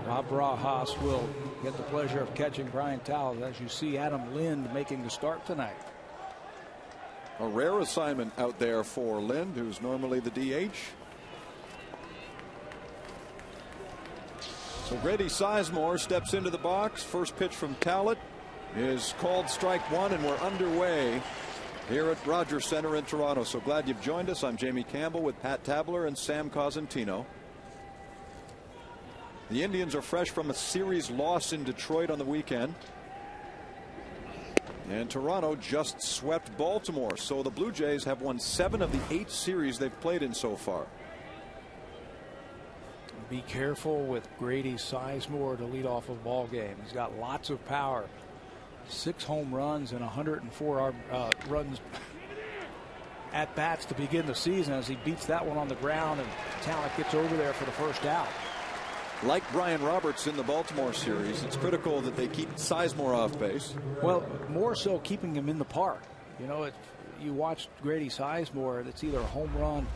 Rob Rajas will get the pleasure of catching Brian Talbot as you see Adam Lind making the start tonight. A rare assignment out there for Lind, who's normally the DH. So Grady Sizemore steps into the box. First pitch from Talbot is called strike one, and we're underway here at Rogers Center in Toronto. So glad you've joined us. I'm Jamie Campbell with Pat Tabler and Sam Cosentino. The Indians are fresh from a series loss in Detroit on the weekend. And Toronto just swept Baltimore. So the Blue Jays have won 7 of the 8 series they've played in so far. Be careful with Grady Sizemore to lead off a ball game. He's got lots of power. 6 home runs and 104 runs at bats to begin the season as he beats that one on the ground, and Talbot gets over there for the first out. Like Brian Roberts in the Baltimore series, it's critical that they keep Sizemore off base. Well, more so keeping him in the park. You know, you watch Grady Sizemore, it's either a home run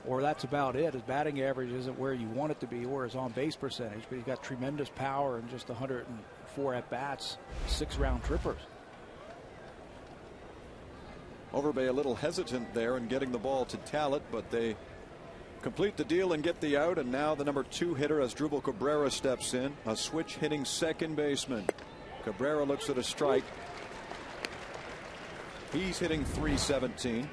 or that's about it. His batting average isn't where you want it to be, or his on-base percentage, but he's got tremendous power and just 104 at-bats, 6 round trippers. Overbay a little hesitant there in getting the ball to Talbot, but they complete the deal and get the out. And now the number 2 hitter as Asdrubal Cabrera steps in, a switch hitting second baseman. Cabrera looks at a strike. He's hitting .317.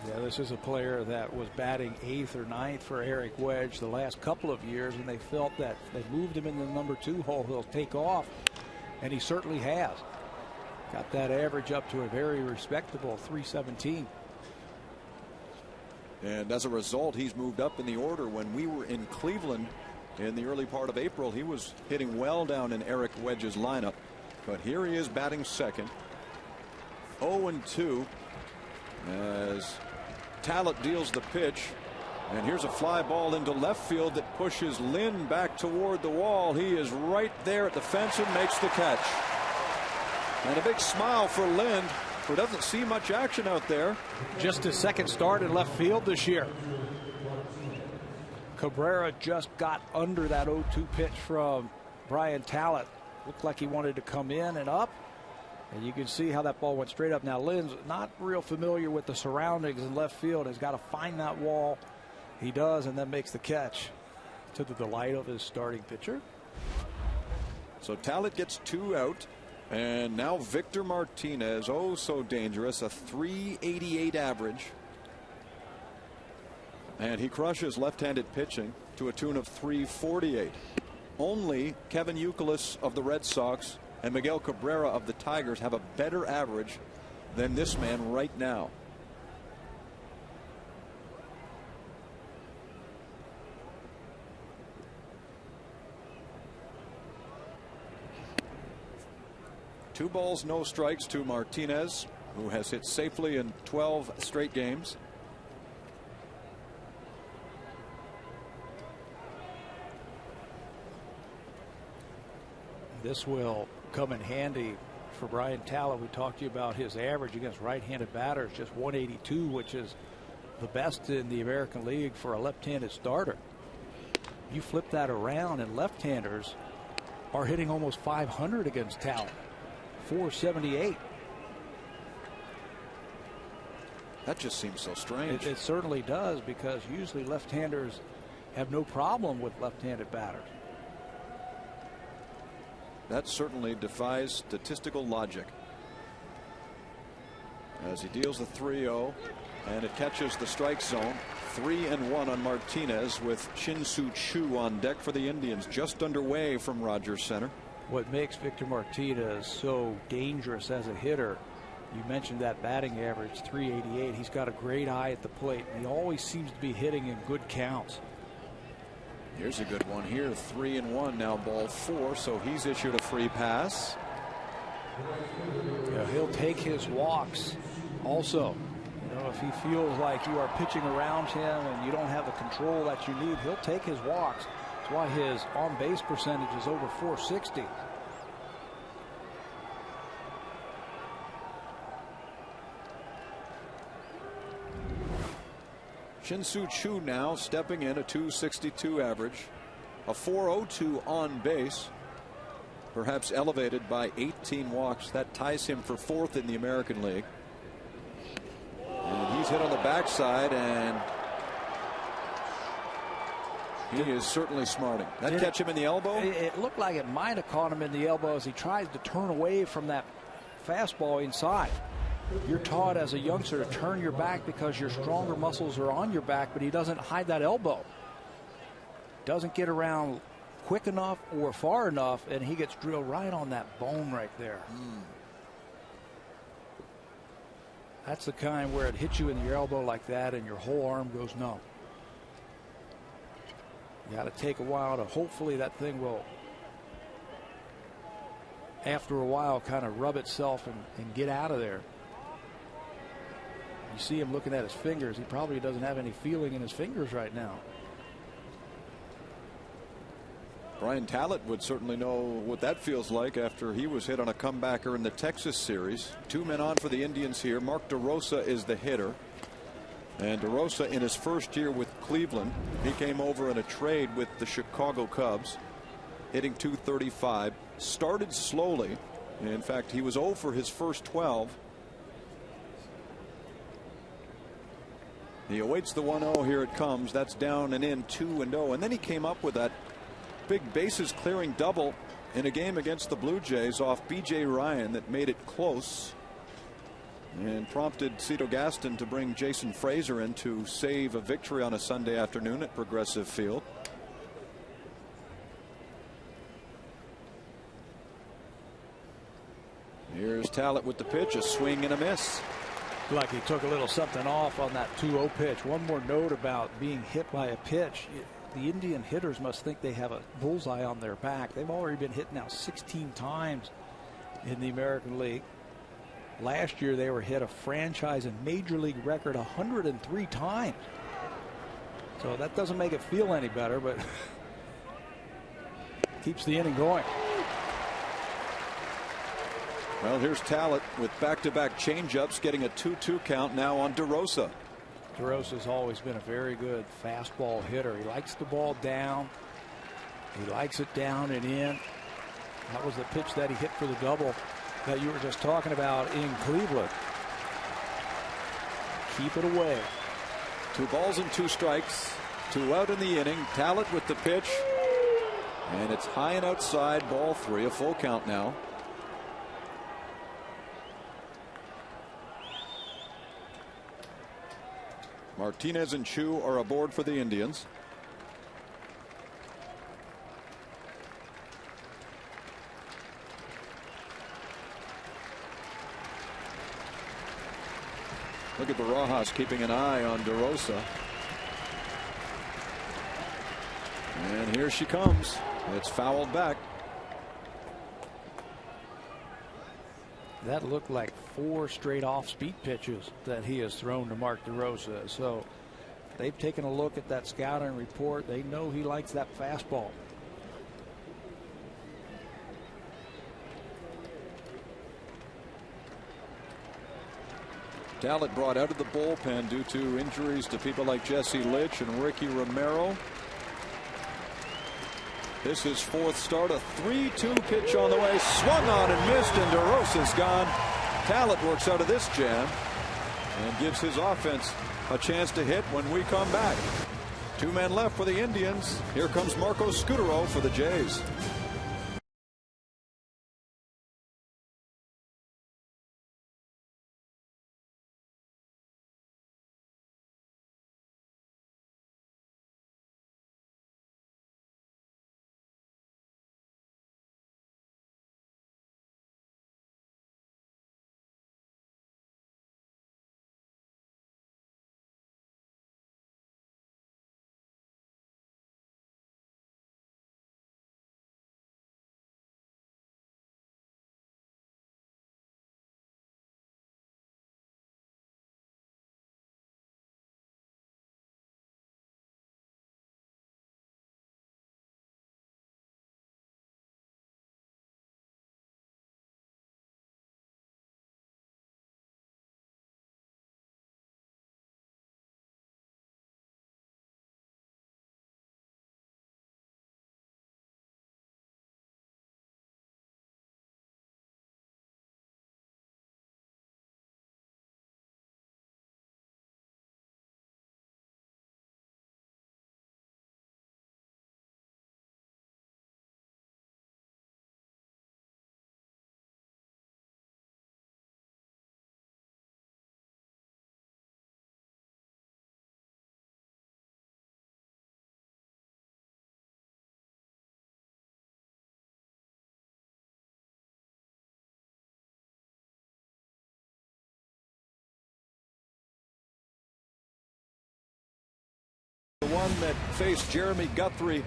Yeah, this is a player that was batting 8th or 9th for Eric Wedge the last couple of years, and they felt that they moved him in the number 2 hole, he'll take off, and he certainly has. Got that average up to a very respectable .317. And as a result, he's moved up in the order. When we were in Cleveland in the early part of April, he was hitting well down in Eric Wedge's lineup. But here he is batting second. 0-2 as Talbot deals the pitch. And here's a fly ball into left field that pushes Lind back toward the wall. He is right there at the fence and makes the catch. And a big smile for Lind, who doesn't see much action out there. Just his second start in left field this year. Cabrera just got under that 0-2 pitch from Brian Talbot. Looked like he wanted to come in and up, and you can see how that ball went straight up. Now Lind's not real familiar with the surroundings in left field. Has got to find that wall. He does, and then makes the catch to the delight of his starting pitcher. So Talbot gets 2 out. And now Victor Martinez, oh so dangerous, a .388 average. And he crushes left-handed pitching to a tune of .348. Only Kevin Youkilis of the Red Sox and Miguel Cabrera of the Tigers have a better average than this man right now. Two balls, no strikes to Martinez, who has hit safely in 12 straight games. This will come in handy for Brian Talbot. We talked to you about his average against right-handed batters, just .182, which is the best in the American League for a left-handed starter. You flip that around, and left-handers are hitting almost .500 against Talbot. .478. That just seems so strange. It certainly does, because usually left-handers have no problem with left-handed batters. That certainly defies statistical logic. As he deals the 3-0, and it catches the strike zone. 3-1 on Martinez, with Shin-Soo Choo on deck for the Indians, just underway from Rogers Center. What makes Victor Martinez so dangerous as a hitter, you mentioned that batting average, .388. He's got a great eye at the plate, and he always seems to be hitting in good counts. Here's a good one here. 3-1 now, ball 4, so he's issued a free pass. Yeah, he'll take his walks also. You know, if he feels like you are pitching around him and you don't have the control that you need, he'll take his walks. That's why his on-base percentage is over .460. Shin-Soo Choo now stepping in, a .262 average. a .402 on base, perhaps elevated by 18 walks. That ties him for 4th in the American League. And he's hit on the backside, and he is certainly smarting. That catch him in the elbow? It looked like it might have caught him in the elbow as he tries to turn away from that fastball inside. You're taught as a youngster to turn your back because your stronger muscles are on your back, but he doesn't hide that elbow. Doesn't get around quick enough or far enough, and he gets drilled right on that bone right there. That's the kind where it hits you in your elbow like that and your whole arm goes numb. You got to take a while to, hopefully that thing will, after a while, kind of rub itself and get out of there. You see him looking at his fingers. He probably doesn't have any feeling in his fingers right now. Brian Talent would certainly know what that feels like after he was hit on a comebacker in the Texas series. 2 men on for the Indians here. Mark DeRosa is the hitter. And DeRosa, in his first year with Cleveland, he came over in a trade with the Chicago Cubs, hitting .235. Started slowly. In fact, he was 0 for his first 12. He awaits the 1-0. Here it comes. That's down and in, 2-0. And then he came up with that big bases clearing double in a game against the Blue Jays off B.J. Ryan that made it close and prompted Cito Gaston to bring Jason Frazier in to save a victory on a Sunday afternoon at Progressive Field. Here's Talent with the pitch, a swing and a miss. Like he took a little something off on that 2-0 pitch. One more note about being hit by a pitch. The Indian hitters must think they have a bullseye on their back. They've already been hit now 16 times in the American League. Last year they were hit a franchise and major league record 103 times. So that doesn't make it feel any better, but keeps the inning going. Well, here's Talent with back-to-back changeups, getting a 2-2 count now on DeRosa. DeRosa's always been a very good fastball hitter. He likes the ball down. He likes it down and in. That was the pitch that he hit for the double that you were just talking about in Cleveland. Keep it away. 2 balls and 2 strikes. 2 out in the inning. Talent with the pitch. And it's high and outside, ball 3, a full count now. Martinez and Chu are aboard for the Indians. Look at Barajas keeping an eye on DeRosa. And here she comes. It's fouled back. That looked like 4 straight off-speed pitches that he has thrown to Mark DeRosa. So they've taken a look at that scouting report. They know he likes that fastball. Talent brought out of the bullpen due to injuries to people like Jesse Litch and Ricky Romero. This is 4th start, a 3-2 pitch on the way, swung on and missed, and DeRosa's gone. Talent works out of this jam and gives his offense a chance to hit when we come back. 2 men left for the Indians. Here comes Marco Scutaro for the Jays. one that faced Jeremy Guthrie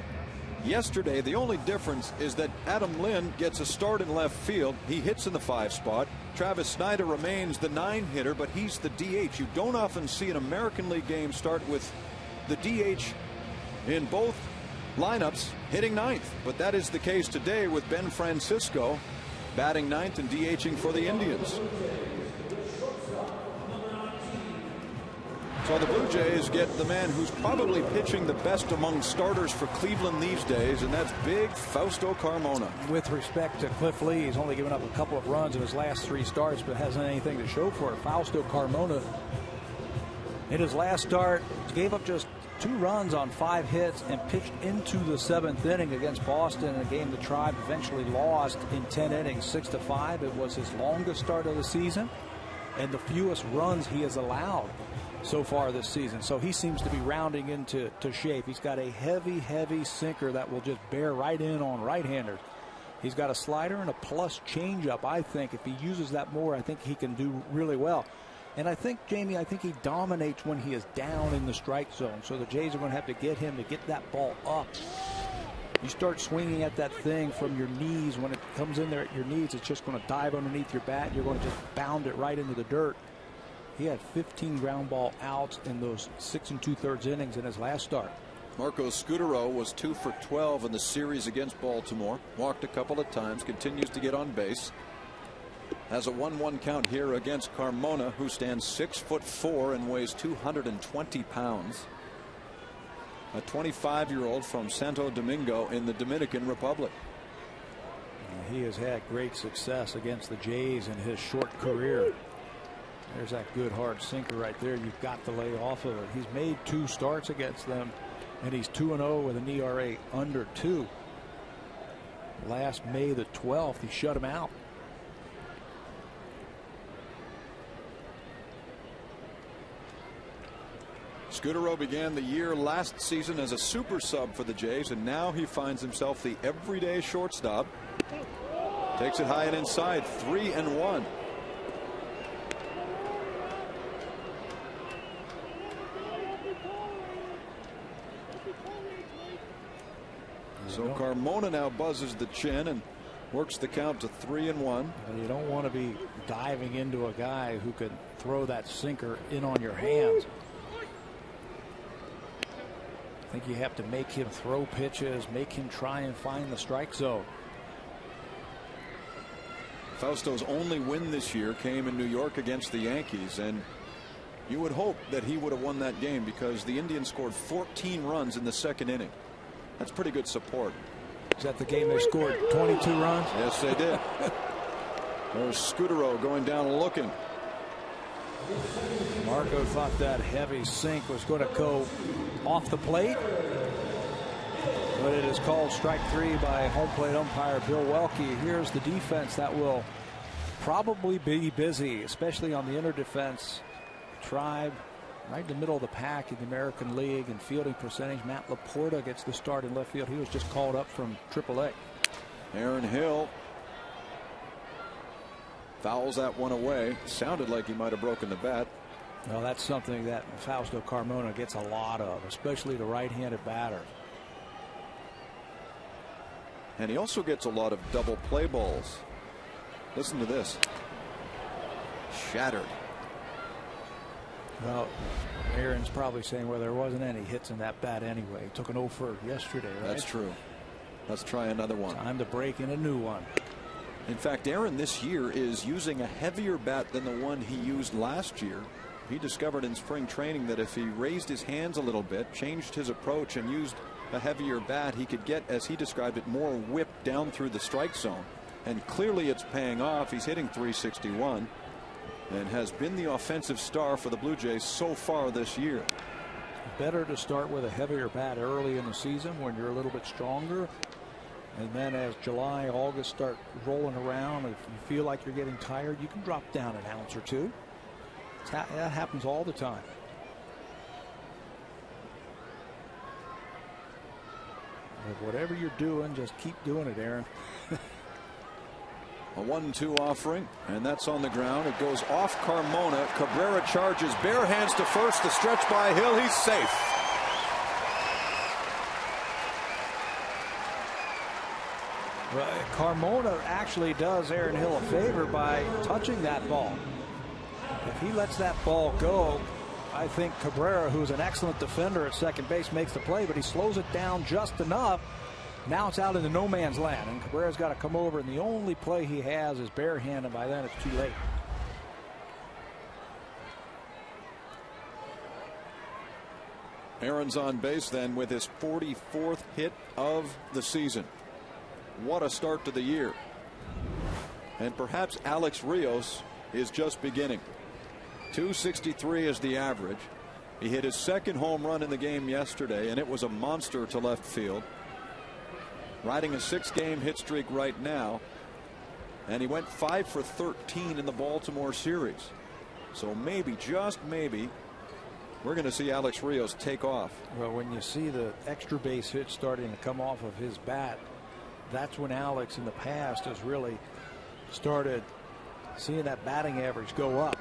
yesterday. The only difference is that Adam Lynn gets a start in left field. He hits in the 5 spot. Travis Snyder remains the 9 hitter, but he's the DH. You don't often see an American League game start with the DH in both lineups hitting 9th, but that is the case today with Ben Francisco batting 9th and DHing for the Indians. So the Blue Jays get the man who's probably pitching the best among starters for Cleveland these days, and that's big Fausto Carmona. With respect to Cliff Lee, he's only given up a couple of runs in his last 3 starts, but hasn't anything to show for it. Fausto Carmona, in his last start, gave up just 2 runs on 5 hits and pitched into the 7th inning against Boston in a game the Tribe eventually lost in 10 innings, 6-5. It was his longest start of the season and the fewest runs he has allowed so far this season. So he seems to be rounding into shape. He's got a heavy sinker that will just bear right in on right-handers. He's got a slider and a plus changeup. I think if he uses that more, I think he can do really well. And I think, Jamie, I think he dominates when he is down in the strike zone. So the Jays are going to have to get him to get that ball up. You start swinging at that thing from your knees. When it comes in there at your knees, it's just going to dive underneath your bat. You're going to just bound it right into the dirt. He had 15 ground ball outs in those 6 2/3 innings in his last start. Marco Scutaro was 2 for 12 in the series against Baltimore. Walked a couple of times, continues to get on base. Has a 1-1 count here against Carmona, who stands 6'4" and weighs 220 pounds. A 25-year-old from Santo Domingo in the Dominican Republic. He has had great success against the Jays in his short career. There's that good hard sinker right there. You've got to lay off of it. He's made 2 starts against them, and he's 2-0 with an ERA under 2. Last May the 12th, he shut him out. Scutaro began the year last season as a super sub for the Jays, and now he finds himself the everyday shortstop. Takes it high and inside, 3-1. So Carmona now buzzes the chin and works the count to 3-1. You don't want to be diving into a guy who could throw that sinker in on your hands. I think you have to make him throw pitches, make him try and find the strike zone. Fausto's only win this year came in New York against the Yankees, and you would hope that he would have won that game because the Indians scored 14 runs in the 2nd inning. That's pretty good support. Is that the game they scored 22 runs? Yes, they did. There's Scutaro going down and looking. Marco thought that heavy sink was going to go off the plate, but it is called strike 3 by home plate umpire Bill Welke. Here's the defense that will probably be busy, especially on the inner defense. Tribe right in the middle of the pack in the American League in fielding percentage. Matt Laporta gets the start in left field. He was just called up from AAA. Aaron Hill fouls that one away. Sounded like he might have broken the bat. Well, that's something that Fausto Carmona gets a lot of, especially the right-handed batter. And he also gets a lot of double play balls. Listen to this. Shattered. Well, Aaron's probably saying, well, there wasn't any hits in that bat anyway. He took an 0 for yesterday, right? That's true. Let's try another one. Time to break in a new one. In fact, Aaron this year is using a heavier bat than the one he used last year. He discovered in spring training that if he raised his hands a little bit, changed his approach, and used a heavier bat, he could get, as he described it, more whip down through the strike zone. And clearly it's paying off. He's hitting .361 and has been the offensive star for the Blue Jays so far this year. Better to start with a heavier bat early in the season when you're a little bit stronger. And then as July, August start rolling around, if you feel like you're getting tired, you can drop down an ounce or two. That happens all the time. But whatever you're doing, just keep doing it, Aaron. A 1-2 offering, and that's on the ground. It goes off Carmona. Cabrera charges, bare hands to first. The stretch by Hill. He's safe. Well, Carmona actually does Aaron Hill a favor by touching that ball. If he lets that ball go, I think Cabrera, who's an excellent defender at second base, makes the play, but he slows it down just enough. Now it's out into no man's land, and Cabrera's got to come over, and the only play he has is barehanded. By then, it's too late. Aaron's on base then with his 44th hit of the season. What a start to the year. And perhaps Alex Rios is just beginning. 263 is the average. He hit his second home run in the game yesterday, and it was a monster to left field. Riding a 6-game hit streak right now, and he went 5 for 13 in the Baltimore series. So maybe, just maybe, we're going to see Alex Rios take off. Well, when you see the extra base hit starting to come off of his bat, that's when Alex in the past has really started seeing that batting average go up.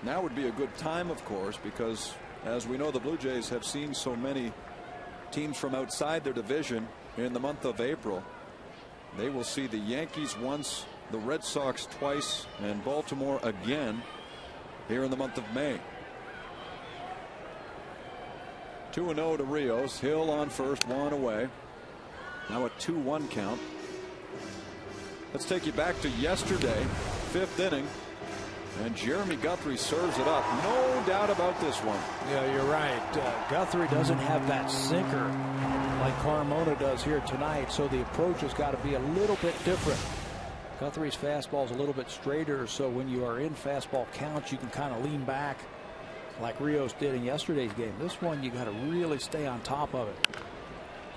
Now would be a good time, of course, because as we know, the Blue Jays have seen so many teams from outside their division in the month of April. They will see the Yankees once, the Red Sox twice, and Baltimore again here in the month of May. 2-0 to Rios. Hill on first, 1 away. Now a 2-1 count. Let's take you back to yesterday, 5th inning. And Jeremy Guthrie serves it up. No doubt about this one. Yeah, you're right. Guthrie doesn't have that sinker like Carmona does here tonight, so the approach has got to be a little bit different. Guthrie's fastball is a little bit straighter, so when you are in fastball counts, you can kind of lean back like Rios did in yesterday's game. This one, you got to really stay on top of it.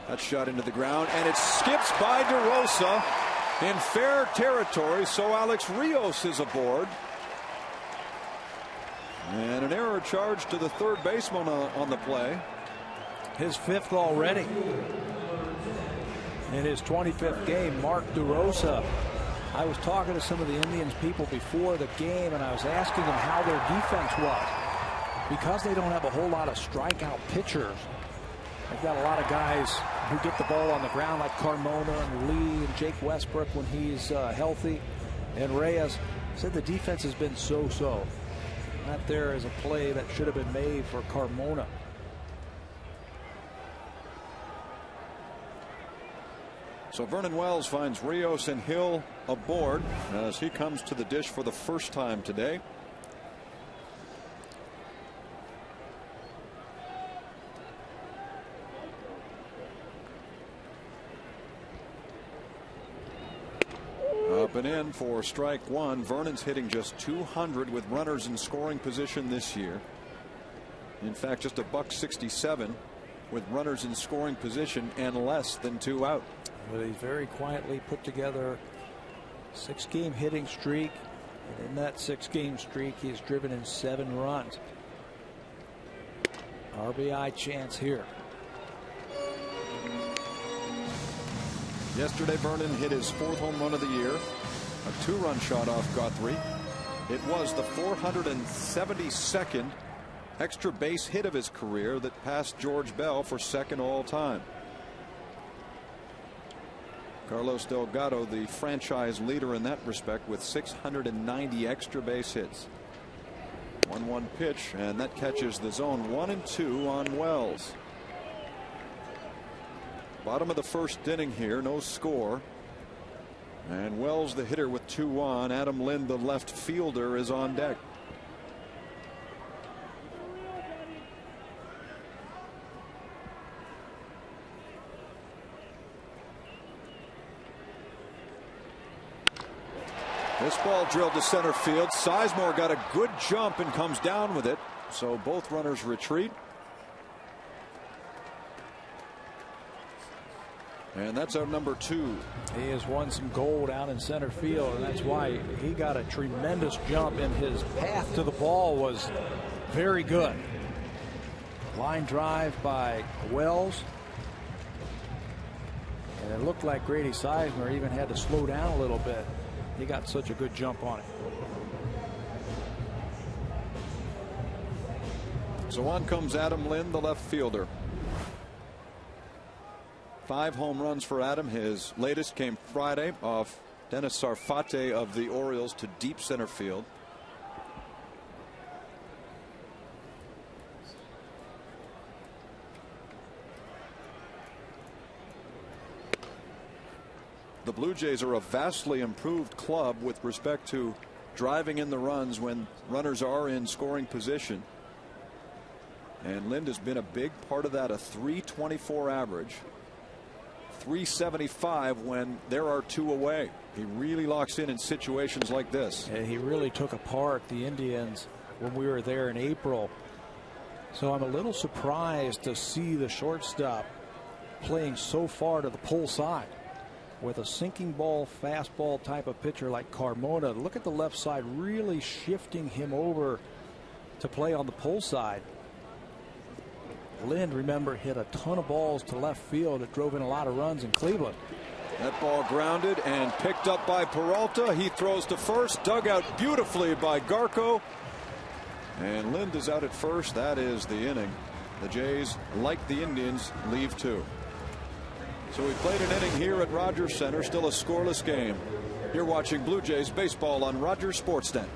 That shot into the ground, and it skips by DeRosa in fair territory, so Alex Rios is aboard. And an error charge to the third baseman on the play. His 5th already. In his 25th game, Mark DeRosa. I was talking to some of the Indians people before the game, and I was asking them how their defense was. Because they don't have a whole lot of strikeout pitchers, they've got a lot of guys who get the ball on the ground like Carmona and Lee and Jake Westbrook when he's healthy. And Reyes said the defense has been so-so. That there is a play that should have been made for Carmona. So Vernon Wells finds Rios and Hill aboard as he comes to the dish for the first time today. Up and in for strike one. Vernon's hitting just 200 with runners in scoring position this year. In fact, just a $167 with runners in scoring position and less than 2 out. But he's very quietly put together a 6-game hitting streak, and in that 6-game streak, he's driven in 7 runs. RBI chance here. Yesterday, Vernon hit his 4th home run of the year, a 2-run shot off Guthrie. It was the 472nd extra base hit of his career that passed George Bell for 2nd all time. Carlos Delgado, the franchise leader in that respect, with 690 extra base hits. 1-1 pitch, and that catches the zone. 1-2 on Wells. Bottom of the first inning here, no score. And Wells, the hitter, with 2 on. Adam Lind, the left fielder, is on deck. This ball drilled to center field. Sizemore got a good jump and comes down with it. So both runners retreat. And that's our number 2. He has won some gold out in center field, and that's why he got a tremendous jump, and his path to the ball was very good. Line drive by Wells. And it looked like Grady Sizemore even had to slow down a little bit. He got such a good jump on it. So on comes Adam Lind, the left fielder. 5 home runs for Adam. His latest came Friday off Dennis Sarfate of the Orioles to deep center field. The Blue Jays are a vastly improved club with respect to driving in the runs when runners are in scoring position. And Lind has been a big part of that. A .324 average, .375 when there are 2 away. He really locks in situations like this. And he really took apart the Indians when we were there in April. So I'm a little surprised to see the shortstop playing so far to the pull side with a sinking ball, fastball type of pitcher like Carmona. Look at the left side, really shifting him over to play on the pull side. Lind, remember, hit a ton of balls to left field that drove in a lot of runs in Cleveland. That ball grounded and picked up by Peralta. He throws to first, dug out beautifully by Garco. And Lind is out at first. That is the inning. The Jays, like the Indians, leave 2. So we played an inning here at Rogers Center, still a scoreless game. You're watching Blue Jays baseball on Rogers Sportsnet.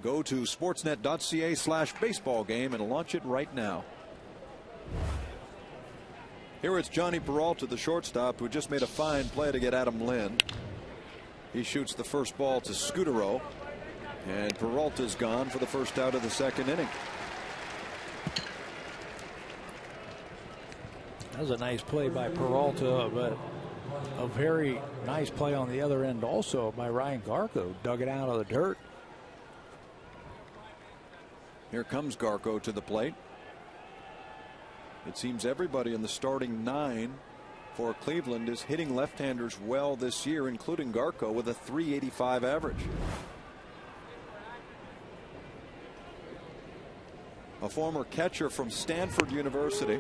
Go to sportsnet.ca/baseball game and launch it right now. Here it's Johnny Peralta, the shortstop, who just made a fine play to get Adam Lind. He shoots the first ball to Scutaro, and Peralta's gone for the first out of the second inning. That was a nice play by Peralta, but a very nice play on the other end also by Ryan Garco. Dug it out of the dirt. Here comes Garco to the plate. It seems everybody in the starting 9 for Cleveland is hitting left-handers well this year, including Garco with a .385 average. A former catcher from Stanford University.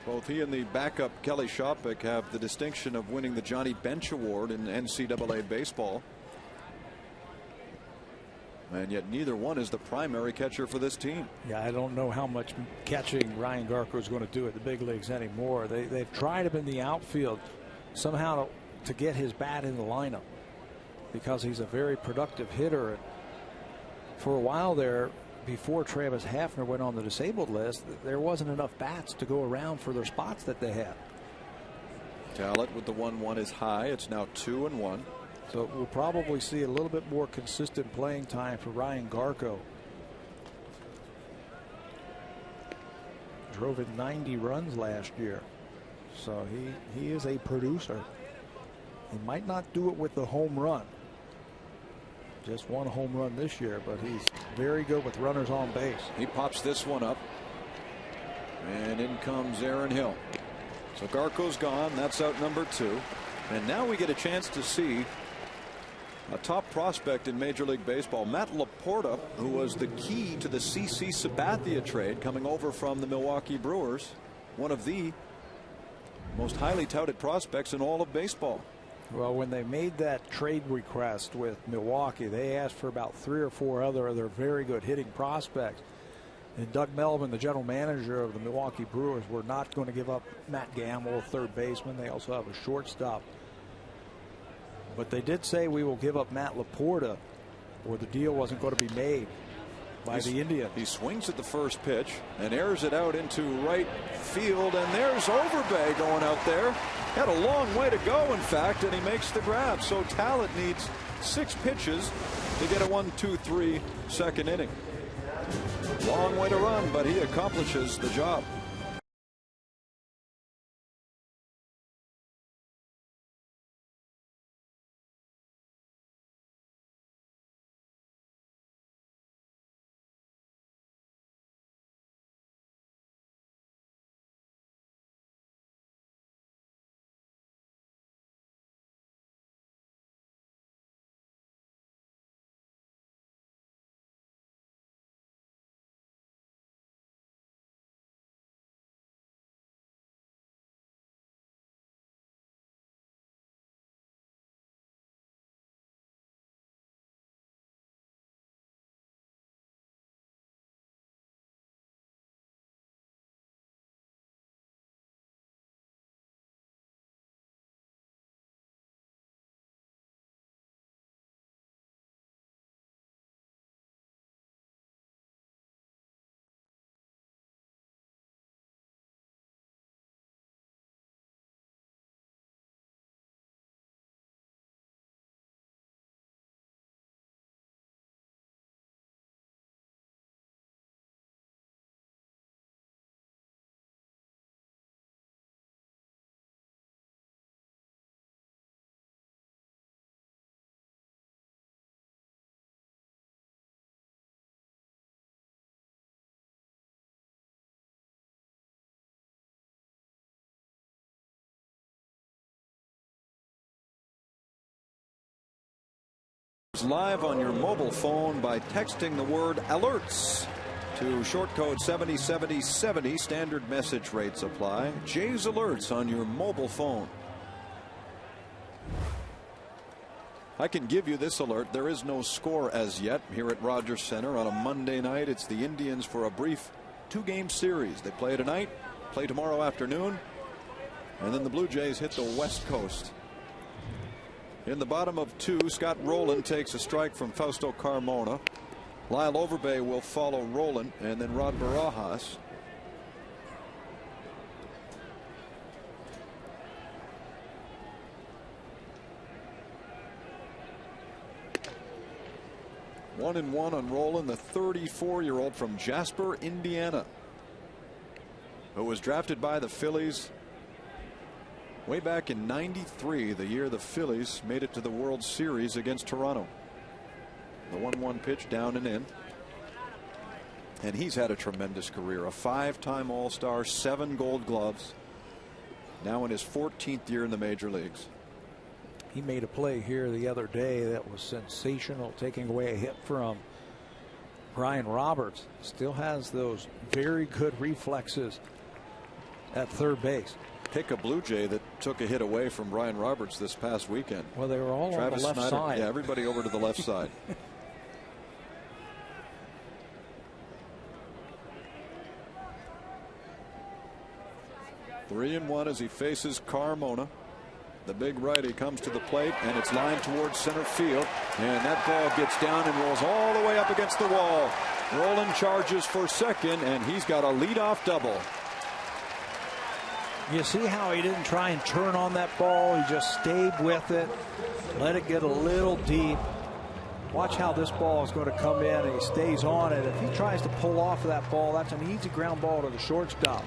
Both he and the backup Kelly Shopik have the distinction of winning the Johnny Bench Award in NCAA baseball. And yet neither one is the primary catcher for this team. Yeah, I don't know how much catching Ryan Garco is going to do at the big leagues anymore. They've tried him in the outfield somehow to get his bat in the lineup because he's a very productive hitter. And for a while there, before Travis Hafner went on the disabled list, there wasn't enough bats to go around for their spots that they had. Talent with the 1-1 is high. It's now 2-1. So we'll probably see a little bit more consistent playing time for Ryan Garco. Drove in 90 runs last year. So he is a producer. He might not do it with the home run. Just one home run this year, but he's very good with runners on base. He pops this one up. And in comes Aaron Hill. So Garco's gone. That's out number 2. And now we get a chance to see a top prospect in Major League Baseball, Matt Laporta, who was the key to the CC Sabathia trade coming over from the Milwaukee Brewers. One of the most highly touted prospects in all of baseball. Well, when they made that trade request with Milwaukee, they asked for about 3 or 4 other very good hitting prospects. And Doug Melvin, the general manager of the Milwaukee Brewers, were not going to give up Matt Gamble, third baseman. They also have a shortstop. But they did say, we will give up Matt Laporta, or the deal wasn't going to be made by the Indians. He swings at the first pitch and airs it out into right field. And there's Overbay going out there. Had a long way to go, in fact, and he makes the grab. So Talent needs 6 pitches to get a 1-2-3 second inning. Long way to run, but he accomplishes the job. Live on your mobile phone by texting the word alerts to short code 707070. Standard message rates apply. Jay's Alerts on your mobile phone. I can give you this alert. There is no score as yet here at Rogers Center on a Monday night. It's the Indians for a brief 2-game series. They play tonight, play tomorrow afternoon, and then the Blue Jays hit the West Coast. In the bottom of 2, Scott Rowland takes a strike from Fausto Carmona. Lyle Overbay will follow Rowland, and then Rod Barajas. One and one on Rowland, the 34-year-old from Jasper, Indiana, who was drafted by the Phillies way back in '93, the year the Phillies made it to the World Series against Toronto. The 1-1 pitch down and in. And he's had a tremendous career. A 5-time All-Star, 7 Gold Gloves. Now in his 14th year in the major leagues. He made a play here the other day that was sensational, taking away a hit from Brian Roberts. Still has those very good reflexes at third base. Pick a Blue Jay that took a hit away from Brian Roberts this past weekend. Well, they were all Travis on the left Snyder. side. Yeah, everybody over to the left side. Three and one as he faces Carmona. The big righty comes to the plate, and it's lined towards center field. And that ball gets down and rolls all the way up against the wall. Rowland charges for second, and he's got a leadoff double. You see how he didn't try and turn on that ball. He just stayed with it, let it get a little deep. Watch how this ball is going to come in, and he stays on it. If he tries to pull off of that ball, that's an easy ground ball to the shortstop.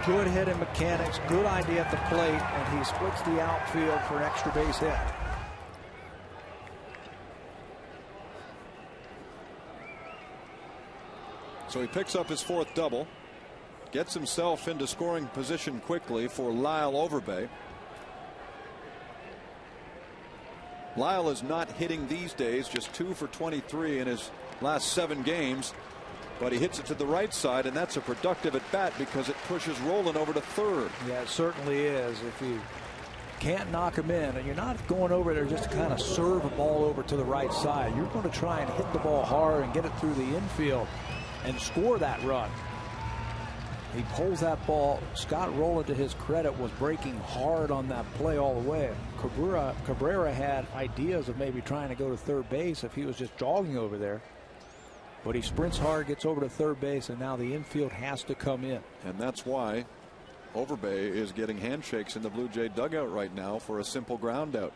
Good hitting mechanics, good idea at the plate, and he splits the outfield for an extra base hit. So he picks up his 4th double, gets himself into scoring position quickly for Lyle Overbay. Lyle is not hitting these days, just 2 for 23 in his last 7 games. But he hits it to the right side, and that's a productive at bat because it pushes Rolen over to third. Yeah, it certainly is. If you can't knock him in, and you're not going over there just to kind of serve a ball over to the right side, you're going to try and hit the ball hard and get it through the infield and score that run. He pulls that ball. Scott Rolen, to his credit, was breaking hard on that play all the way. Cabrera had ideas of maybe trying to go to third base if he was just jogging over there. But he sprints hard, gets over to third base, and now the infield has to come in. And that's why Overbay is getting handshakes in the Blue Jay dugout right now for a simple ground out.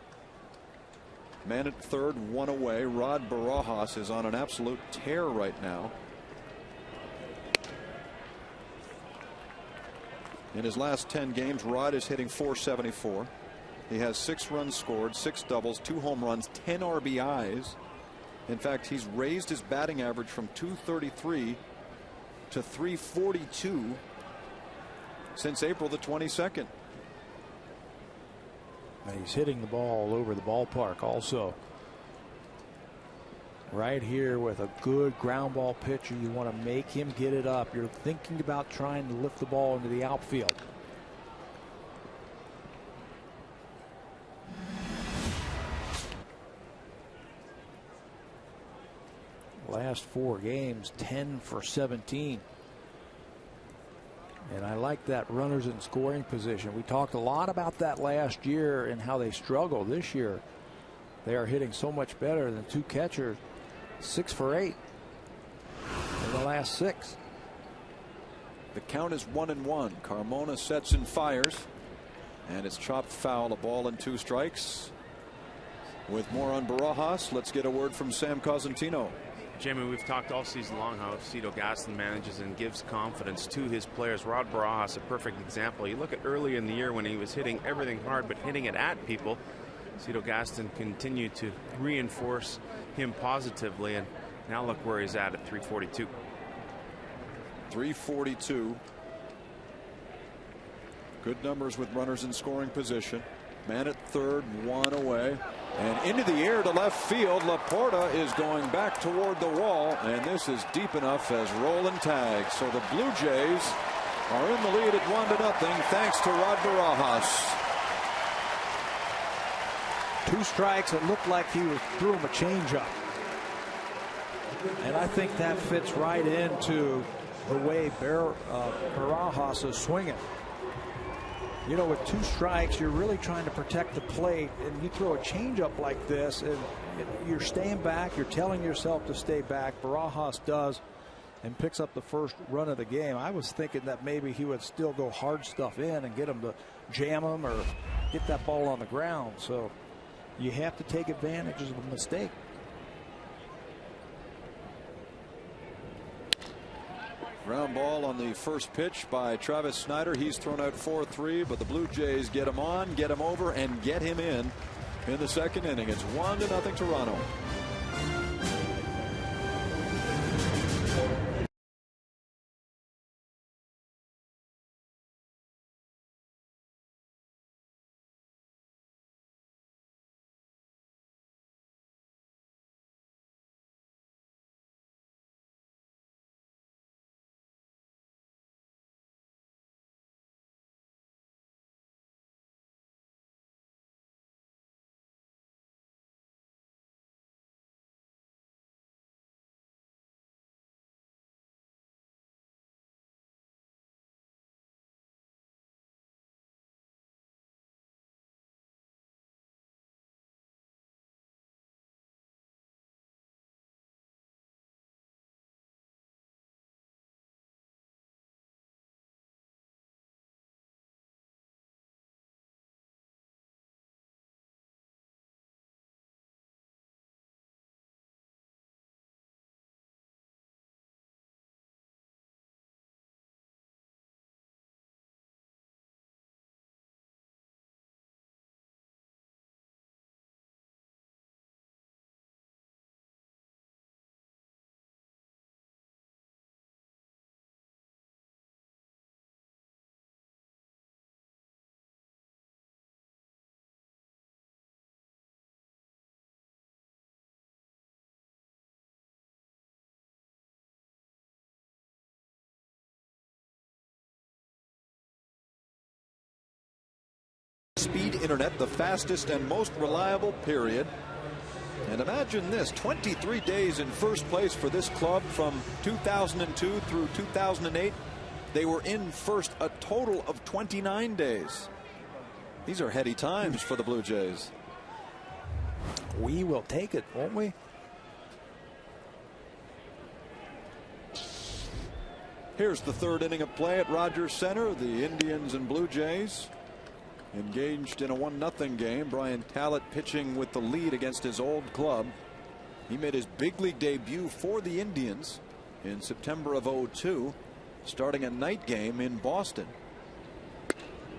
Man at third, 1 away. Rod Barajas is on an absolute tear right now. In his last 10 games, Rod is hitting .474. He has 6 runs scored, 6 doubles, 2 home runs, 10 RBIs. In fact, he's raised his batting average from .233 to .342 since April the 22nd. And he's hitting the ball all over the ballpark also. Right here with a good ground ball pitcher, you want to make him get it up. You're thinking about trying to lift the ball into the outfield. Last 4 games, 10 for 17. And I like that runners in scoring position. We talked a lot about that last year and how they struggled. This year, they are hitting so much better than 2 catchers. 6 for 8 in the last 6. The count is 1-1. Carmona sets and fires, and it's chopped foul. A ball and 2 strikes. With more on Barajas, let's get a word from Sam Cosentino. Jamie, we've talked all season long how Cito Gaston manages and gives confidence to his players. Rod Barajas, a perfect example. You look at early in the year when he was hitting everything hard but hitting it at people. Cito Gaston continued to reinforce him positively, and now look where he's at 342. 342. Good numbers with runners in scoring position. Man at third, 1 away. And into the air to left field. Laporta is going back toward the wall, and this is deep enough as Rolen tags. So the Blue Jays are in the lead at 1-0 thanks to Rod Barajas. 2 strikes. It looked like he threw him a changeup. And I think that fits right into the way Barajas is swinging. You know, with 2 strikes, you're really trying to protect the plate, and you throw a changeup like this, and you're staying back. You're telling yourself to stay back. Barajas does, and picks up the first run of the game. I was thinking that maybe he would still go hard stuff in and get him to jam him or get that ball on the ground. So you have to take advantage of a mistake. Ground ball on the first pitch by Travis Snyder. He's thrown out 4-3, but the Blue Jays get him on, get him over, and get him in the second inning. It's 1-0 Toronto. internet, the fastest and most reliable, period. And imagine this, 23 days in first place for this club from 2002 through 2008. They were in first a total of 29 days. These are heady times for the Blue Jays. We will take it, won't we? Here's the third inning of play at Rogers Center. The Indians and Blue Jays engaged in a 1-0 game. Brian Talent pitching with the lead against his old club. He made his big league debut for the Indians in September of 2002, starting a night game in Boston.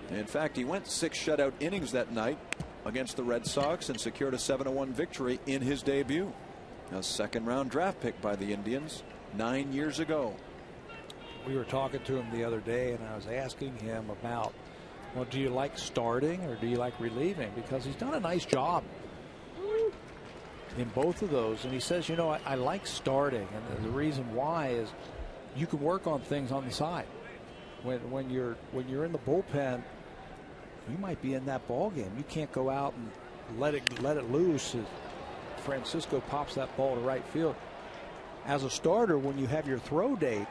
In fact, he went 6 shutout innings that night against the Red Sox and secured a 7-1 victory in his debut. A second-round draft pick by the Indians 9 years ago. We were talking to him the other day, and I was asking him about, well, do you like starting or do you like relieving? Because he's done a nice job in both of those. And he says, you know, I like starting. And the reason why is you can work on things on the side. When you're in the bullpen, you might be in that ball game. You can't go out and let it loose as Francisco pops that ball to right field. As a starter, when you have your throw date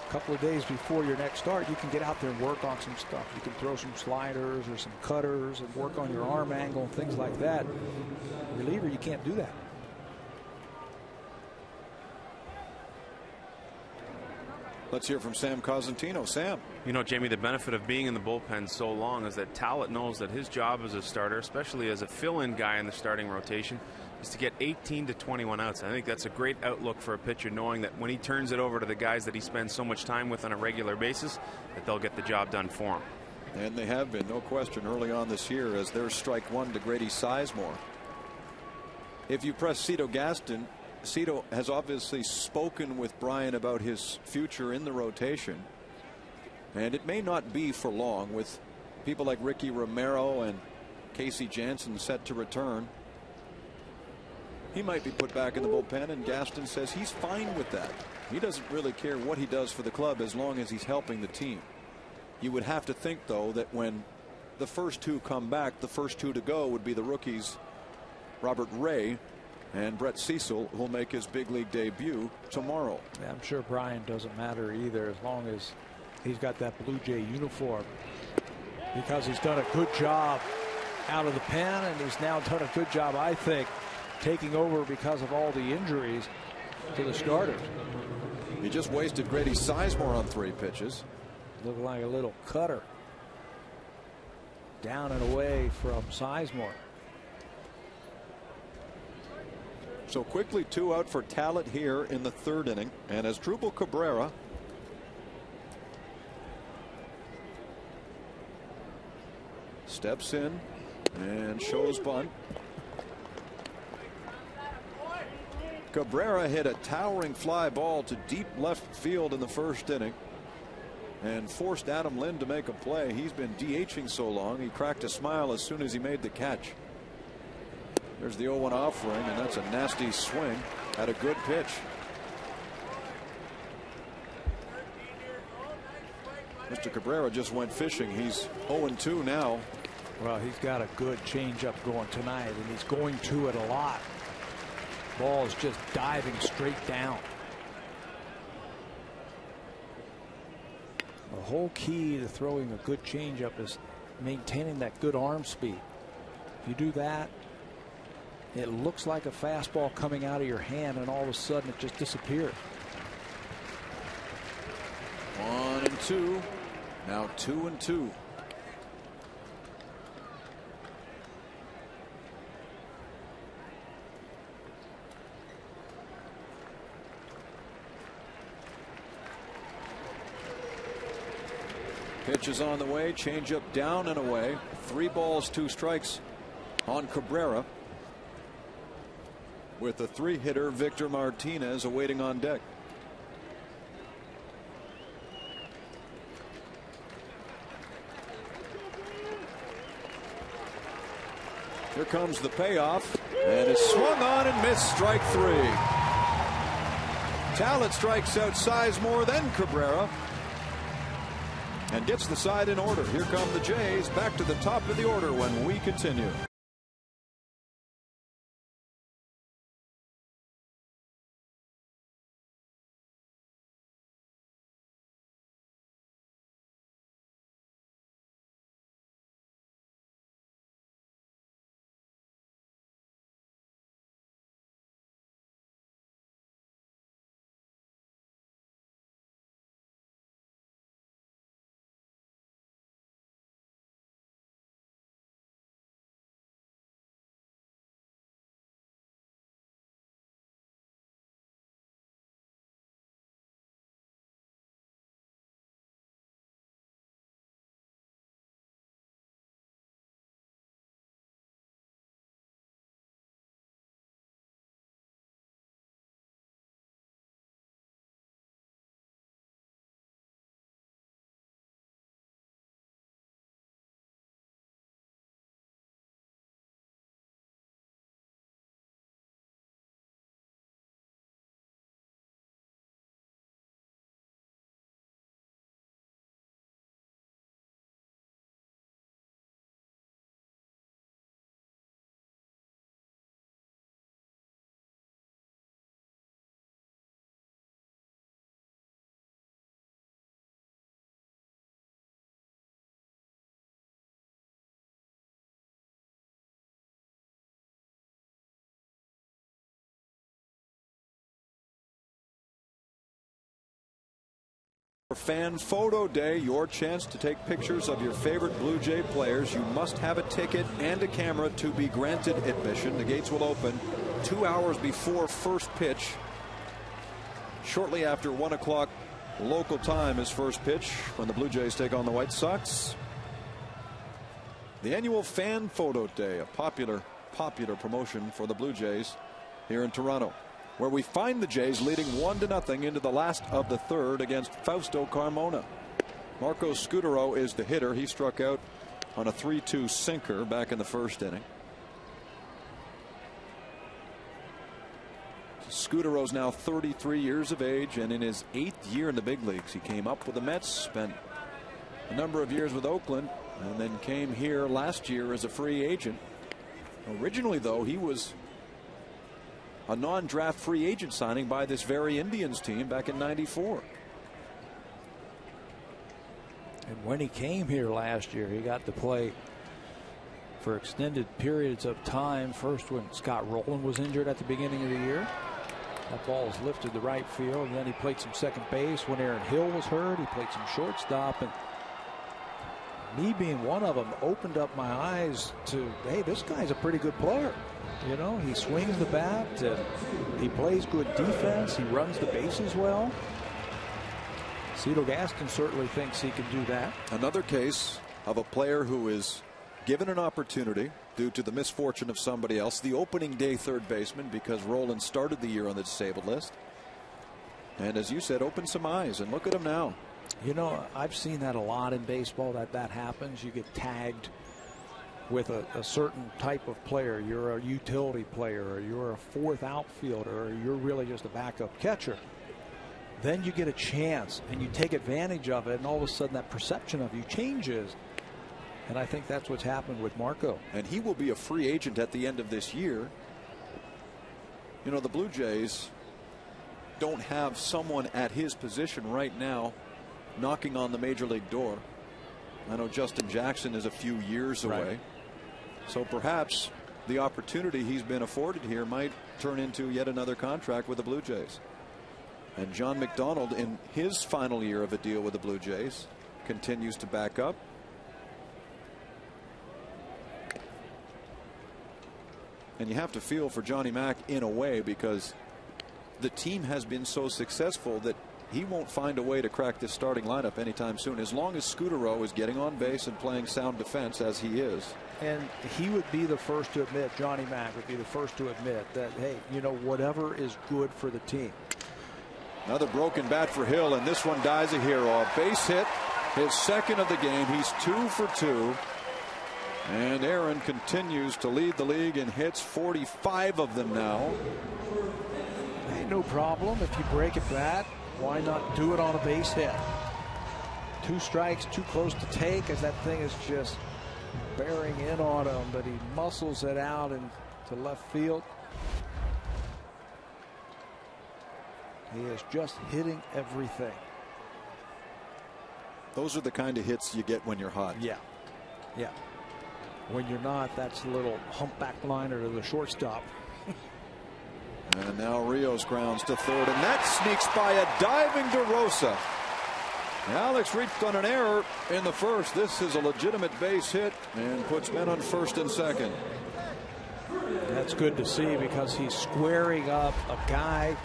a couple of days before your next start, you can get out there and work on some stuff. You can throw some sliders or some cutters and work on your arm angle and things like that. Reliever, you can't do that. Let's hear from Sam Cosentino. Sam. You know, Jamie, the benefit of being in the bullpen so long is that Talent knows that his job as a starter, especially as a fill-in guy in the starting rotation, is to get 18 to 21 outs. I think that's a great outlook for a pitcher, knowing that when he turns it over to the guys that he spends so much time with on a regular basis, that they'll get the job done for him. And they have been, no question, early on this year, as there's strike one to Grady Sizemore. If you press Cito Gaston, Cito has obviously spoken with Brian about his future in the rotation, and it may not be for long with people like Ricky Romero and Casey Janssen set to return. He might be put back in the bullpen, and Gaston says he's fine with that. He doesn't really care what he does for the club as long as he's helping the team. You would have to think, though, that when the first two come back, the first two to go would be the rookies Robert Ray and Brett Cecil, who'll make his big league debut tomorrow. Yeah, I'm sure Brian doesn't matter either, as long as he's got that Blue Jay uniform, because he's done a good job out of the pen, and he's now done a good job, I think, taking over because of all the injuries to the starters. He just wasted Grady Sizemore on 3 pitches. Looked like a little cutter down and away from Sizemore. So quickly 2 out for Talent here in the 3rd inning, and as Asdrubal Cabrera steps in and shows bunt. Cabrera hit a towering fly ball to deep left field in the 1st inning and forced Adam Lind to make a play. He's been DHing so long, he cracked a smile as soon as he made the catch. There's the 0-1 offering, and that's a nasty swing at a good pitch. Mr. Cabrera just went fishing. He's 0-2 now. Well, he's got a good changeup going tonight, and he's going to it a lot. Ball is just diving straight down. The whole key to throwing a good changeup is maintaining that good arm speed. If you do that, it looks like a fastball coming out of your hand, and all of a sudden it just disappears. 1-2. Now 2-2. Pitch is on the way. Changeup down and away. 3 balls, 2 strikes on Cabrera, with the 3-hitter Victor Martinez awaiting on deck. Here comes the payoff, and it's swung on and missed. Strike 3. Talent strikes out Sizemore, then Cabrera. and gets the side in order. Here come the Jays back to the top of the order when we continue. Fan Photo Day, your chance to take pictures of your favorite Blue Jay players. You must have a ticket and a camera to be granted admission. The gates will open 2 hours before first pitch. Shortly after 1 o'clock local time is first pitch when the Blue Jays take on the White Sox. The annual Fan Photo Day, a popular promotion for the Blue Jays here in Toronto, where we find the Jays leading 1-0 into the last of the third against Fausto Carmona. Marco Scutaro is the hitter. He struck out on a 3-2 sinker back in the first inning. Scutaro's now 33 years of age and in his 8th year in the big leagues. He came up with the Mets, spent a number of years with Oakland, and then came here last year as a free agent. Originally, though, he was a non-draft free agent signing by this very Indians team back in '94. And when he came here last year, he got to play for extended periods of time. First when Scott Rowland was injured at the beginning of the year. That ball was lifted to right field, and then he played some second base when Aaron Hill was hurt. He played some shortstop, and me being one of them opened up my eyes to, hey, this guy's a pretty good player. You know, he swings the bat, and he plays good defense. He runs the bases well. Cito Gaston certainly thinks he can do that. Another case of a player who is given an opportunity due to the misfortune of somebody else, the opening day third baseman, because Rowland started the year on the disabled list. And as you said, open some eyes, and look at him now. You know, I've seen that a lot in baseball, that happens. You get tagged with a certain type of player. You're a utility player, or you're a fourth outfielder, or you're really just a backup catcher. Then you get a chance and you take advantage of it, and all of a sudden that perception of you changes. And I think that's what's happened with Marco. And he will be a free agent at the end of this year. You know, the Blue Jays don't have someone at his position right now knocking on the major league door. I know Justin Jackson is a few years away. Right. So perhaps the opportunity he's been afforded here might turn into yet another contract with the Blue Jays. And John McDonald, in his final year of a deal with the Blue Jays, continues to back up. And you have to feel for Johnny Mac in a way, because the team has been so successful that he won't find a way to crack this starting lineup anytime soon, as long as Scutaro is getting on base and playing sound defense as he is. And he would be the first to admit, Johnny Mac would be the first to admit that, hey, you know, whatever is good for the team. Another broken bat for Hill, and this one dies a hero. A base hit, his second of the game. He's 2 for 2. And Aaron continues to lead the league in hits, 45 of them now. Hey, no problem. If you break a bat, why not do it on a base hit? 2 strikes, too close to take, as that thing is just bearing in on him, but he muscles it out into left field. He is just hitting everything. Those are the kind of hits you get when you're hot. Yeah. Yeah. When you're not, that's a little humpback liner to the shortstop. And now Rios grounds to third, and that sneaks by a diving DeRosa. Alex reached on an error in the first. This is a legitimate base hit and puts men on first and second. That's good to see, because he's squaring up a guy,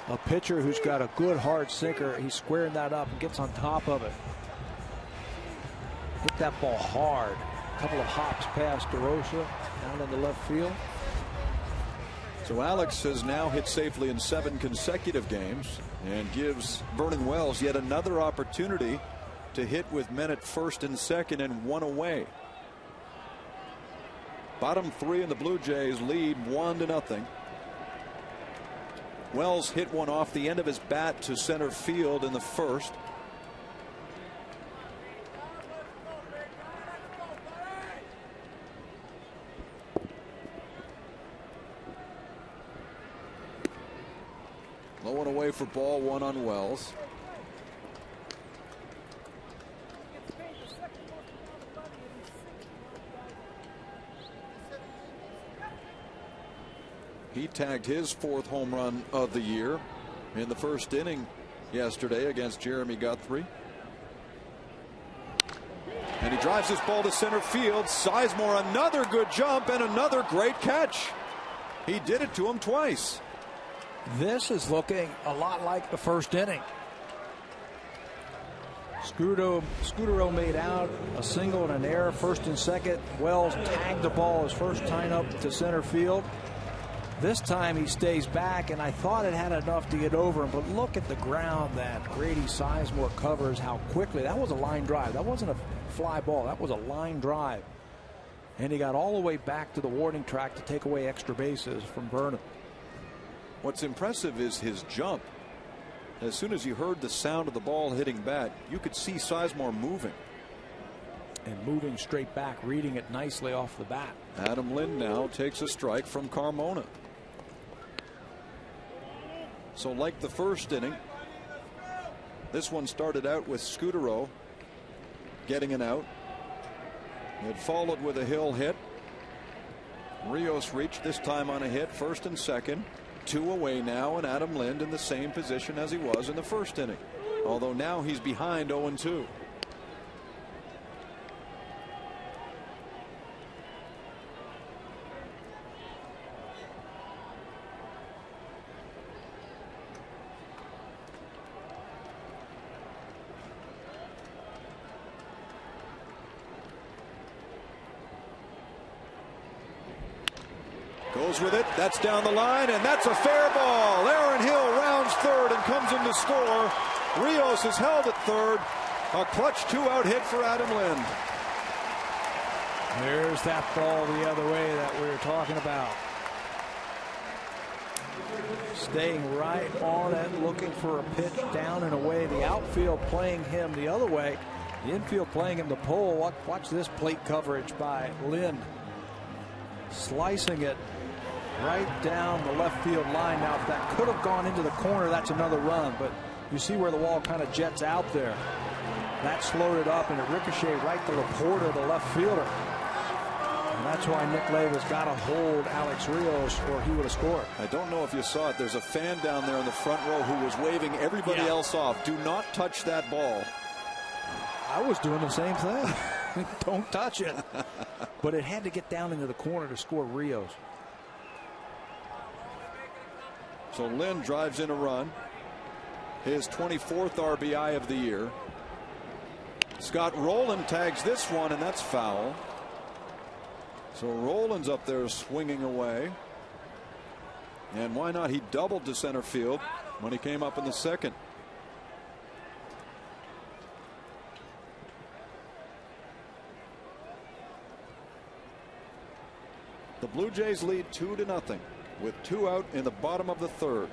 a pitcher who's got a good hard sinker. He's squaring that up and gets on top of it. Hit that ball hard. A couple of hops past DeRosa down in the left field. So Alex has now hit safely in 7 consecutive games and gives Vernon Wells yet another opportunity to hit with men at first and second and 1 away. Bottom 3 in the Blue Jays lead 1-0. Wells hit one off the end of his bat to center field in the first. Low and away for ball 1 on Wells. He tagged his 4th home run of the year in the first inning yesterday against Jeremy Guthrie. And he drives this ball to center field. Sizemore, another good jump and another great catch. He did it to him twice. This is looking a lot like the first inning. Scudero made out a single and an error, first and second. Wells tagged the ball his first time up to center field. This time he stays back, and I thought it had enough to get over him, but look at the ground that Grady Sizemore covers, how quickly. That was a line drive. That wasn't a fly ball. That was a line drive. And he got all the way back to the warning track to take away extra bases from Vernon. What's impressive is his jump. As soon as you heard the sound of the ball hitting bat, you could see Sizemore moving. And moving straight back, reading it nicely off the bat. Adam Lind now takes a strike from Carmona. So like the first inning, this one started out with Scudero getting an out. It followed with a Hill hit. Rios reached this time on a hit, first and second. 2 away now, and Adam Lind in the same position as he was in the first inning. Although now he's behind 0-2. Goes with it. That's down the line, and that's a fair ball. Aaron Hill rounds third and comes in to score. Rios is held at third. A clutch 2-out hit for Adam Lind. There's that ball the other way that we were talking about. Staying right on it, looking for a pitch down and away. The outfield playing him the other way. The infield playing him the pole. Watch this plate coverage by Lind. Slicing it right down the left field line. Now, if that could have gone into the corner, that's another run. But you see where the wall kind of jets out there. That slowed it up, and it ricocheted right to Laporta, the left fielder. And that's why Nick Leiva's got to hold Alex Rios, or he would have scored. I don't know if you saw it. There's a fan down there in the front row who was waving everybody else off. Do not touch that ball. I was doing the same thing. Don't touch it. But it had to get down into the corner to score Rios. So Lind drives in a run. His 24th RBI of the year. Scott Rowland tags this one, and that's foul. So Rowland's up there swinging away. And why not? He doubled to center field when he came up in the second. The Blue Jays lead 2-0 with 2 out in the bottom of the third.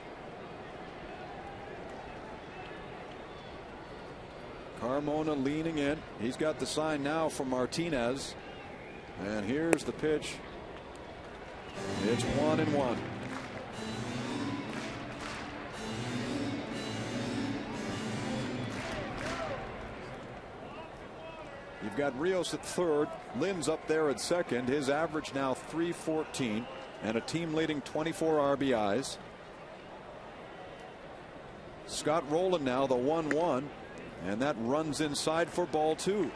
Carmona leaning in. He's got the sign now from Martinez. And here's the pitch. It's 1-1. You've got Rios at third. Lynn's up there at second. His average now .314 and a team leading 24 RBIs. Scott Rowland now the 1-1, and that runs inside for ball 2.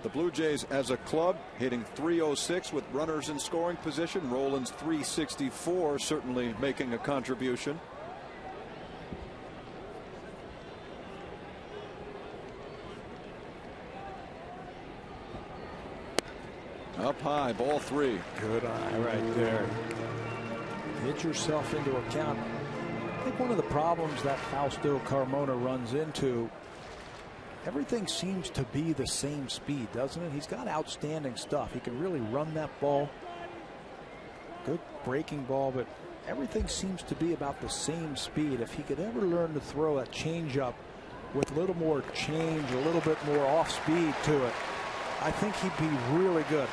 The Blue Jays as a club hitting .306 with runners in scoring position. Rowland's .364 certainly making a contribution. Up high, ball 3. Good eye right there. Get yourself into account. I think one of the problems that Fausto Carmona runs into, everything seems to be the same speed, doesn't it? He's got outstanding stuff. He can really run that ball. Good breaking ball, but everything seems to be about the same speed. If he could ever learn to throw a changeup with a little more change, a little bit more off speed to it, I think he'd be really good.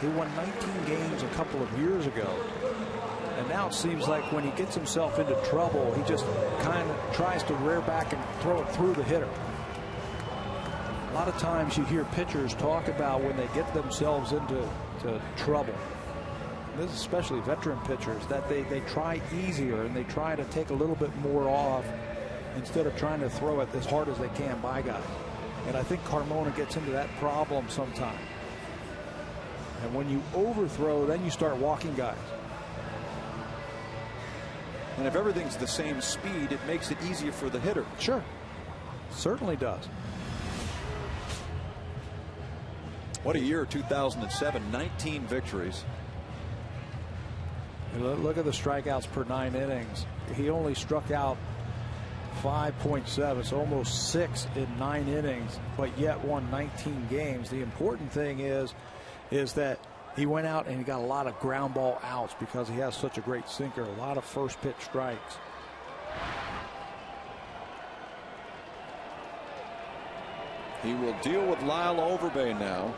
He won 19 games a couple of years ago. And now it seems like when he gets himself into trouble, he just kind of tries to rear back and throw it through the hitter. A lot of times you hear pitchers talk about when they get themselves into trouble. This is especially veteran pitchers, that they try easier and they try to take a little bit more off instead of trying to throw it as hard as they can by guys. And I think Carmona gets into that problem sometimes. And when you overthrow, then you start walking guys. And if everything's the same speed, it makes it easier for the hitter. Sure. Certainly does. What a year, 2007. 19 victories. Look at the strikeouts per 9 innings. He only struck out 5.7, so almost 6 in 9 innings, but yet won 19 games. The important thing is that he went out and he got a lot of ground ball outs because he has such a great sinker, a lot of first pitch strikes. He will deal with Lyle Overbay now.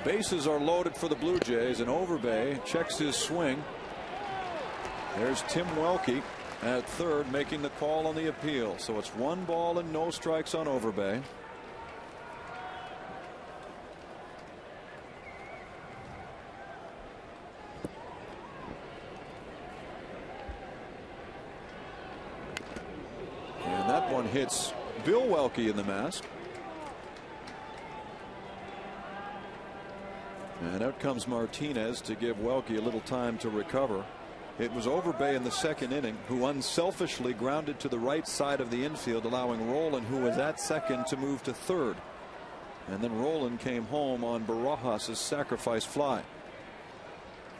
Bases are loaded for the Blue Jays, and Overbay checks his swing. There's Tim Welke at third making the call on the appeal. So it's 1 ball and no strikes on Overbay. And that one hits Bill Welke in the mask. And out comes Martinez to give Welke a little time to recover. It was Overbay in the second inning who unselfishly grounded to the right side of the infield, allowing Rowland, who was at second, to move to third. And then Rowland came home on Barajas' sacrifice fly.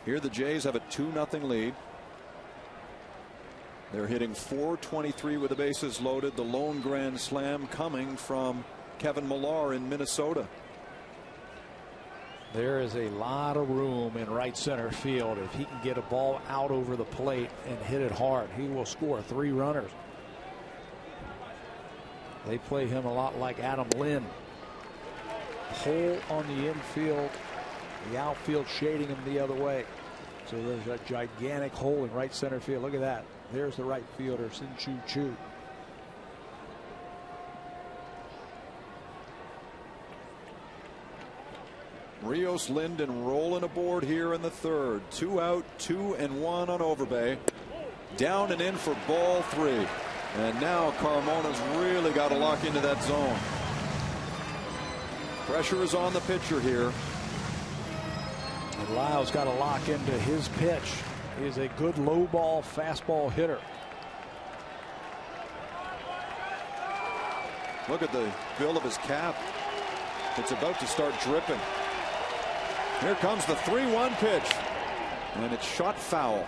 Here the Jays have a 2-0 lead. They're hitting .423 with the bases loaded. The lone grand slam coming from Kevin Millar in Minnesota. There is a lot of room in right center field. If he can get a ball out over the plate and hit it hard, he will score 3 runners. They play him a lot like Adam Lynn. Hole on the infield, the outfield shading him the other way. So there's a gigantic hole in right center field. Look at that. There's the right fielder, Sin Chu Chu. Rios, Lind, and Rowland aboard here in the third. 2 out, 2 and 1 on Overbay. Down and in for ball 3. And now Carmona's really got to lock into that zone. Pressure is on the pitcher here. And Lyle's got to lock into his pitch. He is a good low ball fastball hitter. Look at the bill of his cap. It's about to start dripping. Here comes the 3-1 pitch, and it's shot foul.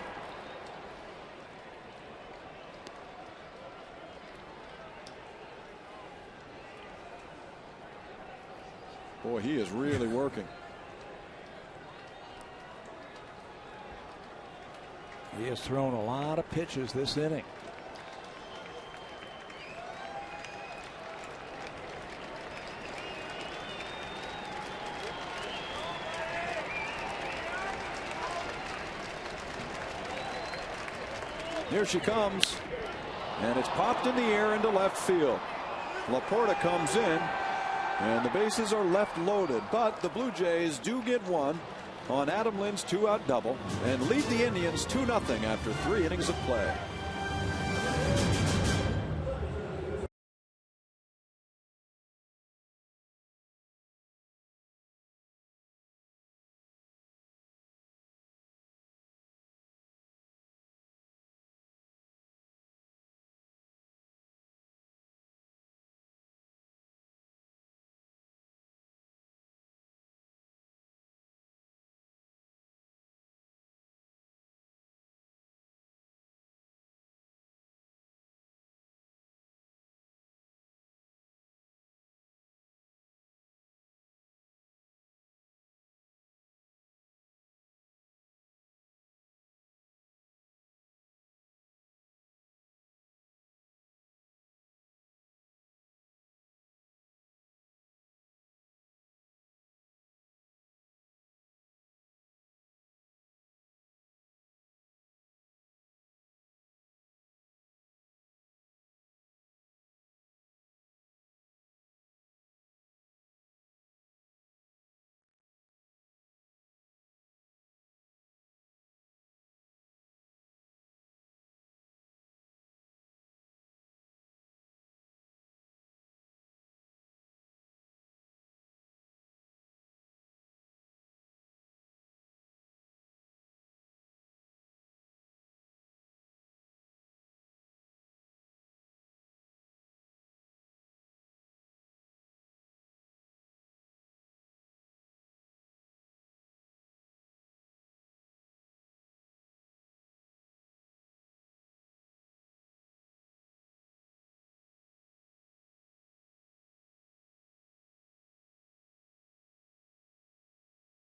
Boy, he is really working. He has thrown a lot of pitches this inning. Here she comes, and it's popped in the air into left field. Laporta comes in, and the bases are left loaded, but the Blue Jays do get one on Adam Lynn's 2-out double and lead the Indians 2-0 after 3 innings of play.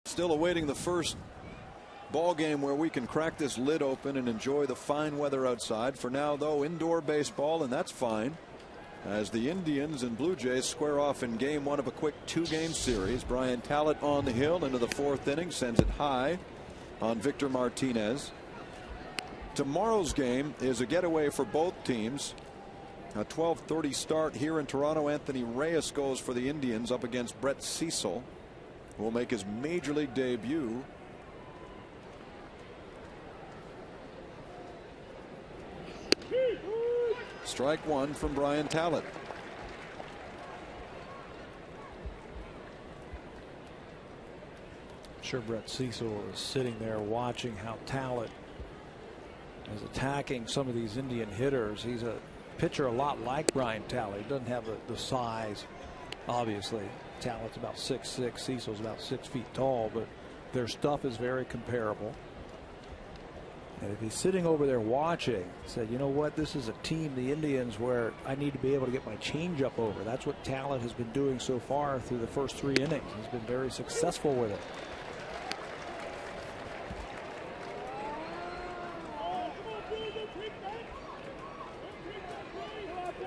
Still awaiting the first ball game where we can crack this lid open and enjoy the fine weather outside. For now, though, indoor baseball, and that's fine, as the Indians and Blue Jays square off in game 1 of a quick 2-game series. Brian Talent on the hill into the 4th inning, sends it high on Victor Martinez. Tomorrow's game is a getaway for both teams. A 12:30 start here in Toronto. Anthony Reyes goes for the Indians up against Brett Cecil, who will make his major league debut. Strike 1 from Brian Talent. I'm sure Brett Cecil is sitting there watching how Talent is attacking some of these Indian hitters. He's a pitcher a lot like Brian Talent. He doesn't have the size, obviously. Talent's about 6'6", Cecil's about 6 feet tall, but their stuff is very comparable. And if he's sitting over there watching, said, you know what, this is a team, the Indians, where I need to be able to get my changeup over. That's what Talent has been doing so far through the first 3 innings. He's been very successful with it.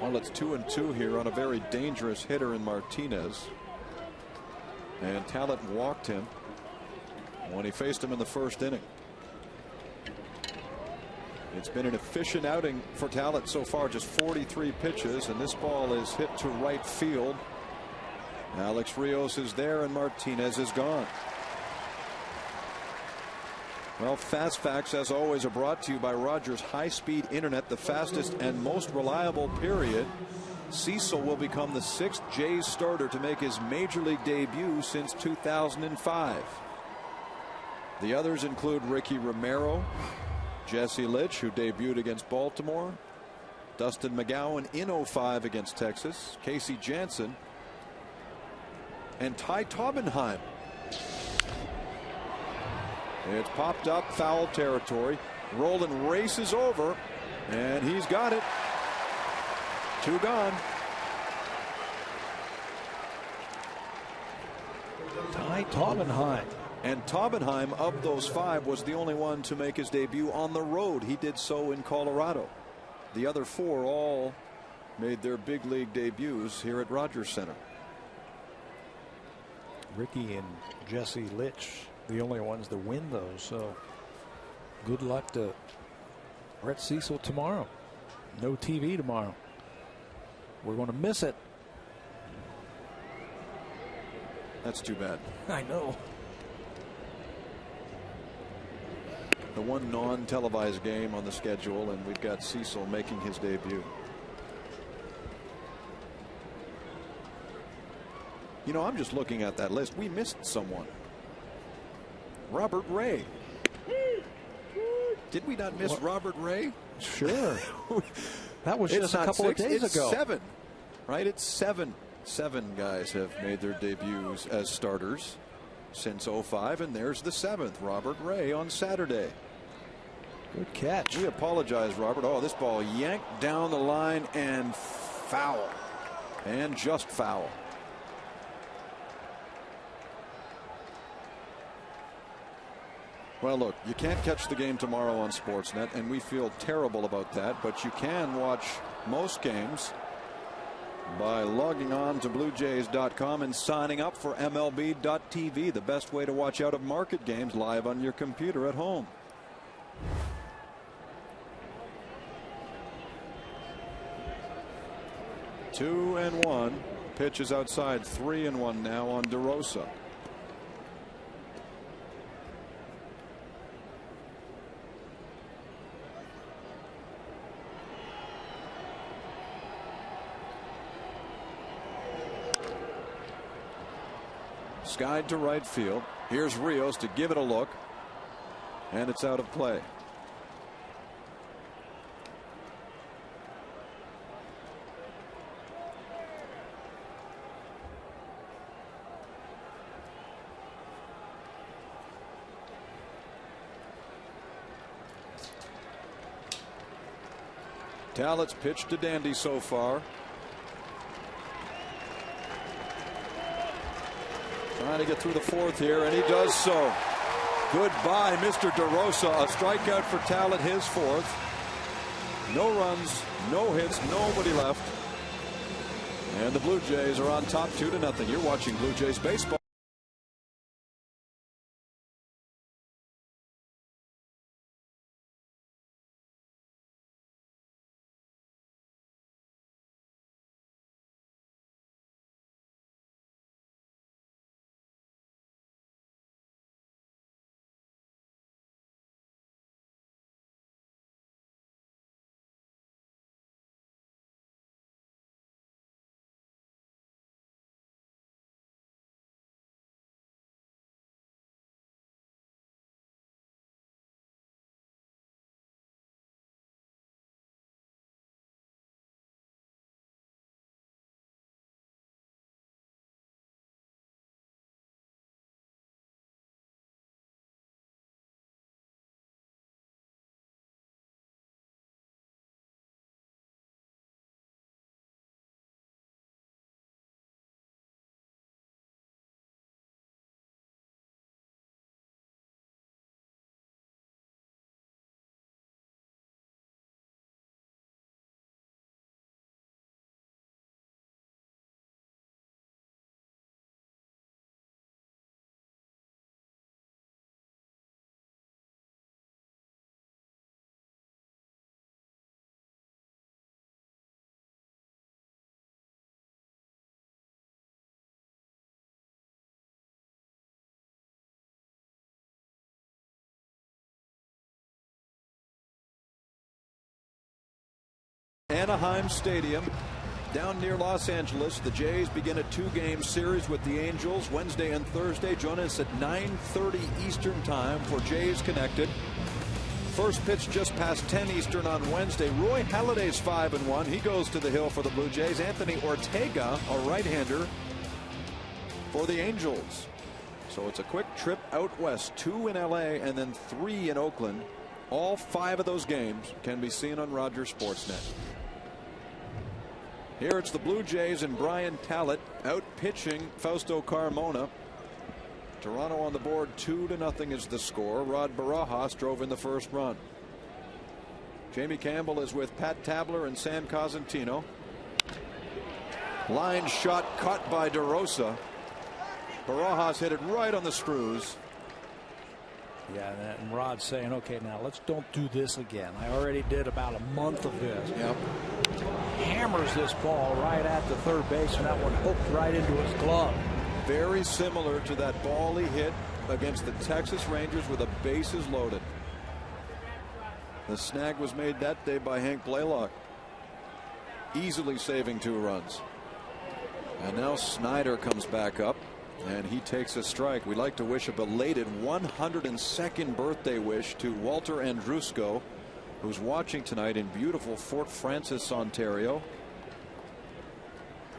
Well, it's 2-2 here on a very dangerous hitter in Martinez. And Talent walked him when he faced him in the first inning. It's been an efficient outing for Talent so far, just 43 pitches, and this ball is hit to right field. Alex Rios is there and Martinez is gone. Well, Fast Facts, as always, are brought to you by Rogers High-Speed Internet, the fastest and most reliable, period. Cecil will become the 6th Jays starter to make his major league debut since 2005. The others include Ricky Romero, Jesse Litch, who debuted against Baltimore, Dustin McGowan in 05 against Texas, Casey Janssen, and Ty Taubenheim. It's popped up, foul territory. Roland races over, and he's got it. 2 gone. Ty Taubenheim And Taubenheim, of those 5, was the only one to make his debut on the road. He did so in Colorado. The other 4 all made their big league debuts here at Rogers Center. Ricky and Jesse Litch, the only ones to win those. So good luck to Brett Cecil tomorrow. No TV tomorrow. We're going to miss it. That's too bad. I know. The one non-televised game on the schedule, and we've got Cecil making his debut. You know, I'm just looking at that list. We missed someone. Robert Ray. Did we not miss Robert Ray? Sure. That was just a couple of days ago. 7, right? It's 7. 7 guys have made their debuts as starters since '05, and there's the 7th, Robert Ray, on Saturday. Good catch. We apologize, Robert. Oh, this ball yanked down the line and foul. And just foul. Well, look, you can't catch the game tomorrow on Sportsnet, and we feel terrible about that, but you can watch most games by logging on to BlueJays.com and signing up for MLB.tv, the best way to watch out of market games live on your computer at home. Two and one. Pitch is outside. 3-1 now on DeRosa. Skied to right field. Here's Rios to give it a look. And it's out of play. Tallett's pitched to Dandy so far. Trying to get through the 4th here, and he does so. Goodbye, Mr. DeRosa. A strikeout for Tallett, his 4th. No runs, no hits, nobody left. And the Blue Jays are on top 2-0. You're watching Blue Jays baseball. Anaheim Stadium down near Los Angeles. The Jays begin a 2-game series with the Angels Wednesday and Thursday. Join us at 9:30 Eastern time for Jays Connected. First pitch just past 10 Eastern on Wednesday. Roy Halladay's 5-1. He goes to the hill for the Blue Jays. Anthony Ortega, a right-hander, for the Angels. So it's a quick trip out west. 2 in LA and then 3 in Oakland. All 5 of those games can be seen on Rogers Sportsnet. Here it's the Blue Jays and Brian Tallett out pitching Fausto Carmona. Toronto on the board, 2-0 is the score. Rod Barajas drove in the first run. Jamie Campbell is with Pat Tabler and Sam Cosentino. Line shot caught by DeRosa. Barajas hit it right on the screws. Yeah, and Rod's saying, okay, now let's don't do this again. I already did about a month of this. Yep. Hammers this ball right at the third base, and that one hooked right into his glove. Very similar to that ball he hit against the Texas Rangers with the bases loaded. The snag was made that day by Hank Blaylock, easily saving 2 runs. And now Snyder comes back up, and he takes a strike. We'd like to wish a belated 102nd birthday wish to Walter Andrusko, who's watching tonight in beautiful Fort Francis, Ontario,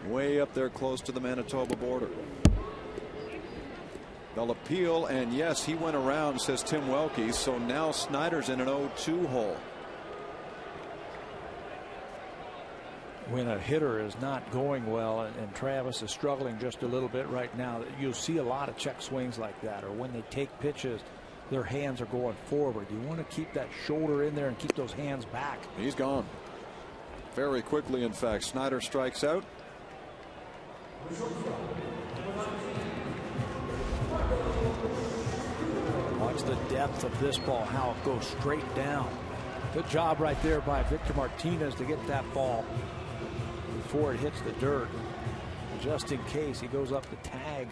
way up there close to the Manitoba border. They'll appeal, and yes, he went around, says Tim Welke, so now Snyder's in an 0-2 hole. When a hitter is not going well, and Travis is struggling just a little bit right now, you'll see a lot of check swings like that, or when they take pitches, their hands are going forward. You want to keep that shoulder in there and keep those hands back. He's gone very quickly. In fact, Snyder strikes out. Watch the depth of this ball, how it goes straight down. Good job right there by Victor Martinez to get that ball before it hits the dirt. Just in case he goes up to tag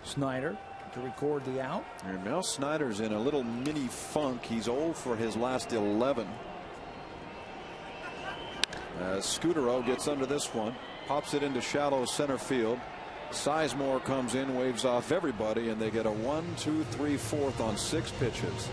Snyder to record the out. And now Snyder's in a little mini funk. He's 0 for his last 11. As Scutaro gets under this one, pops it into shallow center field. Sizemore comes in, waves off everybody, and they get a 1, 2, 3, 4th on 6 pitches.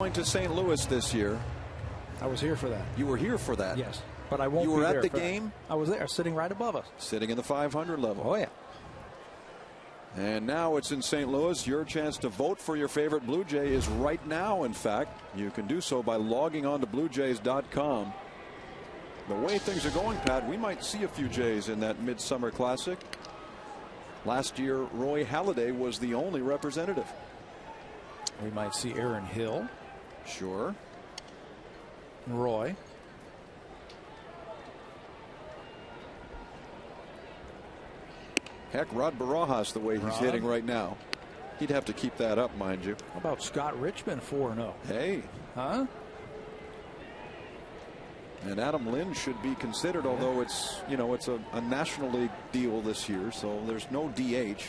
Going to St. Louis this year. I was here for that. You were here for that? Yes, but I won't. You were be at there the for game? That. I was there, sitting right above us. Sitting in the 500 level. Oh, yeah. And now it's in St. Louis. Your chance to vote for your favorite Blue Jay is right now, in fact. You can do so by logging on to BlueJays.com. The way things are going, Pat, we might see a few Jays in that Midsummer Classic. Last year, Roy Halladay was the only representative. We might see Aaron Hill. Sure. Roy. Heck, Rod Barajas, the way he's hitting right now. He'd have to keep that up, mind you. How about Scott Richmond 4-0? Hey. Huh? And Adam Lynn should be considered, although it's, you know, it's a National League deal this year, so there's no DH.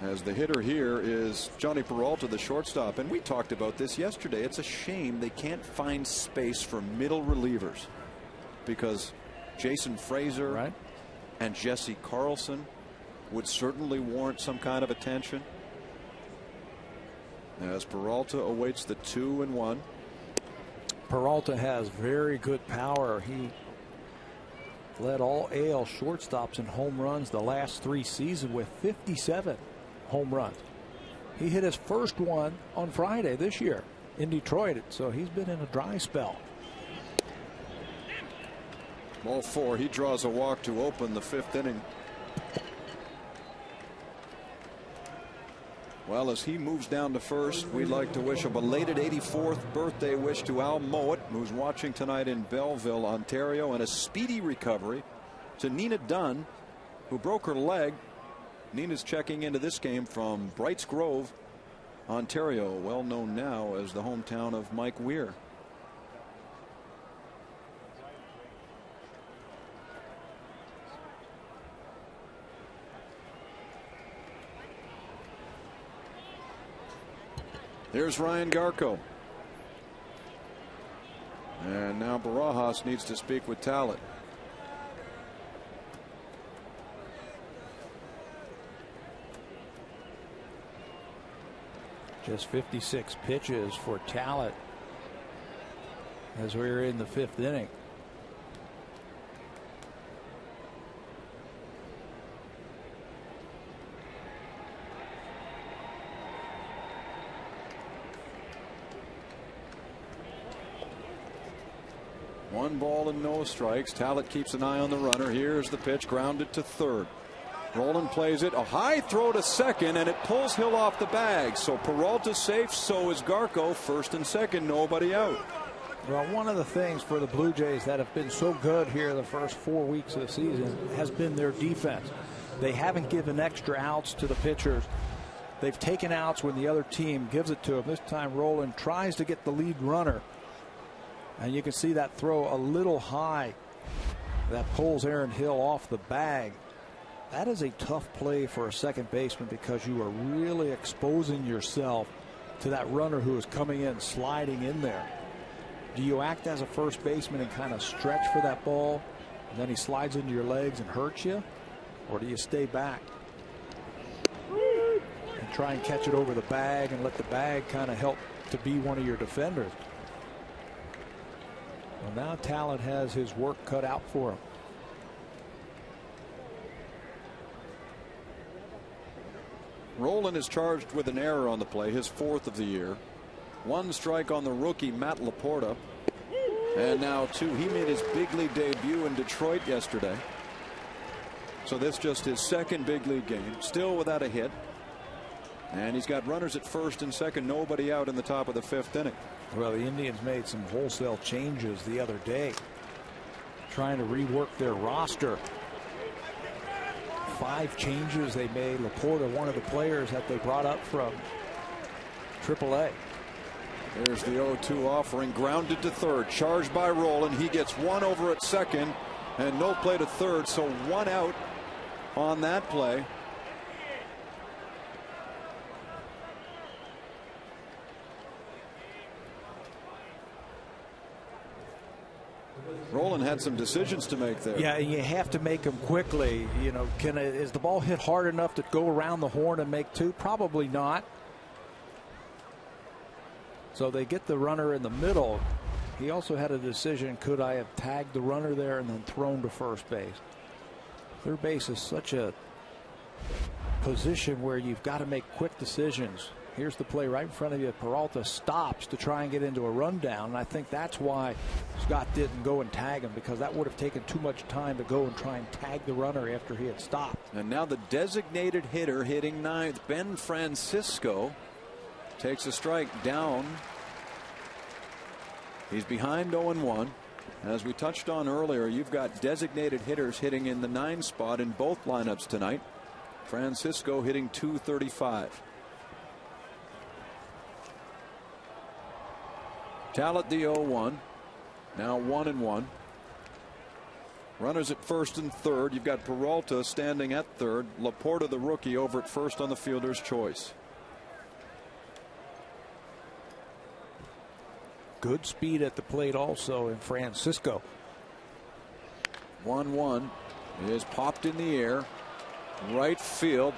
As the hitter here is Johnny Peralta, the shortstop. And we talked about this yesterday. It's a shame they can't find space for middle relievers, because Jason Fraser, right, and Jesse Carlson would certainly warrant some kind of attention. As Peralta awaits the 2-1. Peralta has very good power. He led all AL shortstops in home runs the last 3 seasons with 57 home runs. He hit his first one on Friday this year in Detroit, so he's been in a dry spell. Ball 4. He draws a walk to open the 5th inning. Well, as he moves down to first, we'd like to wish a belated 84th birthday wish to Al Mowat, who's watching tonight in Belleville, Ontario, and a speedy recovery to Nina Dunn, who broke her leg. Nina's checking into this game from Brights Grove, Ontario, well known now as the hometown of Mike Weir. There's Ryan Garco. And now Barajas needs to speak with Talent. Just 56 pitches for Talent as we're in the 5th inning. One ball and no strikes. Talent keeps an eye on the runner. Here's the pitch, grounded to third. Roland plays it, a high throw to second, and it pulls Hill off the bag. So Peralta's safe, so is Garco. First and second, nobody out. Well, one of the things for the Blue Jays that have been so good here the first 4 weeks of the season has been their defense. They haven't given extra outs to the pitchers. They've taken outs when the other team gives it to them. This time Roland tries to get the lead runner, and you can see that throw a little high that pulls Aaron Hill off the bag. That is a tough play for a second baseman because you are really exposing yourself to that runner who is coming in, sliding in there. Do you act as a first baseman and kind of stretch for that ball, and then he slides into your legs and hurts you? Or do you stay back and try and catch it over the bag and let the bag kind of help to be one of your defenders? Well, now Talent has his work cut out for him. Roland is charged with an error on the play, his 4th of the year. 1 strike on the rookie Matt Laporta. And now 2. He made his big league debut in Detroit yesterday. So this just his 2nd big league game, still without a hit. And he's got runners at first and second, nobody out in the top of the 5th inning. Well, the Indians made some wholesale changes the other day, trying to rework their roster. 5 changes they made. Laporta, one of the players that they brought up from AAA. There's the 0-2 offering, grounded to third, charged by Roland. He gets 1 over at second and no play to third, so 1 out on that play. Roland had some decisions to make there. Yeah, and you have to make them quickly. You know, is the ball hit hard enough to go around the horn and make 2? Probably not. So they get the runner in the middle. He also had a decision, could I have tagged the runner there and then thrown to first base? Third base is such a position where you've got to make quick decisions. Here's the play right in front of you. Peralta stops to try and get into a rundown, and I think that's why Scott didn't go and tag him, because that would have taken too much time to go and try and tag the runner after he had stopped. And now the designated hitter hitting 9th, Ben Francisco, takes a strike down. He's behind 0-1. As we touched on earlier, you've got designated hitters hitting in the 9 spot in both lineups tonight. Francisco hitting .235. Talent the 0-1. Now 1-1. Runners at first and third. You've got Peralta standing at third. Laporta, the rookie, over at first on the fielder's choice. Good speed at the plate also in Francisco. 1-1 is popped in the air. Right field.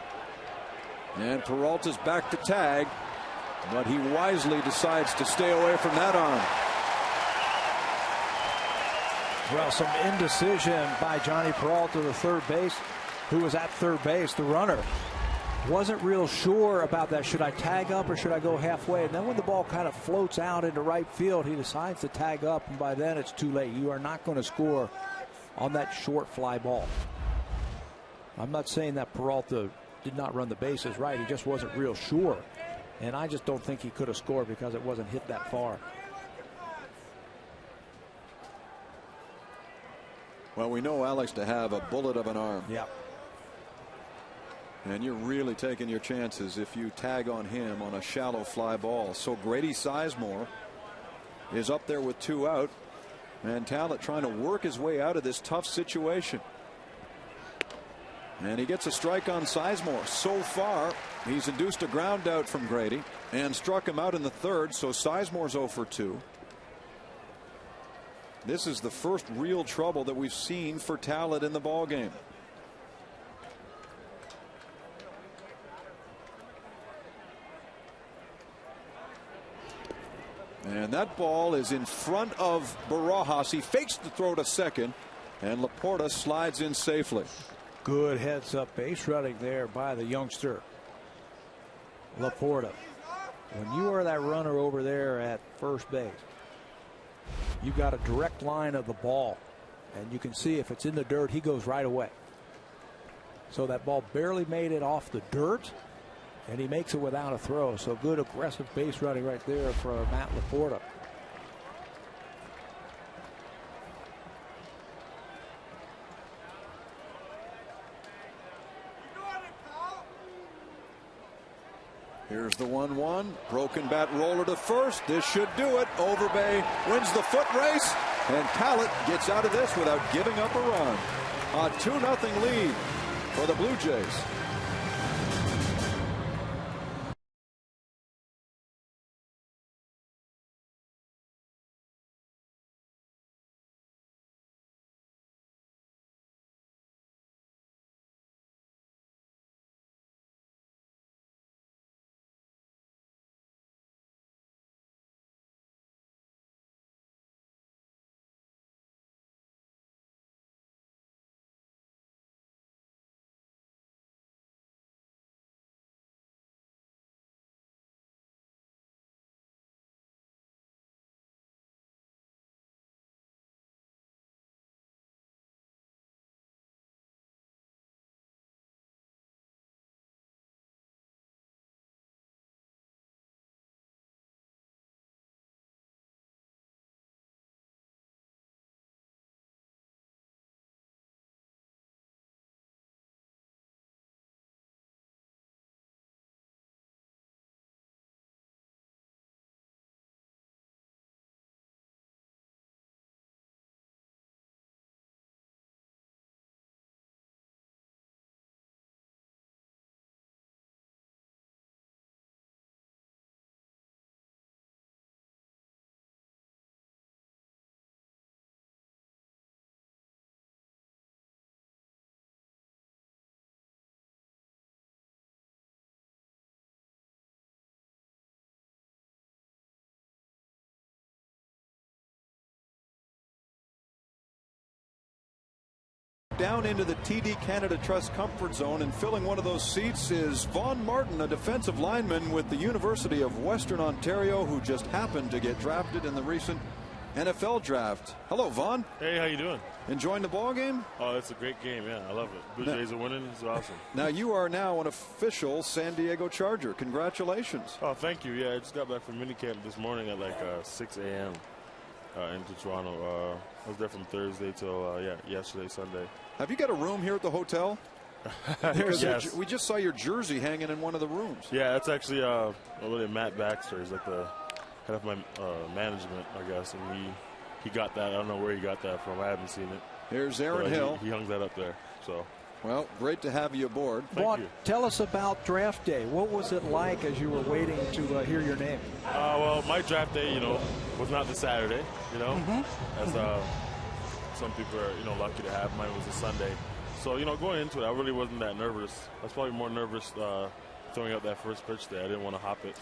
And Peralta's back to tag. But he wisely decides to stay away from that arm. Well, some indecision by Johnny Peralta, the third base, who was at third base, the runner. Wasn't real sure about that. Should I tag up or should I go halfway? And then when the ball kind of floats out into right field, he decides to tag up, and by then it's too late. You are not going to score on that short fly ball. I'm not saying that Peralta did not run the bases right. He just wasn't real sure. And I just don't think he could have scored because it wasn't hit that far. Well, we know Alex to have a bullet of an arm. Yeah. And you're really taking your chances if you tag on him on a shallow fly ball. So Grady Sizemore is up there with 2 out. And Talent trying to work his way out of this tough situation. And he gets a strike on Sizemore. So far, he's induced a ground out from Grady and struck him out in the third. So Sizemore's 0 for 2. This is the first real trouble that we've seen for Talent in the ball game. And that ball is in front of Barajas. He fakes the throw to second, and Laporta slides in safely. Good heads up base running there by the youngster Laporta. When you are that runner over there at first base, you got a direct line of the ball, and you can see if it's in the dirt, he goes right away. So that ball barely made it off the dirt, and he makes it without a throw. So good aggressive base running right there for Matt Laporta. Here's the 1-1. Broken bat roller to first. This should do it. Overbay wins the foot race, and Talent gets out of this without giving up a run. A 2-0 lead for the Blue Jays. Down into the TD Canada Trust comfort zone, and filling one of those seats is Vaughn Martin, a defensive lineman with the University of Western Ontario, who just happened to get drafted in the recent NFL draft. Hello, Vaughn. Hey, how you doing? Enjoying the ball game? Oh, it's a great game. Yeah, I love it. Blue Jays are winning. It's awesome. Now you are now an official San Diego Charger. Congratulations. Oh, thank you. Yeah, I just got back from minicamp this morning at like 6 a.m. Into Toronto. I was there from Thursday till yesterday, Sunday. Have you got a room here at the hotel? Yes. We just saw your jersey hanging in one of the rooms. Yeah, that's actually Matt Baxter. He's like the head of my management, I guess, and he got that. I don't know where he got that from. I haven't seen it. Here's Aaron Hill. He hung that up there. So. Well, great to have you aboard. Thank you. Tell us about draft day. What was it like as you were waiting to hear your name? Well, my draft day, was not the Saturday, As some people are, lucky to have. Mine was a Sunday. So, going into it, I really wasn't that nervous. I was probably more nervous throwing out that first pitch there. I didn't want to hop it.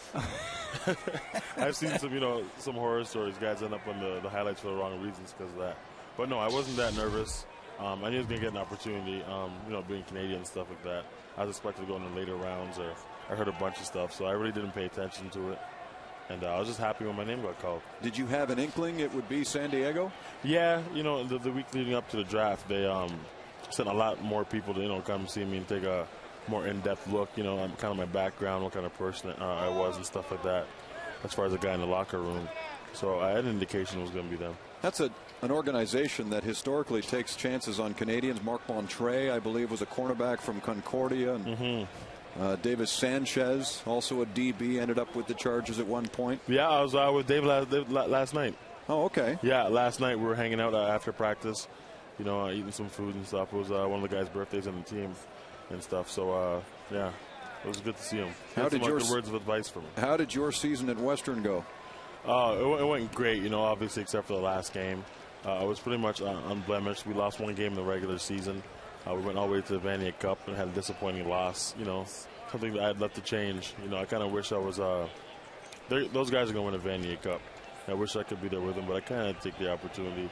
I've seen some horror stories. Guys end up on the highlights for the wrong reasons because of that. But no, I wasn't that nervous. I knew I was going to get an opportunity, being Canadian and stuff like that. I was expected to go in the later rounds, or I heard a bunch of stuff, so I really didn't pay attention to it. And I was just happy when my name got called. Did you have an inkling it would be San Diego? Yeah, the week leading up to the draft, they sent a lot more people to, come see me and take a more in-depth look, on kind of my background, what kind of person I was and stuff like that, as far as a guy in the locker room. So I had an indication it was going to be them. That's an organization that historically takes chances on Canadians. Marc Montre, I believe, was a cornerback from Concordia. And Davis Sanchez, also a DB, ended up with the Chargers at one point. Yeah, I was with Dave last night. Oh, okay. Yeah, last night we were hanging out after practice, eating some food and stuff. It was one of the guys' birthdays on the team and stuff. So, yeah, it was good to see him. How did your words of advice from him? How did your season at Western go? It went great, obviously, except for the last game. It was pretty much unblemished. We lost one game in the regular season. We went all the way to the Vanier Cup and had a disappointing loss, something that I'd love to change. I kind of wish I was those guys are going to win the Vanier Cup. I wish I could be there with them, but I kind of take the opportunity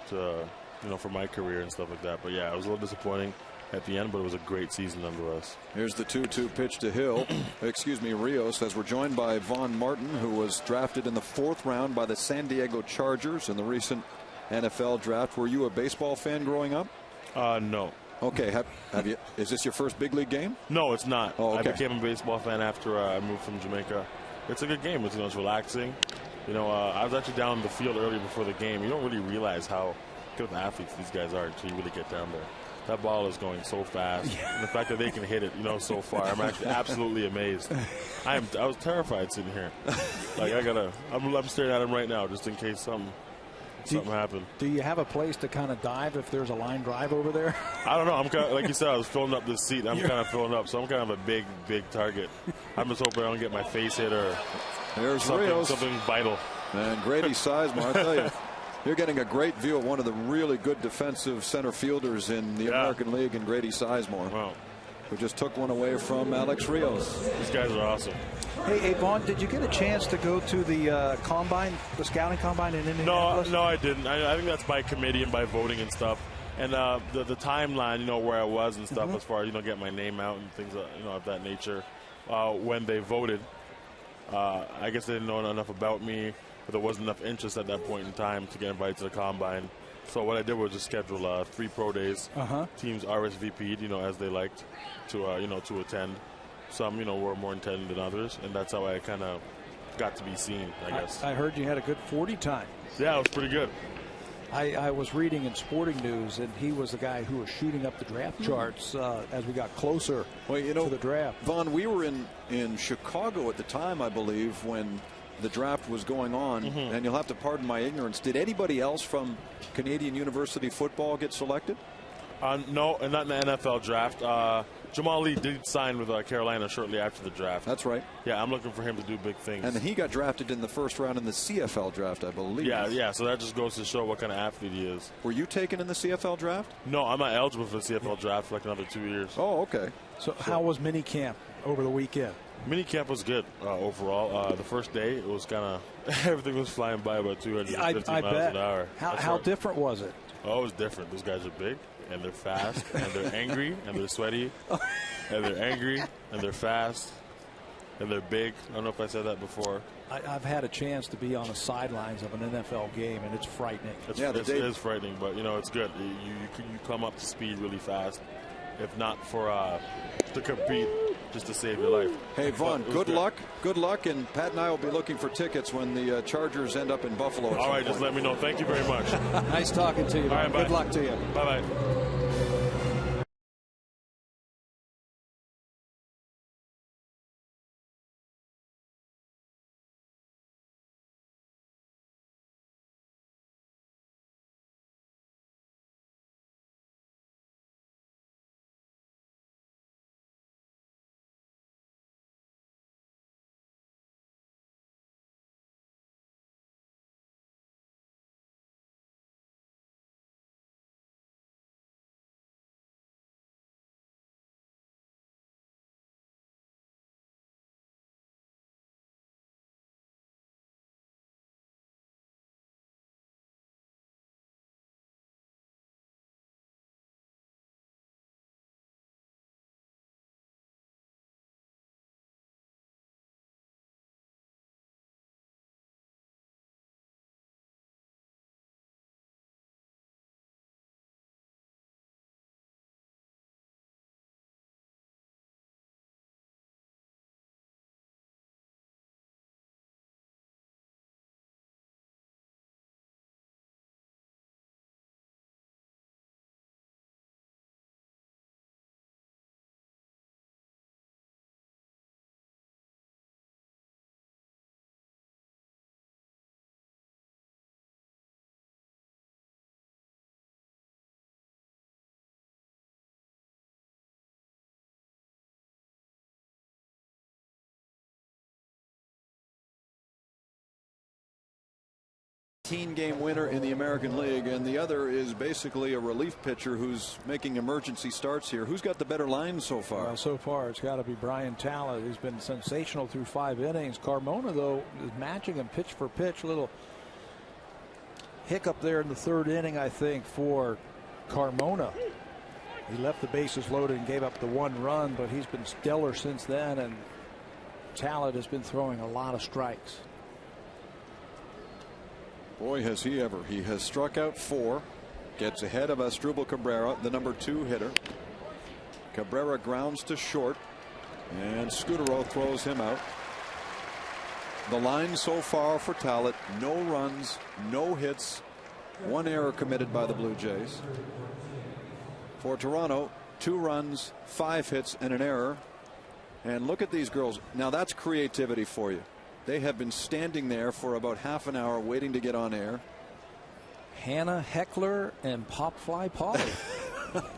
to, for my career and stuff like that. But, yeah, it was a little disappointing at the end, but it was a great season nonetheless. Here's the 2-2 pitch to Hill. Rios, as we're joined by Vaughn Martin, who was drafted in the 4th round by the San Diego Chargers in the recent NFL draft. Were you a baseball fan growing up? No. Okay. Have you? Is this your first big league game? No, it's not. Oh, okay. I became a baseball fan after I moved from Jamaica. It's a good game. It's relaxing. I was actually down in the field earlier before the game. You don't really realize how good of athletes these guys are until you really get down there. That ball is going so fast. And the fact that they can hit it, so far, I'm actually absolutely amazed. I was terrified sitting here. Like I'm staring at him right now just in case something happened. Do you have a place to kind of dive if there's a line drive over there? I don't know. I'm kind of, like you said, I was filling up this seat. I'm kind of filling up, so I'm kind of a big target. I'm just hoping I don't get my face hit or something vital. And Grady Sizemore, I tell you. You're getting a great view of one of the really good defensive center fielders in the American League, and Grady Sizemore, who just took one away from Alex Rios. These guys are awesome. Hey, Vaughn, did you get a chance to go to the combine, the scouting combine in Indianapolis? No, I didn't. I think that's by committee and by voting and stuff. And the timeline, where I was and stuff, as far as getting my name out and things, of that nature. When they voted, I guess they didn't know enough about me. But there wasn't enough interest at that point in time to get invited to the combine. So what I did was just schedule 3 pro days. Teams RSVP'd, as they liked to attend. Some, were more intended than others, and that's how I kind of got to be seen, I guess. I heard you had a good 40 time. Yeah, it was pretty good. I was reading in Sporting News, and he was the guy who was shooting up the draft charts as we got closer to the draft. Vaughn, we were in Chicago at the time, I believe, when the draft was going on, and you'll have to pardon my ignorance. Did anybody else from Canadian University football get selected? No, and not in the NFL draft. Jamal Lee did sign with Carolina shortly after the draft. That's right. Yeah, I'm looking for him to do big things. And then he got drafted in the 1st round in the CFL draft, I believe. Yeah, so that just goes to show what kind of athlete he is. Were you taken in the CFL draft? No, I'm not eligible for the CFL draft for like another 2 years. Oh, okay. So how was mini camp over the weekend? Mini camp was good overall. The first day, it was kind of everything was flying by about 250 miles an hour. How different was it? Oh, it was different. Those guys are big, and they're fast, and they're angry, and they're sweaty, and they're angry, and they're fast, and they're big. I don't know if I said that before. I've had a chance to be on the sidelines of an NFL game, and it's frightening. It is frightening, but it's good. You come up to speed really fast. If not for to compete, just to save your life. Hey, Vaughn, good luck. Good luck, and Pat and I will be looking for tickets when the Chargers end up in Buffalo. All right, just let me know. Thank you very much. Nice talking to you. All right, good luck to you. Bye-bye. 18-game winner in the American League, and the other is basically a relief pitcher who's making emergency starts here. Who's got the better line so far? Well, so far it's got to be Brian Talent. He's been sensational through 5 innings. Carmona, though, is matching him pitch for pitch. A little hiccup there in the 3rd inning, I think, for Carmona. He left the bases loaded and gave up the 1 run, but he's been stellar since then, and Talent has been throwing a lot of strikes. Boy, has he ever. He has struck out 4. Gets ahead of Asdrubal Cabrera, the number 2 hitter. Cabrera grounds to short, and Scutaro throws him out. The line so far for Talent: no runs, no hits, 1 error committed by the Blue Jays. For Toronto, 2 runs, 5 hits, and an error. And look at these girls. Now that's creativity for you. They have been standing there for about half an hour waiting to get on air. Hannah Heckler and Popfly Polly.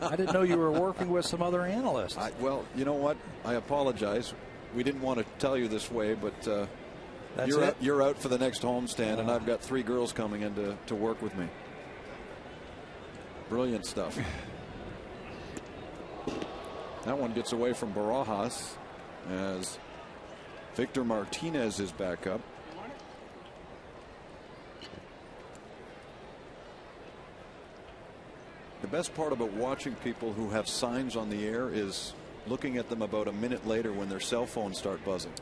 I didn't know you were working with some other analysts. Well, you know what? I apologize. We didn't want to tell you this way, but you're out for the next homestand, and I've got 3 girls coming in to work with me. Brilliant stuff. That one gets away from Barajas as Victor Martinez is back up. The best part about watching people who have signs on the air is looking at them about a minute later when their cell phones start buzzing.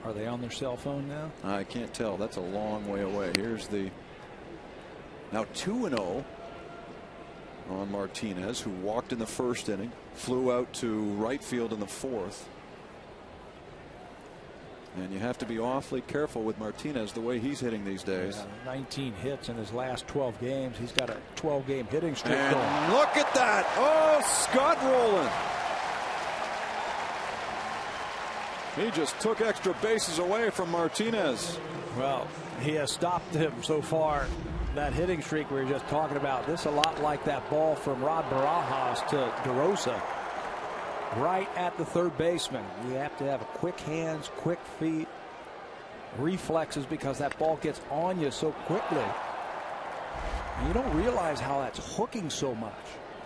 Are they on their cell phone now? I can't tell. That's a long way away. Here's the now 2-0 on Martinez, who walked in the 1st inning, flew out to right field in the 4th. And you have to be awfully careful with Martinez the way he's hitting these days. Yeah, 19 hits in his last 12 games. He's got a 12-game hitting streak and going. Look at that. Oh, Scott Rowland. He just took extra bases away from Martinez. Well, he has stopped him so far. That hitting streak we were just talking about. This is a lot like that ball from Rod Barajas to DeRosa. Right at the 3rd baseman. You have to have quick hands, quick feet, reflexes, because that ball gets on you so quickly. And you don't realize how that's hooking so much.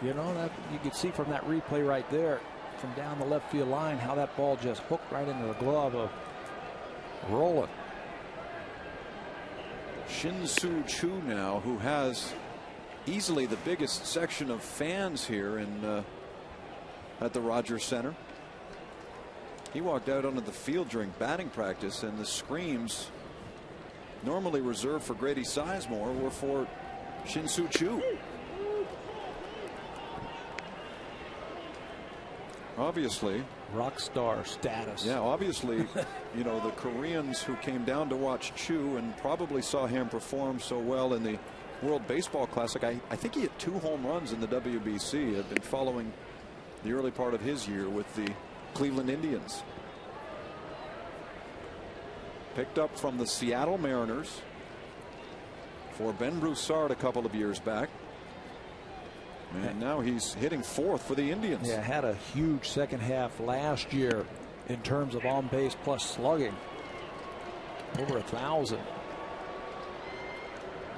You know, that you can see from that replay right there, from down the left field line, how that ball just hooked right into the glove of Rowland. Shin-Soo Choo now, who has easily the biggest section of fans here in at the Rogers Center. He walked out onto the field during batting practice, and the screams, normally reserved for Grady Sizemore, were for Shin-Soo Choo. Obviously, rock star status. Yeah, obviously, you know, the Koreans who came down to watch Choo and probably saw him perform so well in the World Baseball Classic. I think he hit 2 home runs in the WBC. Have been following the early part of his year with the Cleveland Indians. Picked up from the Seattle Mariners for Ben Broussard a couple of years back. And now he's hitting 4th for the Indians. Yeah, had a huge second half last year in terms of on base plus slugging. Over 1,000.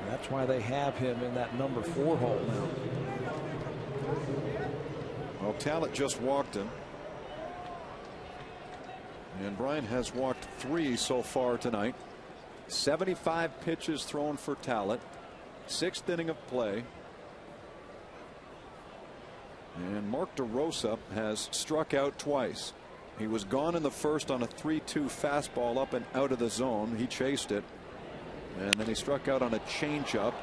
That's why they have him in that number 4 hole now. Well, Talent just walked him. And Brian has walked 3 so far tonight. 75 pitches thrown for Talent. 6th inning of play. And Mark DeRosa has struck out twice. He was gone in the 1st on a 3-2 fastball up and out of the zone. He chased it. And then he struck out on a changeup.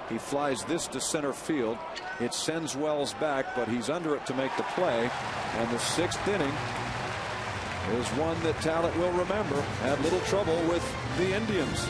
He flies this to center field. It sends Wells back, but he's under it to make the play. And the 6th inning is one that Talent will remember. Had little trouble with the Indians.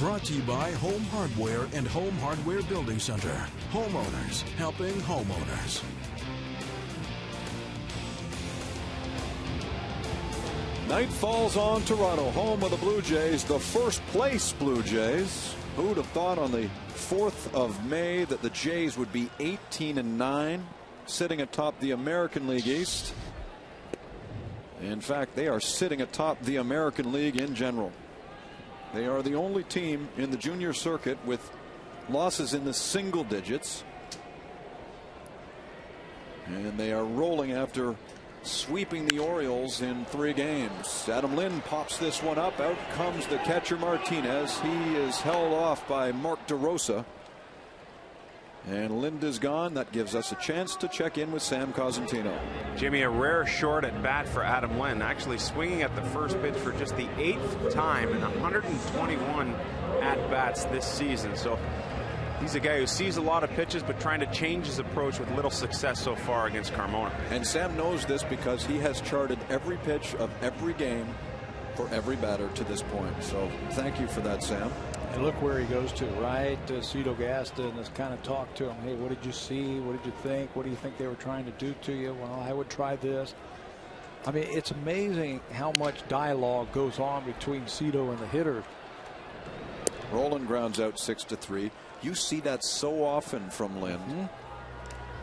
Brought to you by Home Hardware and Home Hardware Building Center. Homeowners helping homeowners. Night falls on Toronto, home of the Blue Jays, the first place Blue Jays. Who would have thought on the 4th of May that the Jays would be 18-9, sitting atop the American League East. In fact, they are sitting atop the American League in general. They are the only team in the junior circuit with losses in the single digits. And they are rolling after sweeping the Orioles in 3 games. Adam Lind pops this one up. Out comes the catcher Martinez. He is held off by Mark DeRosa. And Lind is gone. That gives us a chance to check in with Sam Cosentino. Jimmy, a rare short at bat for Adam Lind, actually swinging at the first pitch for just the 8th time in 121 at bats this season. So he's a guy who sees a lot of pitches but trying to change his approach with little success so far against Carmona. And Sam knows this because he has charted every pitch of every game for every batter to this point. So thank you for that, Sam. And look where he goes to, right? Cito Gaston has kind of talked to him. Hey, what did you see? What did you think? What do you think they were trying to do to you? Well, I would try this. I mean, it's amazing how much dialogue goes on between Cito and the hitters. Roland grounds out 6-3. You see that so often from Lind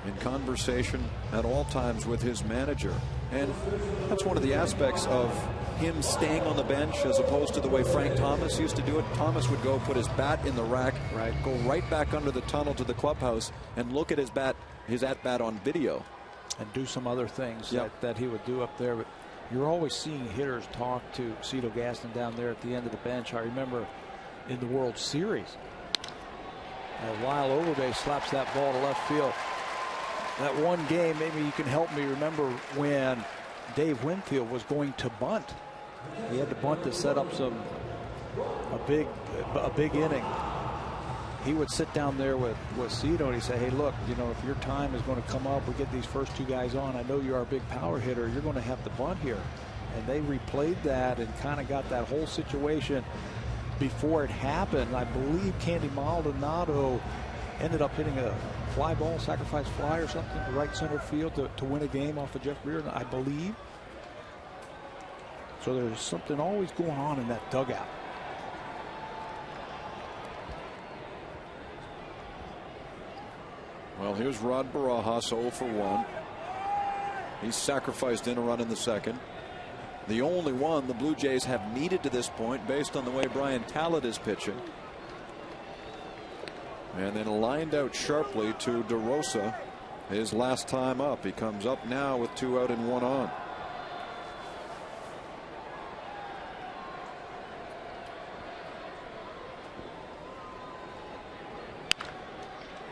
in conversation at all times with his manager. And that's one of the aspects of him staying on the bench as opposed to the way Frank Thomas used to do it. Thomas would go put his bat in the rack, go right back under the tunnel to the clubhouse and look at his at-bat on video. And do some other things that he would do up there. But you're always seeing hitters talk to Cito Gaston down there at the end of the bench. I remember in the World Series, Lyle Overbay slaps that ball to left field. That one game, maybe you can help me remember when Dave Winfield was going to bunt. He had to bunt to set up a big inning. He would sit down there with Cito and he'd say, hey, look, you know, if your time is going to come up, we get these first 2 guys on. I know you are a big power hitter. You're going to have to bunt here. And they replayed that and kind of got that whole situation before it happened. I believe Candy Maldonado ended up hitting a fly ball, sacrifice fly or something to right center field to win a game off of Jeff Reardon, I believe. So there's something always going on in that dugout. Well, here's Rod Barajas 0 for 1. He's sacrificed in a run in the second. The only one the Blue Jays have needed to this point based on the way Brian Talent is pitching. And then lined out sharply to DeRosa his last time up. He comes up now with 2 out and 1 on.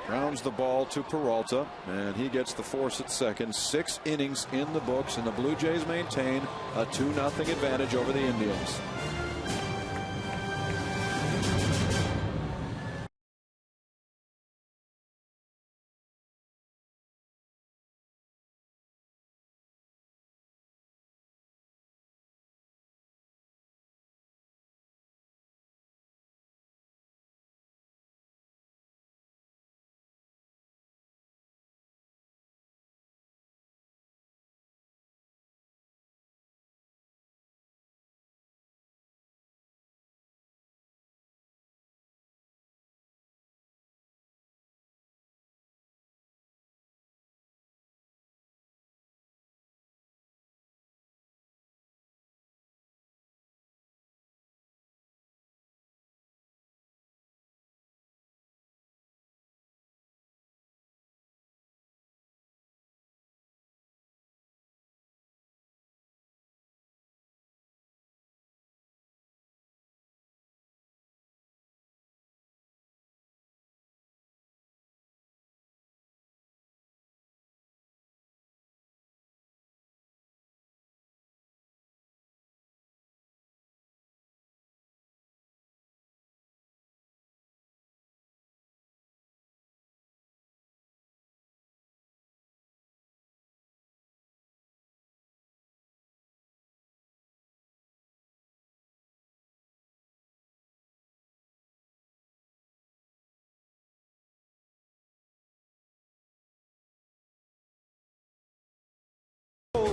Grounds the ball to Peralta, and he gets the force at second. 6 innings in the books, and the Blue Jays maintain a 2-0 advantage over the Indians.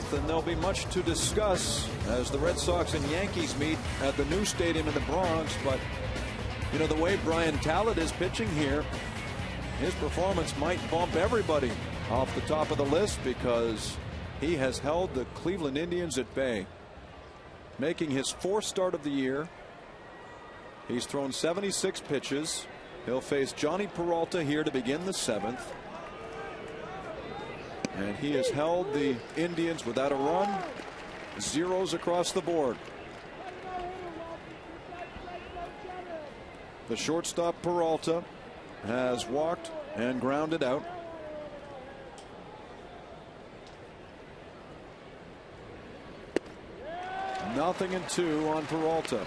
7th, and there'll be much to discuss as the Red Sox and Yankees meet at the new stadium in the Bronx. But you know, the way Brian Talent is pitching here, his performance might bump everybody off the top of the list, because he has held the Cleveland Indians at bay, making his 4th start of the year. He's thrown 76 pitches. He'll face Johnny Peralta here to begin the 7th. And he has held the Indians without a run, 0s across the board. The shortstop Peralta has walked and grounded out. Nothing in 2 on Peralta.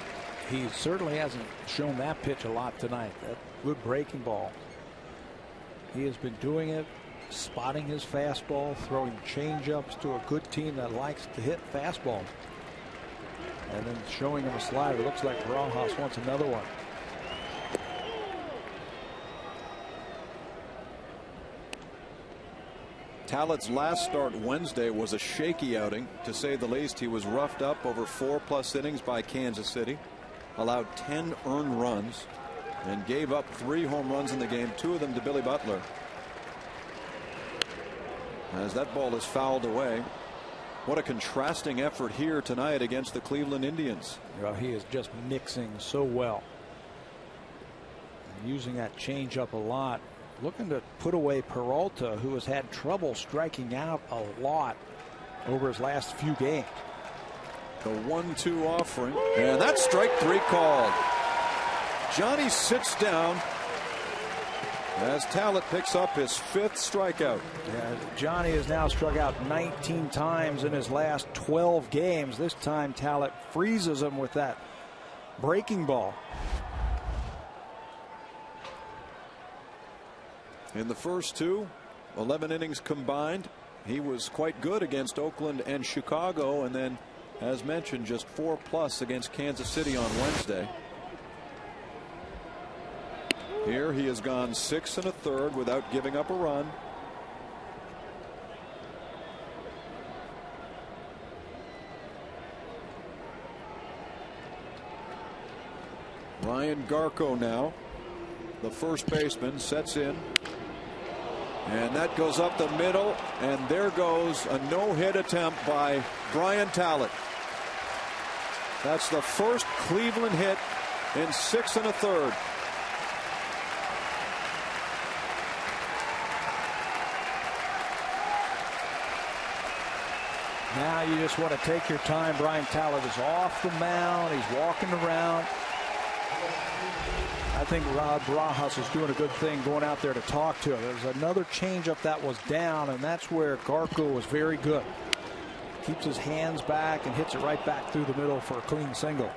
He certainly hasn't shown that pitch a lot tonight. That good breaking ball. He has been doing it, spotting his fastball, throwing changeups to a good team that likes to hit fastballs, and then showing him a slider. It looks like Barajas wants another one. Talent's last start Wednesday was a shaky outing, to say the least. He was roughed up over 4+ innings by Kansas City, allowed 10 earned runs, and gave up 3 home runs in the game, 2 of them to Billy Butler. As that ball is fouled away. What a contrasting effort here tonight against the Cleveland Indians. Well, he is just mixing so well, using that changeup a lot, looking to put away Peralta, who has had trouble striking out a lot over his last few games. The 1-2 offering, and that's strike 3 called. Johnny sits down as Talent picks up his 5th strikeout. Yeah, Johnny has now struck out 19 times in his last 12 games. This time Talent freezes him with that breaking ball. In the first 2, 11 innings combined, he was quite good against Oakland and Chicago, and then, as mentioned, just 4+ against Kansas City on Wednesday. Here he has gone 6 1/3 without giving up a run. Ryan Garco now, the first baseman, sets in. And that goes up the middle, and there goes a no-hit attempt by Brian Talent. That's the first Cleveland hit in 6 1/3. Now you just want to take your time. Brian Talent is off the mound. He's walking around. I think Rod Barajas is doing a good thing going out there to talk to him. There's another changeup that was down, and that's where Garco was very good. Keeps his hands back and hits it right back through the middle for a clean single.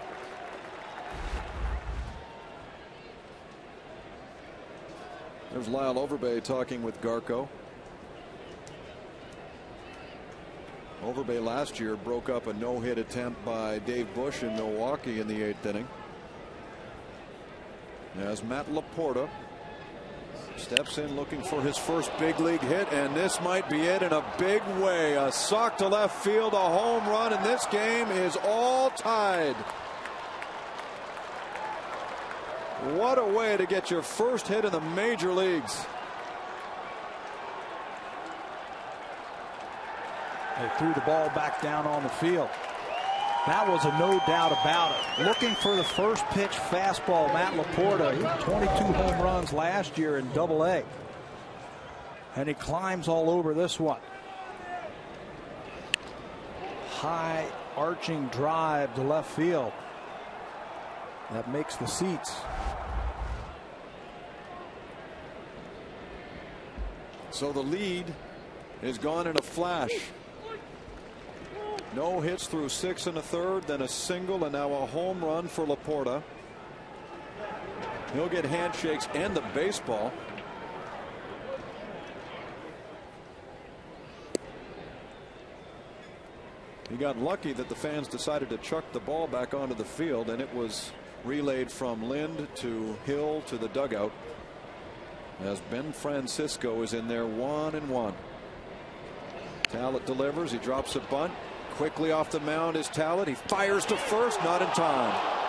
There's Lyle Overbay talking with Garco. Overbay last year broke up a no-hit attempt by Dave Bush in Milwaukee in the 8th inning. As Matt Laporta steps in looking for his first big league hit, and this might be it in a big way. A sock to left field, a home run, and this game is all tied. What a way to get your first hit in the major leagues. They threw the ball back down on the field. That was a no doubt about it. Looking for the first pitch fastball. Matt Laporta, he had 22 home runs last year in Double-A. And he climbs all over this one. High arching drive to left field. That makes the seats. So the lead is gone in a flash. No hits through 6 1/3, then a single, and now a home run for Laporta. He'll get handshakes and the baseball. He got lucky that the fans decided to chuck the ball back onto the field, and it was relayed from Lind to Hill to the dugout as Ben Francisco is in there 1-1. Talent delivers. He drops a bunt. Quickly off the mound is Talent. He fires to first, not in time.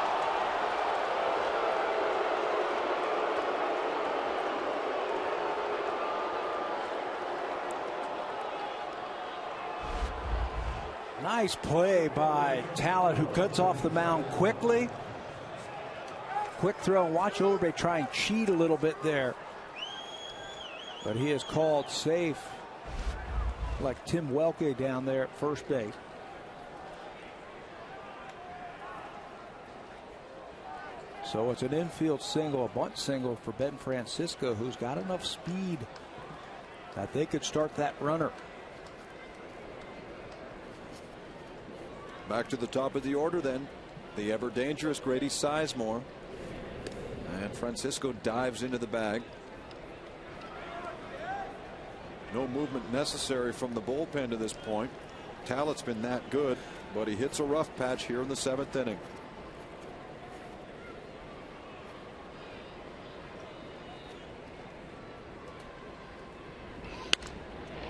Nice play by Talent, who cuts off the mound quickly. Quick throw. Watch Overbay try and cheat a little bit there. But he is called safe, like Tim Welke down there at first base. So it's an infield single, a bunt single for Ben Francisco, who's got enough speed that they could start that runner. Back to the top of the order then. The ever dangerous Grady Sizemore. And Francisco dives into the bag. No movement necessary from the bullpen to this point. Talent's been that good, but he hits a rough patch here in the 7th inning.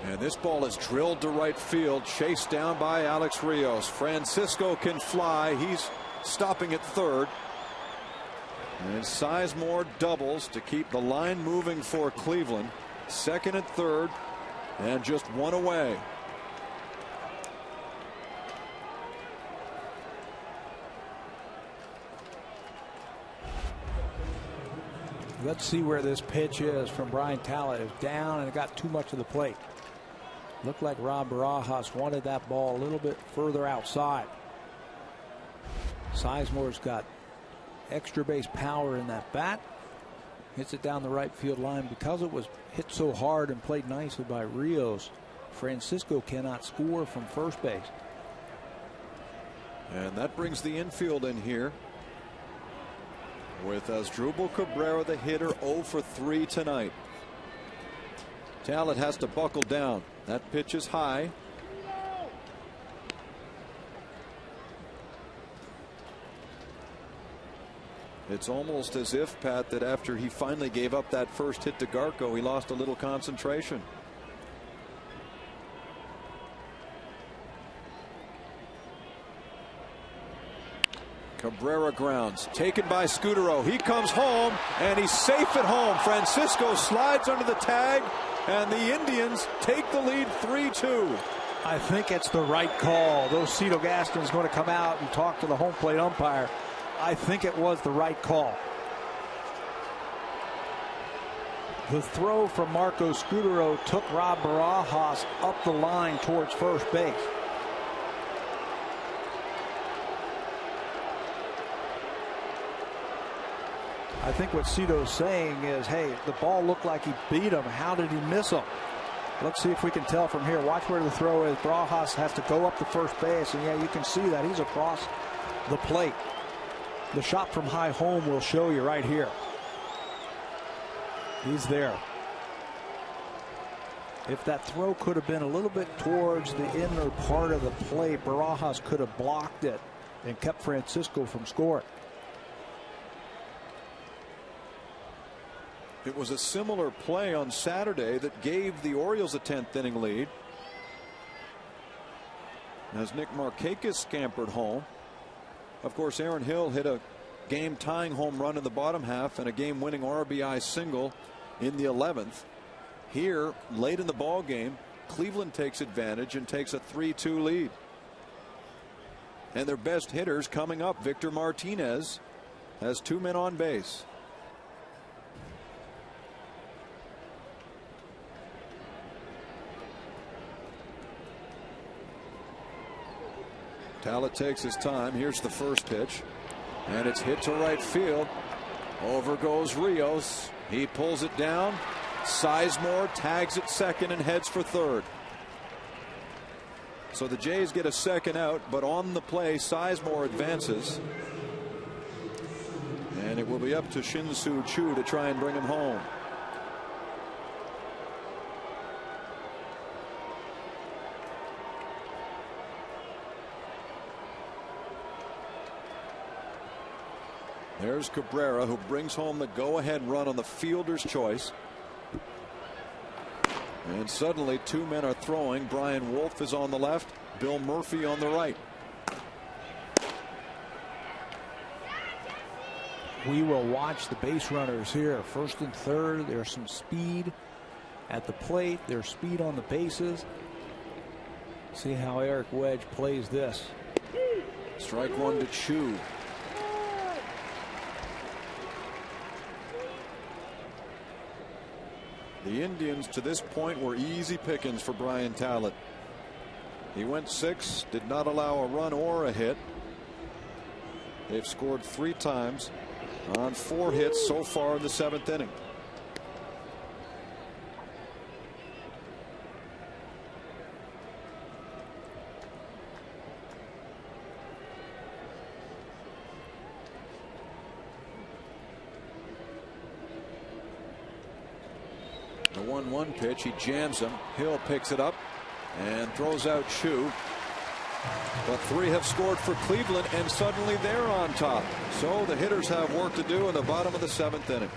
And this ball is drilled to right field, chased down by Alex Rios. Francisco can fly. He's stopping at third. And Sizemore doubles to keep the line moving for Cleveland. Second and third, and just one away. Let's see where this pitch is from Brian Talent. It's down and it got too much of the plate. Looked like Rob Barajas wanted that ball a little bit further outside. Sizemore's got extra base power in that bat. Hits it down the right field line. Because it was hit so hard and played nicely by Rios, Francisco cannot score from first base. And that brings the infield in here with Asdrubal Cabrera, the hitter, 0 for 3 tonight. Talent has to buckle down. That pitch is high. It's almost as if, Pat, that after he finally gave up that first hit to Garco, he lost a little concentration. Cabrera grounds, taken by Scudero. He comes home, and he's safe at home. Francisco slides under the tag, and the Indians take the lead 3-2. I think it's the right call. Though Cito Gaston's going to come out and talk to the home plate umpire, I think it was the right call. The throw from Marco Scudero took Rob Barajas up the line towards first base. I think what Cito's saying is, hey, the ball looked like he beat him. How did he miss him? Let's see if we can tell from here. Watch where the throw is. Barajas has to go up to first base, and yeah, you can see that he's across the plate. The shot from high home will show you right here. He's there. If that throw could have been a little bit towards the inner part of the plate, Barajas could have blocked it and kept Francisco from scoring. It was a similar play on Saturday that gave the Orioles a 10th inning lead, as Nick Markakis scampered home. Of course, Aaron Hill hit a game-tying home run in the bottom half and a game-winning RBI single in the 11th. Here, late in the ball game, Cleveland takes advantage and takes a 3-2 lead. And their best hitters coming up. Victor Martinez has 2 men on base. Talent takes his time. Here's the first pitch, and it's hit to right field. Over goes Rios. He pulls it down. Sizemore tags at second and heads for third. So the Jays get a second out, but on the play, Sizemore advances. And it will be up to Shin-Soo Choo to try and bring him home. There's Cabrera, who brings home the go-ahead run on the fielder's choice. And suddenly 2 men are throwing. Brian Wolf is on the left, Bill Murphy on the right. We will watch the base runners here. First and third, there's some speed at the plate. There's speed on the bases. See how Eric Wedge plays this. Strike one to Chu. The Indians to this point were easy pickings for Brian Talent. He went 6, did not allow a run or a hit. They've scored 3 times on 4 hits so far in the 7th inning. The 1-1 pitch, he jams him. Hill picks it up and throws out Chu. But 3 have scored for Cleveland, and suddenly they're on top. So the hitters have work to do in the bottom of the 7th inning.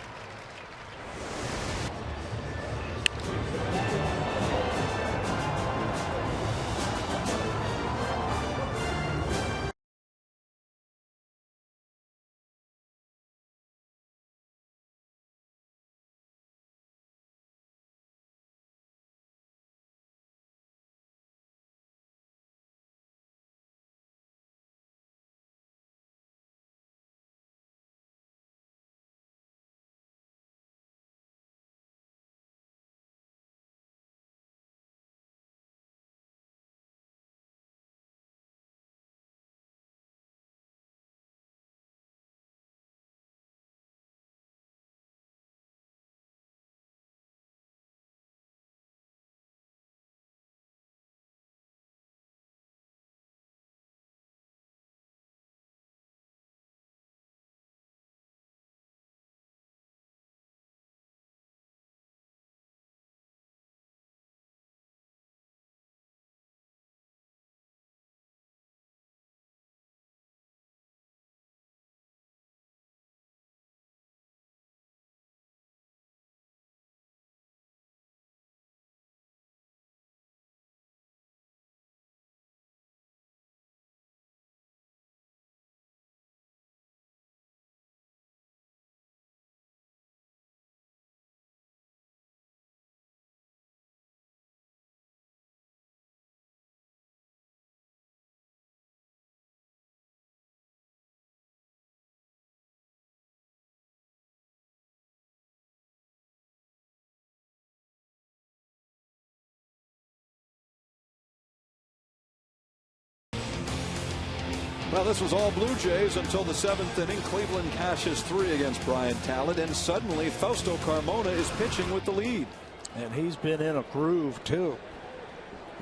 Well, this was all Blue Jays until the 7th inning. Cleveland cashes 3 against Brian Talent, and suddenly Fausto Carmona is pitching with the lead. And he's been in a groove too.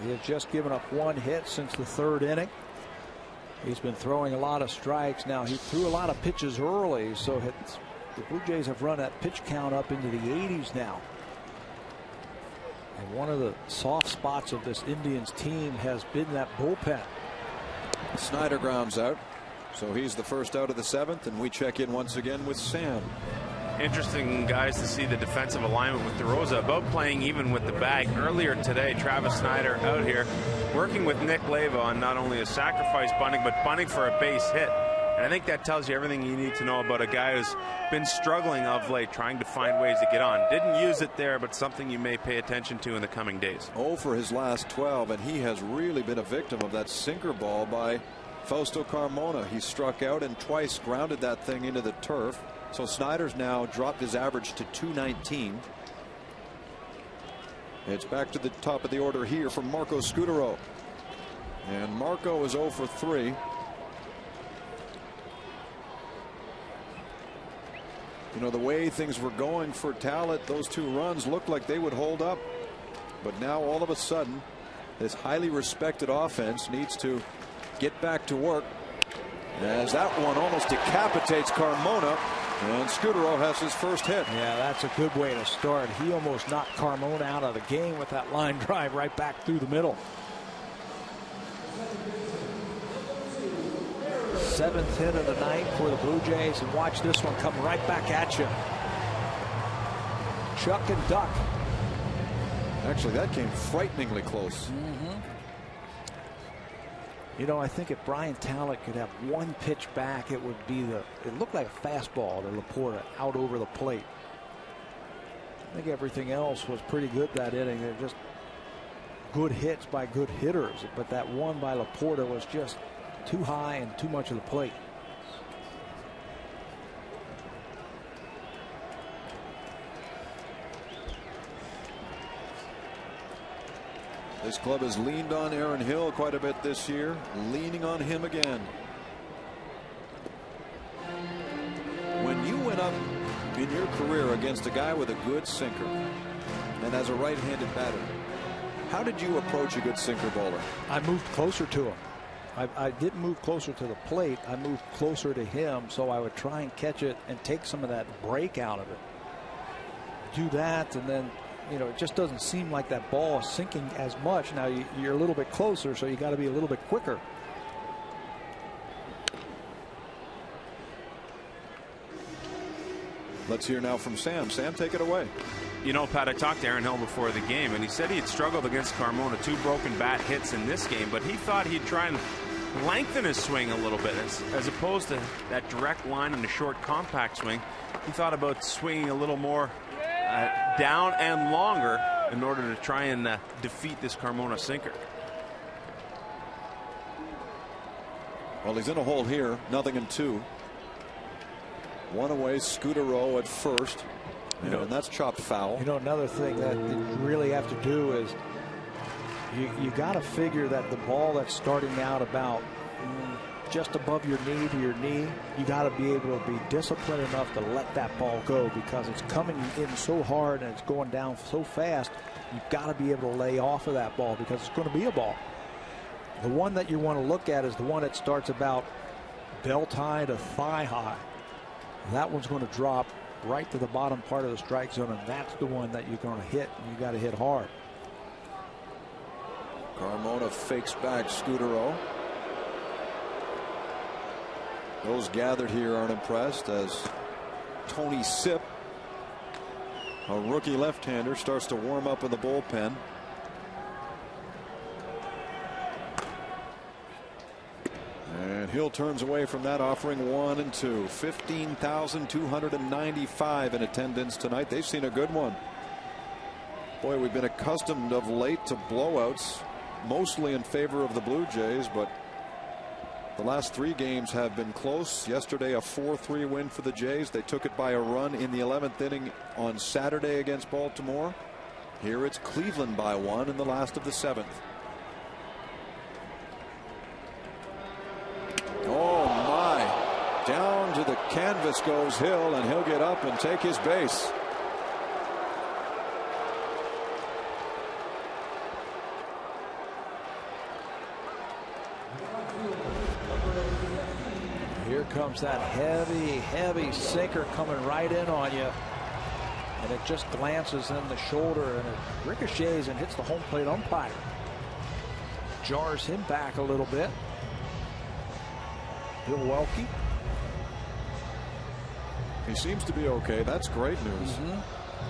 He has just given up 1 hit since the 3rd inning. He's been throwing a lot of strikes. Now, he threw a lot of pitches early, so the Blue Jays have run that pitch count up into the 80s now. And one of the soft spots of this Indians team has been that bullpen. Snyder grounds out, so he's the first out of the 7th, and we check in once again with Sam. Interesting, guys, to see the defensive alignment with DeRosa about playing even with the bag. Earlier today, Travis Snyder out here working with Nick Leyva on not only a sacrifice bunting, but bunting for a base hit. And I think that tells you everything you need to know about a guy who's been struggling of late, trying to find ways to get on. Didn't use it there, but something you may pay attention to in the coming days. 0 for his last 12, and he has really been a victim of that sinker ball by Fausto Carmona. He struck out and twice grounded that thing into the turf. So Snyder's now dropped his average to 219. It's back to the top of the order here from Marco Scutaro. And Marco is 0 for 3. You know, the way things were going for Talent, those 2 runs looked like they would hold up. But now all of a sudden, this highly respected offense needs to get back to work, as that one almost decapitates Carmona, and Scutaro has his first hit. Yeah, that's a good way to start. He almost knocked Carmona out of the game with that line drive right back through the middle. 7th hit of the night for the Blue Jays, and watch this one come right back at you. Chuck and duck. Actually, that came frighteningly close. You know, I think if Brian Talent could have one pitch back, it would be it looked like a fastball to Laporta out over the plate. I think everything else was pretty good that inning. They're just good hits by good hitters, but that one by Laporta was just too high and too much of the plate. This club has leaned on Aaron Hill quite a bit this year, leaning on him again. When you went up in your career against a guy with a good sinker and as a right-handed batter, how did you approach a good sinker bowler? I moved closer to him. I didn't move closer to the plate. I moved closer to him, so I would try and catch it and take some of that break out of it. Do that, and then, you know, it just doesn't seem like that ball is sinking as much. Now you're a little bit closer, so you got to be a little bit quicker. Let's hear now from Sam. Sam, take it away. You know, Pat, I talked to Aaron Hill before the game, and he said he had struggled against Carmona, 2 broken bat hits in this game, but he thought he'd try and lengthen his swing a little bit as opposed to that direct line and the short compact swing. He thought about swinging a little more down and longer in order to try and defeat this Carmona sinker. Well, he's in a hole here, 0-2. One away, Scudero at first. You know, and that's chopped foul. You know, another thing that you really have to do is you got to figure that the ball that's starting out about just above your knee to your knee, you got to be able to be disciplined enough to let that ball go, because it's coming in so hard and it's going down so fast. You've got to be able to lay off of that ball, because it's going to be a ball. The one that you want to look at is the one that starts about belt high to thigh high. That one's going to drop right to the bottom part of the strike zone, and that's the one that you're going to hit, and you got to hit hard. Carmona fakes back Scudero. Those gathered here aren't impressed as Tony Sipp, a rookie left-hander, starts to warm up in the bullpen. And Hill turns away from that, offering 1-2. 15,295 in attendance tonight. They've seen a good one. Boy, we've been accustomed of late to blowouts, mostly in favor of the Blue Jays, but the last 3 games have been close. Yesterday, a 4-3 win for the Jays. They took it by a run in the 11th inning on Saturday against Baltimore. Here it's Cleveland by 1 in the last of the 7th. Oh my, down to the canvas goes Hill, and he'll get up and take his base. Here comes that heavy sinker coming right in on you, and it just glances in the shoulder, and it ricochets and hits the home plate umpire. Jars him back a little bit. Bill Welke. He seems to be okay. That's great news.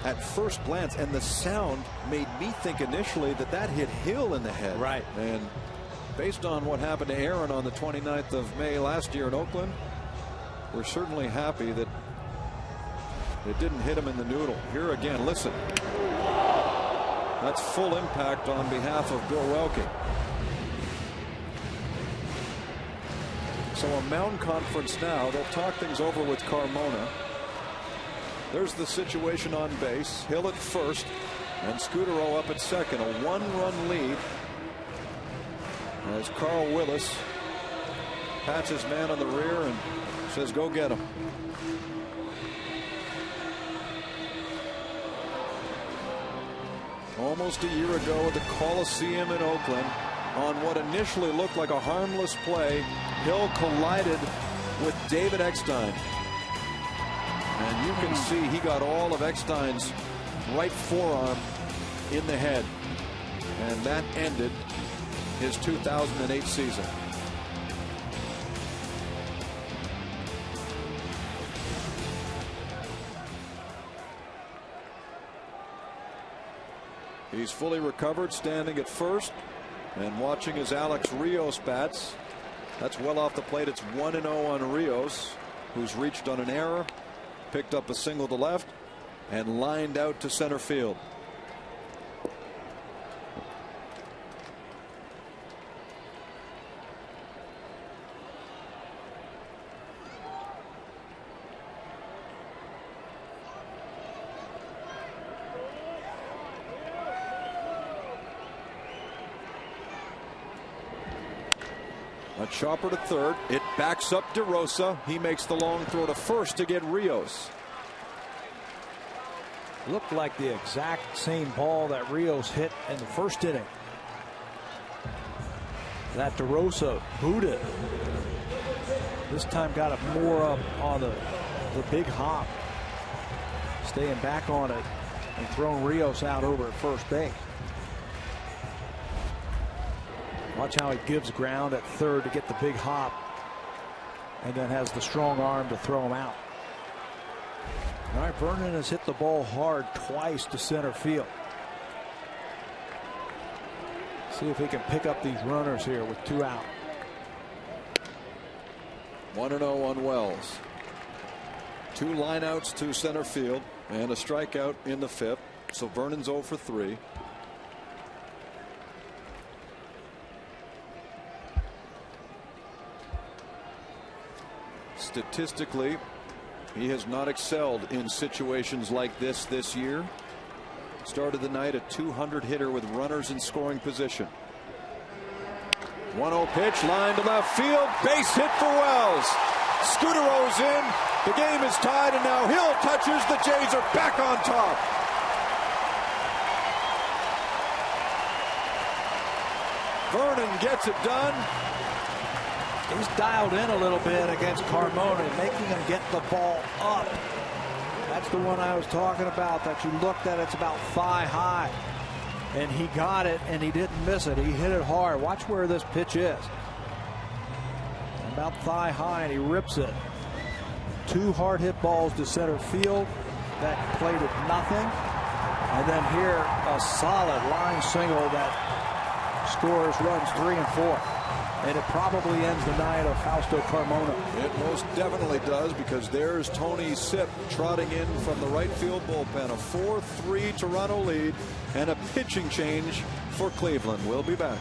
At first glance, and the sound made me think initially that hit Hill in the head. Right. And based on what happened to Aaron on the 29th of May last year in Oakland, we're certainly happy that it didn't hit him in the noodle. Here again, listen. That's full impact on behalf of Bill Welke. So a mound conference now. They'll talk things over with Carmona. There's the situation on base. Hill at first and Scudero up at second. A 1-run lead as Carl Willis pats his man on the rear and says, go get him. Almost a year ago at the Coliseum in Oakland, on what initially looked like a harmless play, Hill collided with David Eckstein. And you can see he got all of Eckstein's right forearm in the head. And that ended his 2008 season. He's fully recovered, standing at first, and watching as Alex Rios bats. That's well off the plate. It's 1-0 on Rios, who's reached on an error, picked up a single to left, and lined out to center field. A chopper to third. It backs up DeRosa. He makes the long throw to first to get Rios. Looked like the exact same ball that Rios hit in the first inning. That DeRosa booted. This time got it more up on the big hop. Staying back on it and throwing Rios out over at first base. Watch how he gives ground at third to get the big hop, and then has the strong arm to throw him out. All right, Vernon has hit the ball hard twice to center field. See if he can pick up these runners here with 2 out. 1-0 on Wells. 2 lineouts to center field and a strikeout in the 5th. So Vernon's 0 for 3. Statistically, he has not excelled in situations like this year. Started the night a 200 hitter with runners in scoring position. 1-0 pitch, line to left field, base hit for Wells. Scudero's in. The game is tied, and now Hill touches. The Jays are back on top. Vernon gets it done. He's dialed in a little bit against Carmona, making him get the ball up. That's the one I was talking about that you looked at. It's about thigh high. And he got it, and he didn't miss it. He hit it hard. Watch where this pitch is. About thigh high, and he rips it. 2 hard hit balls to center field. That plated nothing. And then here, a solid line single that scores runs 3 and 4. And it probably ends the night of Fausto Carmona. It most definitely does, because there's Tony Sipp trotting in from the right field bullpen. A 4-3 Toronto lead and a pitching change for Cleveland. We'll be back.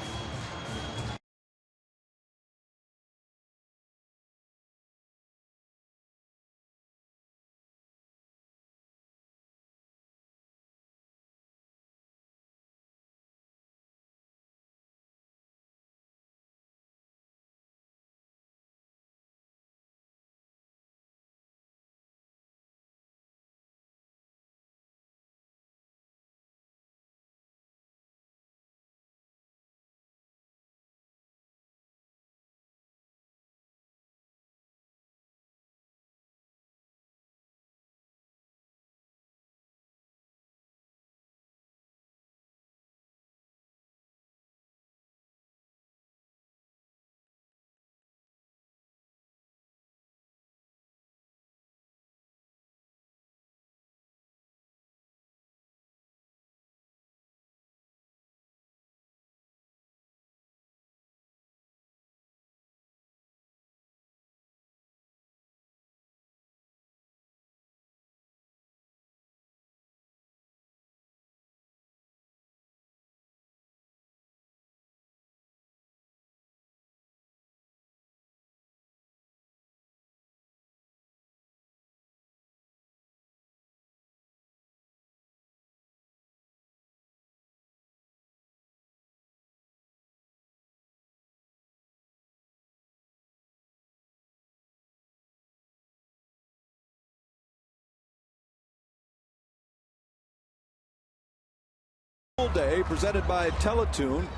Day presented by Teletoon.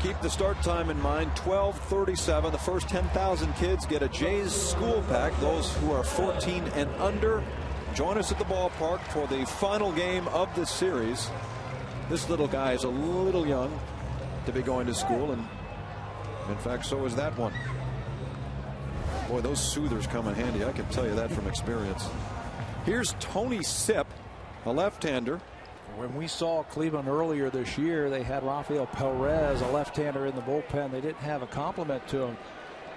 Keep the start time in mind, 12:37. The first 10,000 kids get a Jays school pack. Those who are 14 and under, join us at the ballpark for the final game of this series. This little guy is a little young to be going to school, and in fact, so is that one. Boy, those soothers come in handy. I can tell you that from experience. Here's Tony Sipp, a left-hander When we saw Cleveland earlier this year, they had Rafael Perez, a left-hander, in the bullpen. They didn't have a complement to him.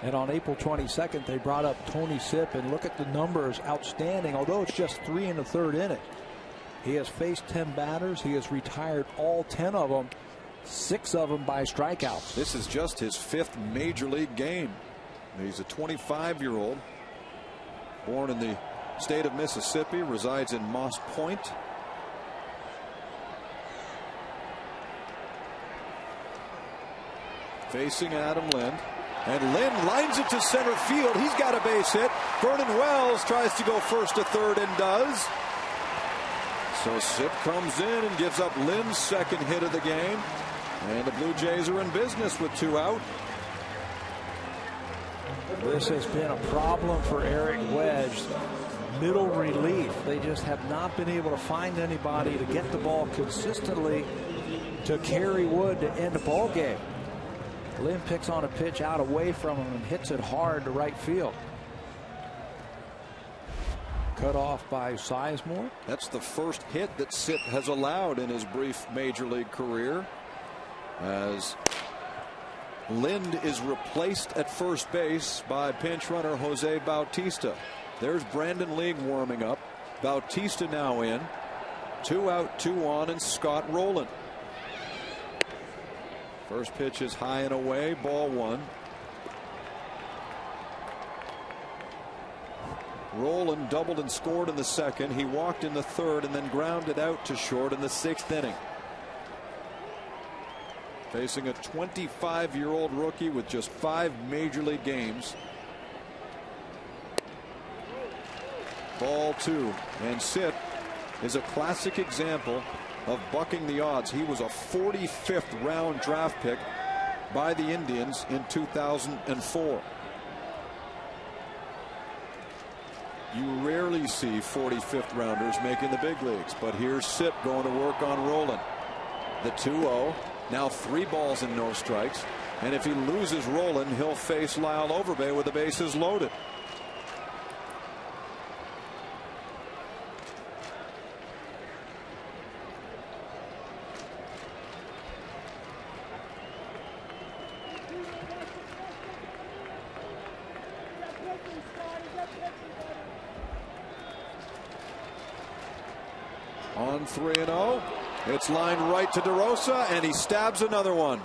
And on April 22nd, they brought up Tony Sipp, and look at the numbers, outstanding, although it's just 3 1/3 innings. He has faced 10 batters. He has retired all 10 of them, 6 of them by strikeouts. This is just his 5th major league game. He's a 25-year-old, born in the state of Mississippi, resides in Moss Point. Facing Adam Lind. And Lind lines it to center field. He's got a base hit. Vernon Wells tries to go first to third and does. So Sipp comes in and gives up Lind's 2nd hit of the game. And the Blue Jays are in business with 2 out. This has been a problem for Eric Wedge. Middle relief. They just have not been able to find anybody to get the ball consistently to carry Wood to end the ball game. Lynn picks on a pitch out away from him and hits it hard to right field. Cut off by Sizemore. That's the first hit that Sipp has allowed in his brief major league career, as Lind is replaced at first base by pinch runner Jose Bautista. There's Brandon League warming up. Bautista now in. 2 out, 2 on, and Scott Rowland. First pitch is high and away, ball 1. Rowland doubled and scored in the 2nd. He walked in the 3rd and then grounded out to short in the 6th inning. Facing a 25-year-old rookie with just 5 major league games. Ball 2. And Sipp is a classic example of bucking the odds. He was a 45th round draft pick by the Indians in 2004. You rarely see 45th rounders making the big leagues, but here's Sipp going to work on Rowland. The 2-0, now 3 balls and no strikes, and if he loses Rowland, he'll face Lyle Overbay with the bases loaded. On 3-0, it's lined right to DeRosa, and he stabs another one.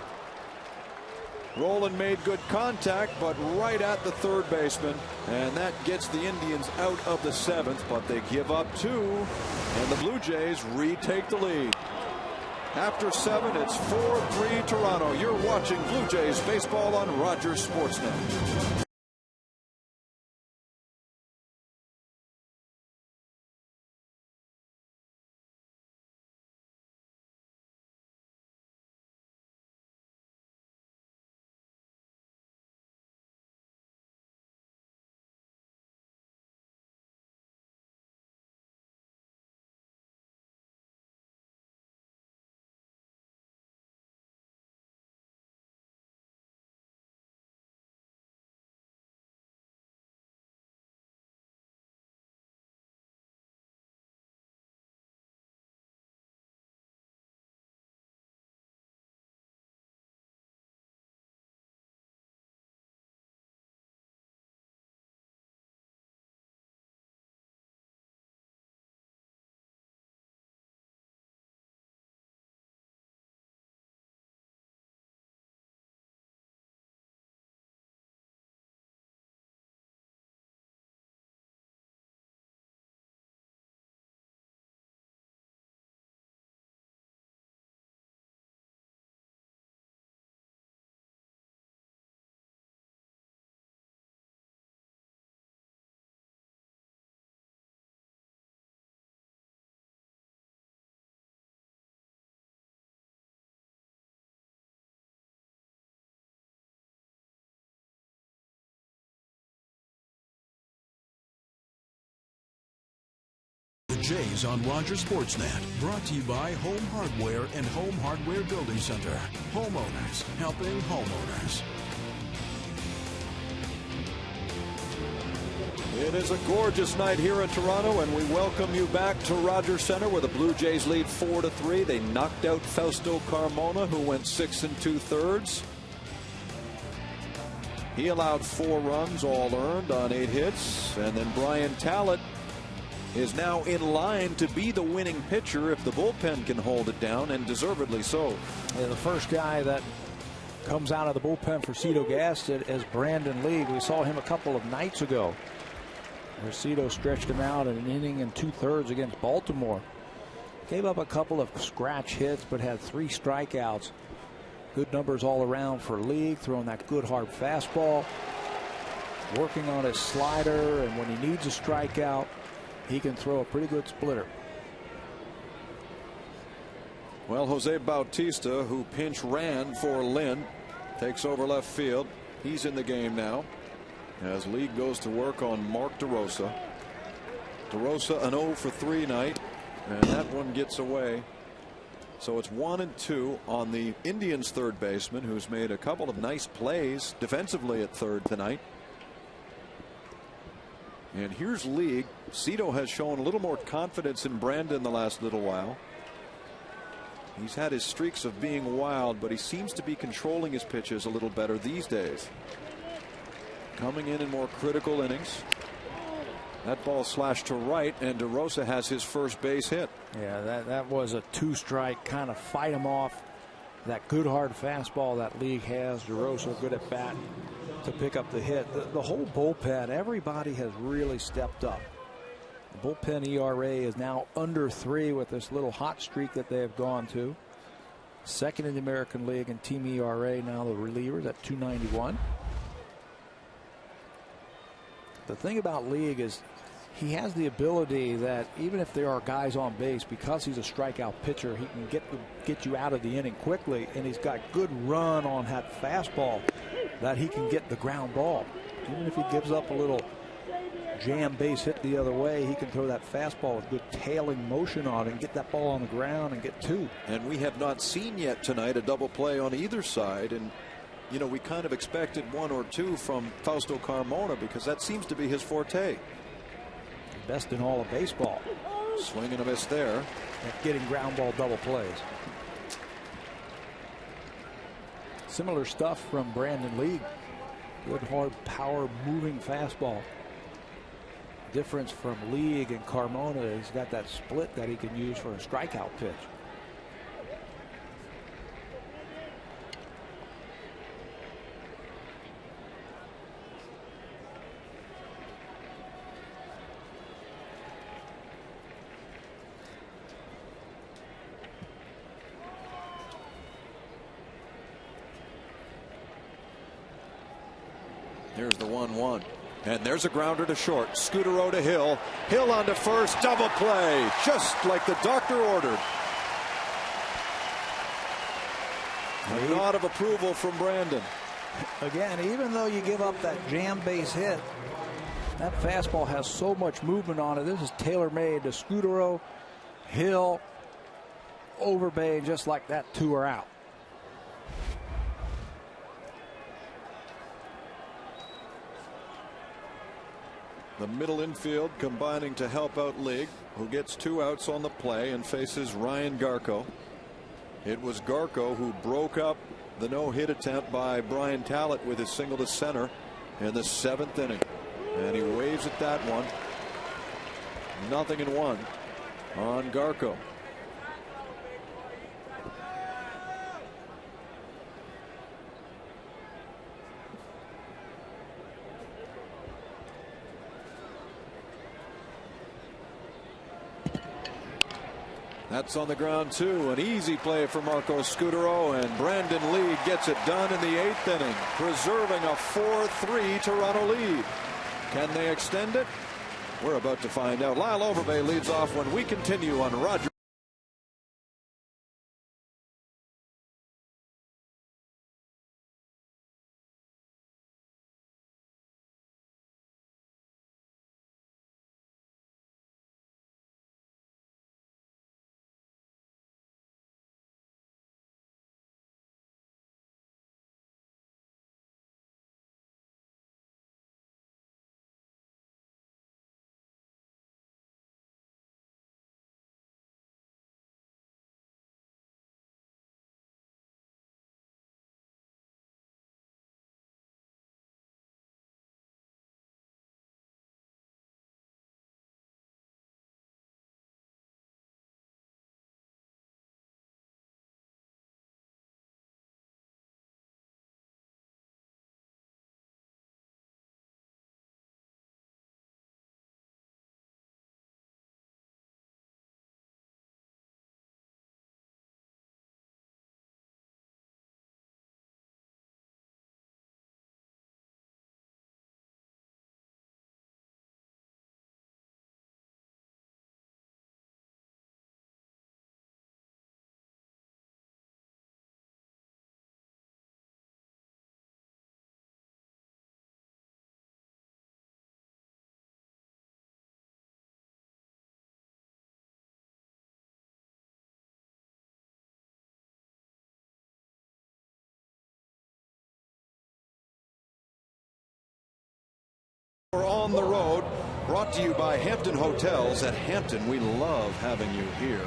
Rowland made good contact, but right at the 3rd baseman, and that gets the Indians out of the 7th, but they give up 2, and the Blue Jays retake the lead. After 7, it's 4-3 Toronto. You're watching Blue Jays baseball on Rogers Sportsnet. The Jays on Rogers Sportsnet. Brought to you by Home Hardware and Home Hardware Building Center. Homeowners helping homeowners. It is a gorgeous night here in Toronto, and we welcome you back to Rogers Center, where the Blue Jays lead 4-3. They knocked out Fausto Carmona, who went 6 2/3. He allowed 4 runs, all earned on 8 hits, and then Brian Talent is now in line to be the winning pitcher if the bullpen can hold it down, and deservedly so. Yeah, the first guy that comes out of the bullpen for Cito Gaston is Brandon Lee. We saw him a couple of nights ago, where Cito stretched him out in an inning and 2/3 against Baltimore. Gave up a couple of scratch hits, but had 3 strikeouts. Good numbers all around for Lee, throwing that good hard fastball, working on his slider, and when he needs a strikeout, he can throw a pretty good splitter. Well, Jose Bautista, who pinch ran for Lynn, takes over left field. He's in the game now as Lee goes to work on Mark DeRosa. DeRosa an 0 for 3 night, and that one gets away. So it's 1-2 on the Indians' third baseman, who's made a couple of nice plays defensively at third tonight. And here's Lee. Cito has shown a little more confidence in Brandon the last little while. He's had his streaks of being wild, but he seems to be controlling his pitches a little better these days. Coming in more critical innings. That ball slashed to right, and DeRosa has his first base hit. Yeah, that was a 2-strike, kind of fight him off. That good hard fastball that League has. DeRosa good at bat to pick up the hit. The whole bullpen, everybody has really stepped up. The bullpen ERA is now under 3 with this little hot streak that they have gone to. Second in the American League in team ERA. Now the relievers at 2.91. The thing about League is he has the ability that even if there are guys on base, because he's a strikeout pitcher, he can get you out of the inning quickly, and he's got good run on that fastball that he can get the ground ball. Even if he gives up a little jam base hit the other way, he can throw that fastball with good tailing motion on it and get that ball on the ground and get 2. And we have not seen yet tonight a double play on either side, and you know, we kind of expected 1 or 2 from Fausto Carmona because that seems to be his forte. Best in all of baseball. Swing and a miss there. At getting ground ball double plays. Similar stuff from Brandon Lee. Good hard power moving fastball. Difference from League and Carmona, he's got that split that he can use for a strikeout pitch. Here's the 1-1. And there's a grounder to short. Scutaro to Hill. Hill on to first. Double play. Just like the doctor ordered. A nod of approval from Brandon. Again, even though you give up that jam base hit, that fastball has so much movement on it. This is tailor-made to Scutaro, Hill, Overbay, and just like that, 2 are out. The middle infield combining to help out League, who gets 2 outs on the play and faces Ryan Garco. It was Garco who broke up the no-hit attempt by Brian Talent with his single to center in the 7th inning. And he waves at that one. 0-1 on Garco. That's on the ground too. An easy play for Marco Scutaro, and Brandon Lee gets it done in the 8th inning, preserving a 4-3 Toronto lead. Can they extend it? We're about to find out. Lyle Overbay leads off when we continue on Rogers. on the road. Brought to you by Hampton Hotels. At Hampton, we love having you here.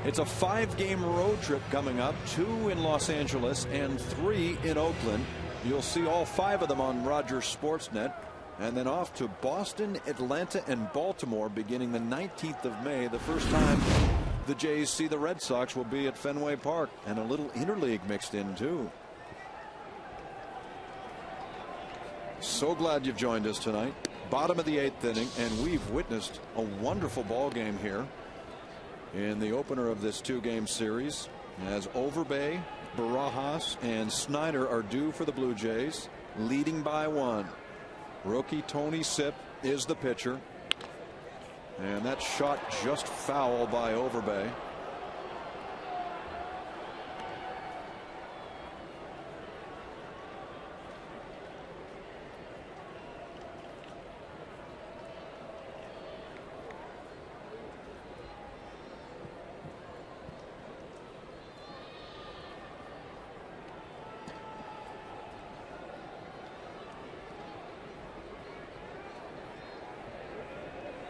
It's a 5-game road trip coming up, 2 in Los Angeles and 3 in Oakland. You'll see all 5 of them on Rogers Sportsnet. And then off to Boston, Atlanta, and Baltimore beginning the 19th of May. The first time the Jays see the Red Sox will be at Fenway Park, and a little interleague mixed in too. So glad you've joined us tonight. Bottom of the 8th inning, and we've witnessed a wonderful ball game here in the opener of this 2-game series, as Overbay, Barajas, and Snyder are due for the Blue Jays, leading by 1. Rookie Tony Sipp is the pitcher, and that shot just foul by Overbay.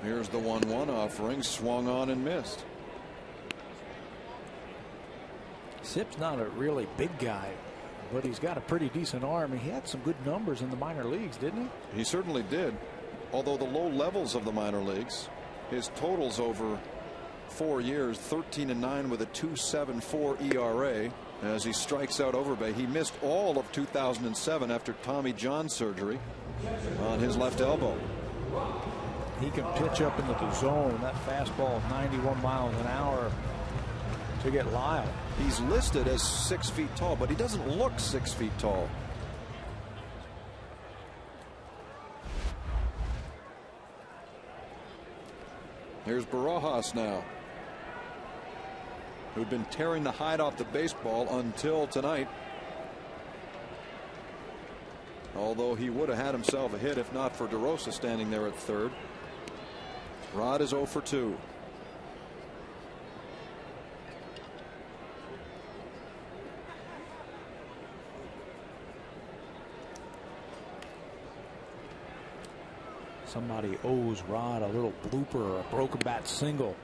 Here's the 1-1 offering, swung on and missed. Sipp's not a really big guy, but he's got a pretty decent arm. He had some good numbers in the minor leagues, didn't he? He certainly did. Although the low levels of the minor leagues, his totals over 4 years, 13-9 with a 2.74 ERA as he strikes out Overbay. He missed all of 2007 after Tommy John surgery on his left elbow. He can pitch up into the zone. That fastball 91 miles an hour to get Lyle. He's listed as 6 feet tall, but he doesn't look 6 feet tall. Here's Barajas now, who'd been tearing the hide off the baseball until tonight. Although he would have had himself a hit if not for DeRosa standing there at third. Rod is 0 for 2. Somebody owes Rod a little blooper, a broken bat single,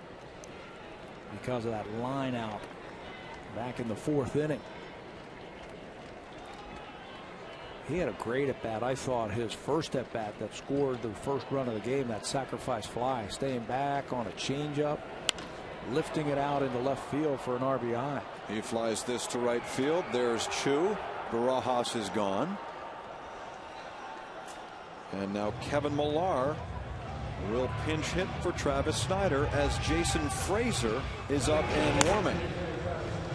because of that line out back in the 4th inning. He had a great at bat. I thought his first at bat that scored the first run of the game, that sacrifice fly, staying back on a changeup, lifting it out into left field for an RBI. He flies this to right field. There's Chu. Barajas is gone. And now Kevin Millar will pinch hit for Travis Snyder as Jason Frazier is up and warming.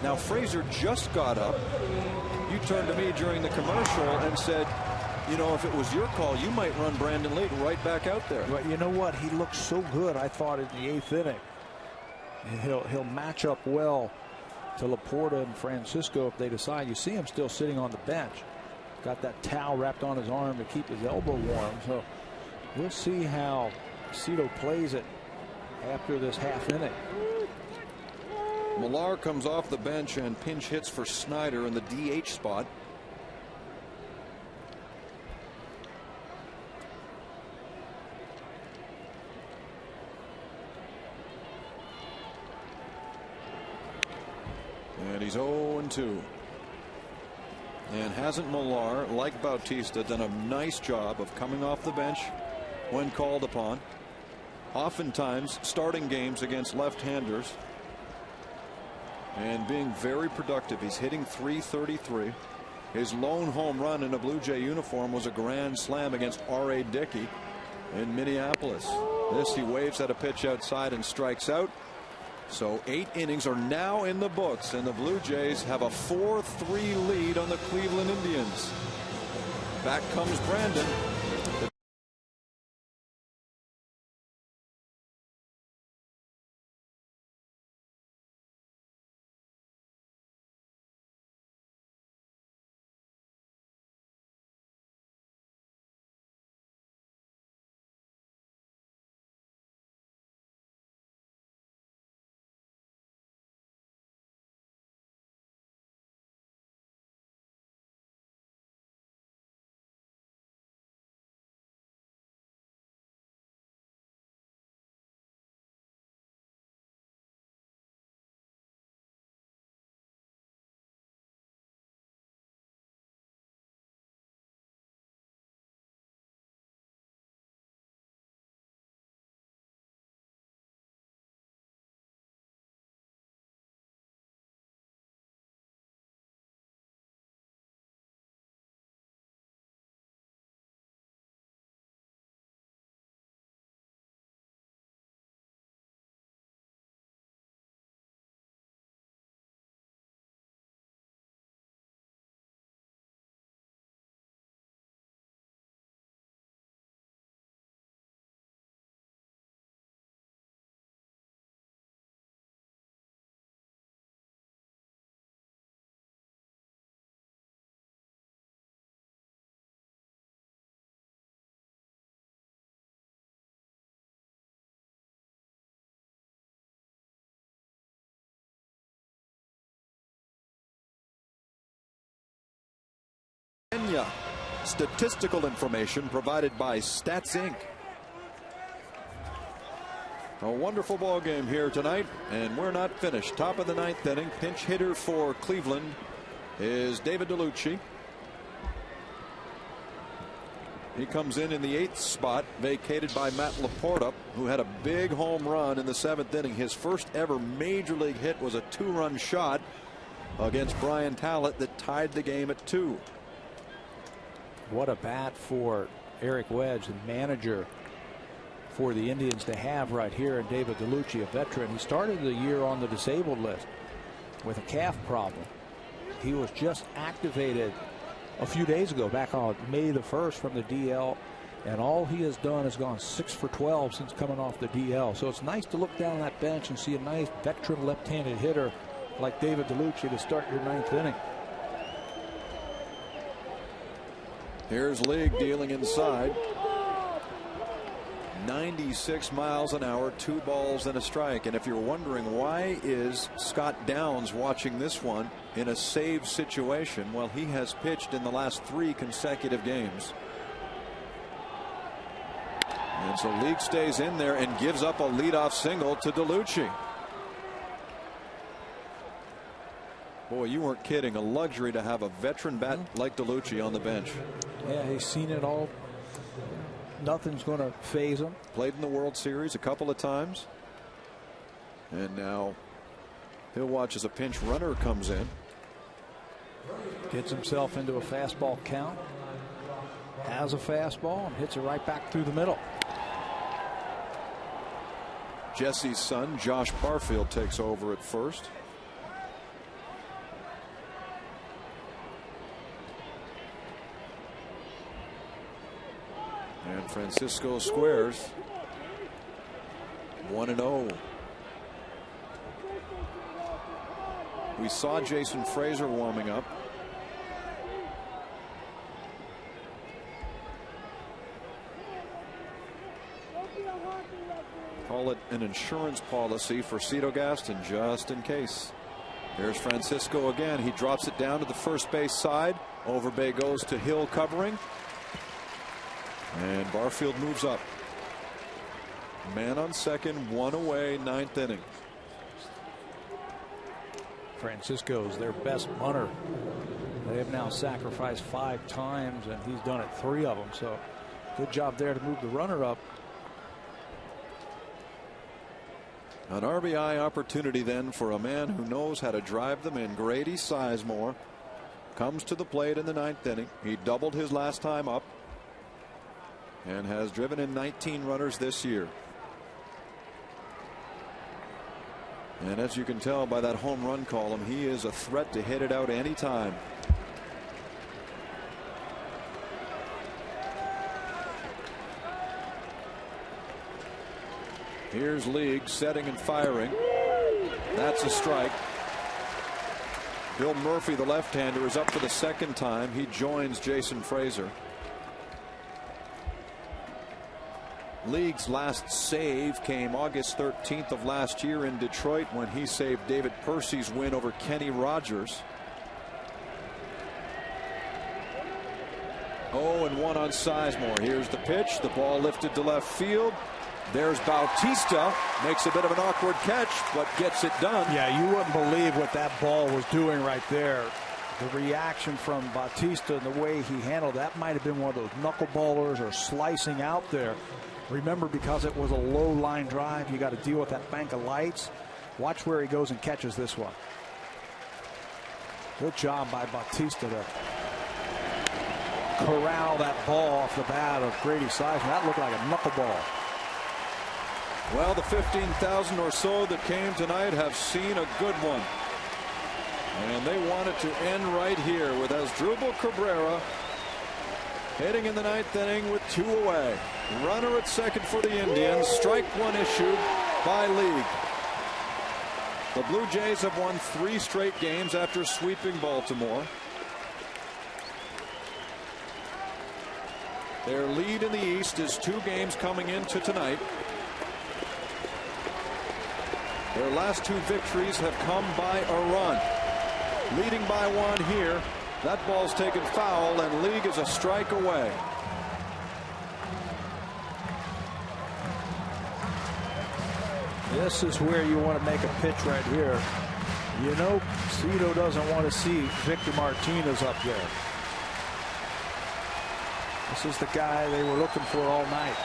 Now Frazier just got up. You turned to me during the commercial and said, you know, if it was your call, you might run Brandon Lee right back out there. But you know what? He looks so good, I thought, in the 8th inning. And he'll match up well to Laporta and Francisco if they decide. You see him still sitting on the bench. Got that towel wrapped on his arm to keep his elbow warm. So we'll see how Cito plays it after this half inning. Millar comes off the bench and pinch hits for Snyder in the DH spot. And he's 0-2. And hasn't Millar, like Bautista, done a nice job of coming off the bench when called upon? Oftentimes starting games against left-handers and being very productive. He's hitting .333. His lone home run in a Blue Jay uniform was a grand slam against R.A. Dickey in Minneapolis. This, he waves at a pitch outside and strikes out. So 8 innings are now in the books, and the Blue Jays have a 4-3 lead on the Cleveland Indians. Back comes Brandon. Kenya. Statistical information provided by Stats Inc. A wonderful ball game here tonight, and we're not finished. Top of the 9th inning. Pinch hitter for Cleveland is David DeLucci. He comes in the 8th spot, vacated by Matt Laporta, who had a big home run in the 7th inning. His first ever major league hit was a 2-run shot against Brian Talent that tied the game at 2. What a bat for Eric Wedge, the manager for the Indians, to have right here. And David DeLucci, a veteran. He started the year on the disabled list with a calf problem. He was just activated a few days ago, back on May the 1st from the DL, and all he has done is gone 6 for 12 since coming off the DL. So it's nice to look down that bench and see a nice veteran left-handed hitter like David DeLucci to start your 9th inning. Here's League dealing inside. 96 miles an hour, 2 balls and a strike. And if you're wondering why is Scott Downs watching this one in a save situation, well, he has pitched in the last 3 consecutive games. And so League stays in there and gives up a leadoff single to DeLucci. Boy, you weren't kidding. A luxury to have a veteran bat like DeLucci on the bench. Yeah, he's seen it all. Nothing's going to phase him. Played in the World Series a couple of times. And now he'll watch as a pinch runner comes in. Gets himself into a fastball count. Has a fastball and hits it right back through the middle. Jesse's son, Josh Barfield, takes over at first. And Francisco squares. 1-0. We saw Jason Frazier warming up. Call it an insurance policy for Cito Gaston, just in case. There's Francisco again. He drops it down to the first base side. Overbay goes to Hill covering. And Barfield moves up. Man on second, 1 away, 9th inning. Francisco's their best bunter. They have now sacrificed 5 times, and he's done it 3 of them. So good job there to move the runner up. An RBI opportunity then for a man who knows how to drive them in. Grady Sizemore comes to the plate in the 9th inning. He doubled his last time up and has driven in 19 runners this year. And as you can tell by that home run column, he is a threat to hit it out anytime. Here's League setting and firing. That's a strike. Bill Murphy, the left-hander, is up for the 2nd time. He joins Jason Frazier. League's last save came August 13th of last year in Detroit when he saved David Percy's win over Kenny Rogers. 0-1 on Sizemore. Here's the pitch. The ball lifted to left field. There's Bautista. Makes a bit of an awkward catch, but gets it done. Yeah, you wouldn't believe what that ball was doing right there. The reaction from Bautista and the way he handled that might have been one of those knuckleballers or slicing out there. Remember, because it was a low line drive, you got to deal with that bank of lights. Watch where he goes and catches this one. Good job by Bautista to corral that ball off the bat of Grady Sizemore. That looked like a knuckleball. Well, the 15,000 or so that came tonight have seen a good one. And they want it to end right here with Asdrubal Cabrera hitting in the 9th inning with 2 away. Runner at second for the Indians. Strike 1 issued by League. The Blue Jays have won 3 straight games after sweeping Baltimore. Their lead in the East is 2 games coming into tonight. Their last 2 victories have come by a run. Leading by 1 here That ball's taken foul, and League is a strike away. This is where you want to make a pitch right here. You know, Cito doesn't want to see Victor Martinez up there. This is the guy they were looking for all night.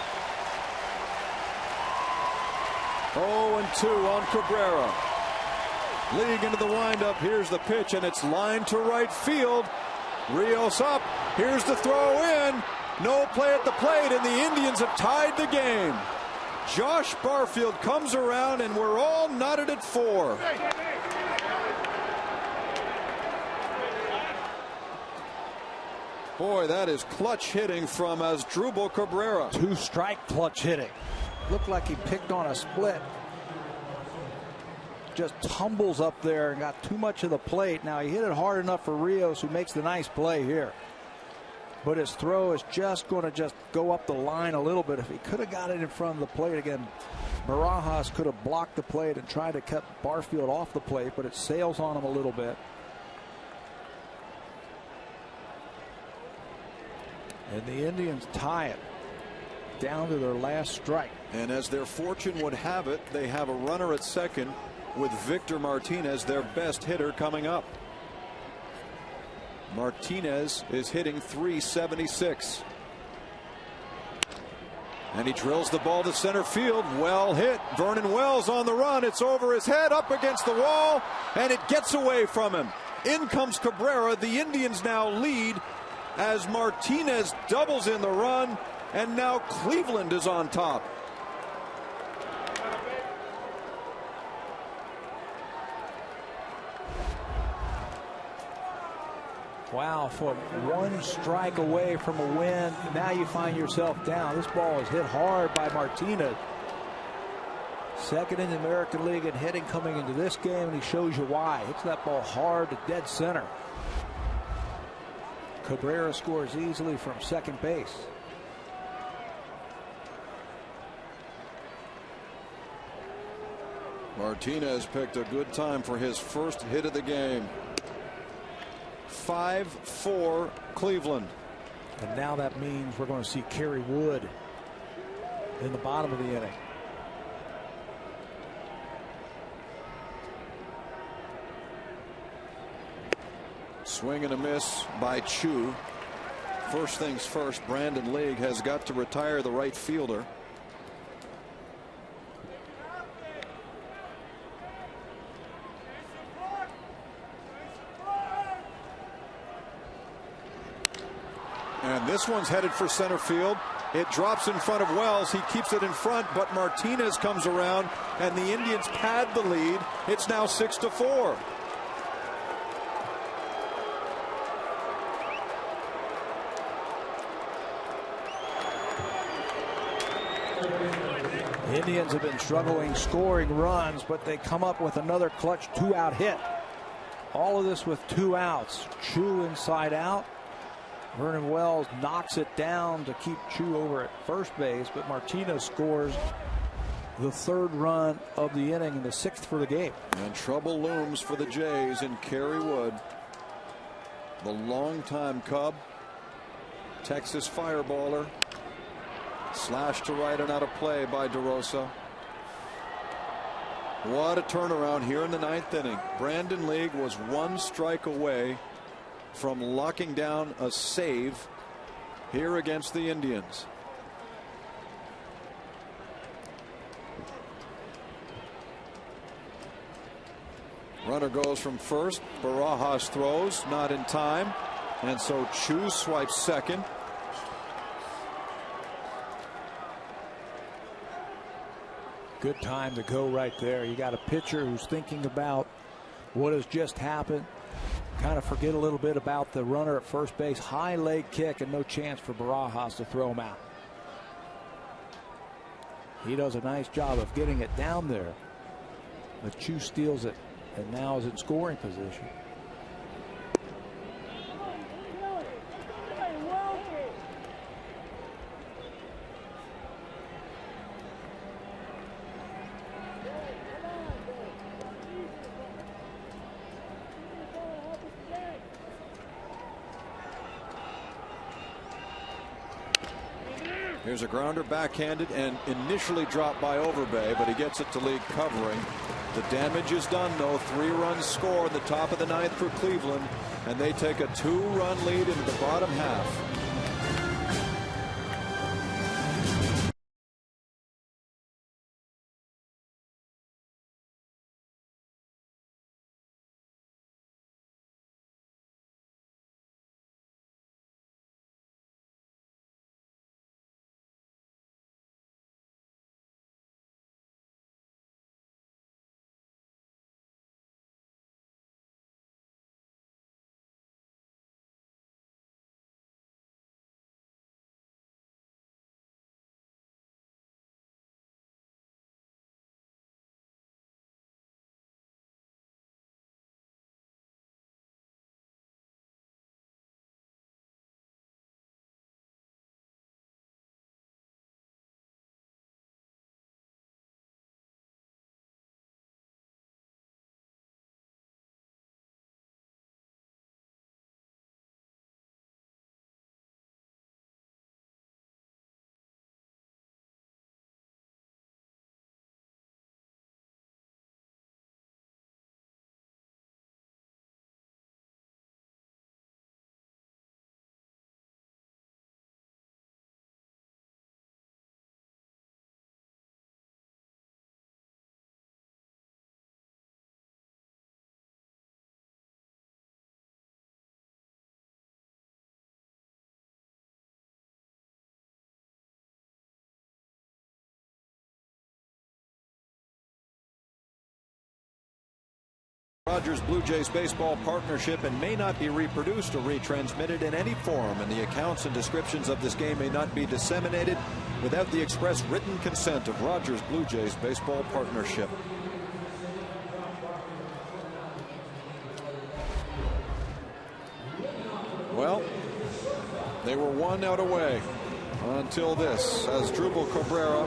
0-2 on Cabrera. League into the windup. Here's the pitch, and it's lined to right field. Rios up. Here's the throw in. No play at the plate, and the Indians have tied the game. Josh Barfield comes around, and we're all knotted at 4. Boy, that is clutch hitting from Asdrubal Cabrera. 2-strike clutch hitting. Looked like he picked on a split. Just tumbles up there and got too much of the plate. Now he hit it hard enough for Rios, who makes the nice play here. But his throw is just going to go up the line a little bit. If he could have got it in front of the plate again, Barajas could have blocked the plate and tried to cut Barfield off the plate, but it sails on him a little bit. And the Indians tie it down to their last strike. And as their fortune would have it, they have a runner at second with Victor Martinez, their best hitter, coming up. Martinez is hitting .376. And he drills the ball to center field. Well hit. Vernon Wells on the run. It's over his head, up against the wall, and it gets away from him. In comes Cabrera. The Indians now lead as Martinez doubles in the run, and now Cleveland is on top. Wow, for 1 strike away from a win, now you find yourself down. This ball is hit hard by Martinez. Second in the American League in hitting coming into this game, and he shows you why. Hits that ball hard to dead center. Cabrera scores easily from second base. Martinez picked a good time for his first hit of the game. 5-4 Cleveland. And now that means we're going to see Kerry Wood in the bottom of the inning. Swing and a miss by Chu. First things first, Brandon League has got to retire the right fielder. And this one's headed for center field. It drops in front of Wells. He keeps it in front, but Martinez comes around, and the Indians pad the lead. It's now 6-4. Indians have been struggling scoring runs, but they come up with another clutch 2-out hit. All of this with 2 outs. Chu inside out. Vernon Wells knocks it down to keep Chu over at first base, but Martinez scores the 3rd run of the inning and the 6th for the game. And trouble looms for the Jays in Kerry Wood. The longtime Cub, Texas fireballer. Slashed to right and out of play by DeRosa. What a turnaround here in the 9th inning. Brandon League was 1 strike away from locking down a save here against the Indians. Runner goes from first. Barajas throws, not in time, and so Chu swipes second. Good time to go right there. You got a pitcher who's thinking about what has just happened. Kind of forget a little bit about the runner at first base. High leg kick and no chance for Barajas to throw him out. He does a nice job of getting it down there, but Chu steals it and now is in scoring position. Here's a grounder backhanded and initially dropped by Overbay, but he gets it to lead covering. The damage is done, though. 3-run score in the top of the 9th for Cleveland, and they take a 2-run lead into the bottom half. Rogers Blue Jays baseball partnership and may not be reproduced or retransmitted in any form, and the accounts and descriptions of this game may not be disseminated without the express written consent of Rogers Blue Jays baseball partnership. Well, they were 1 out away until this, as Drupal Cabrera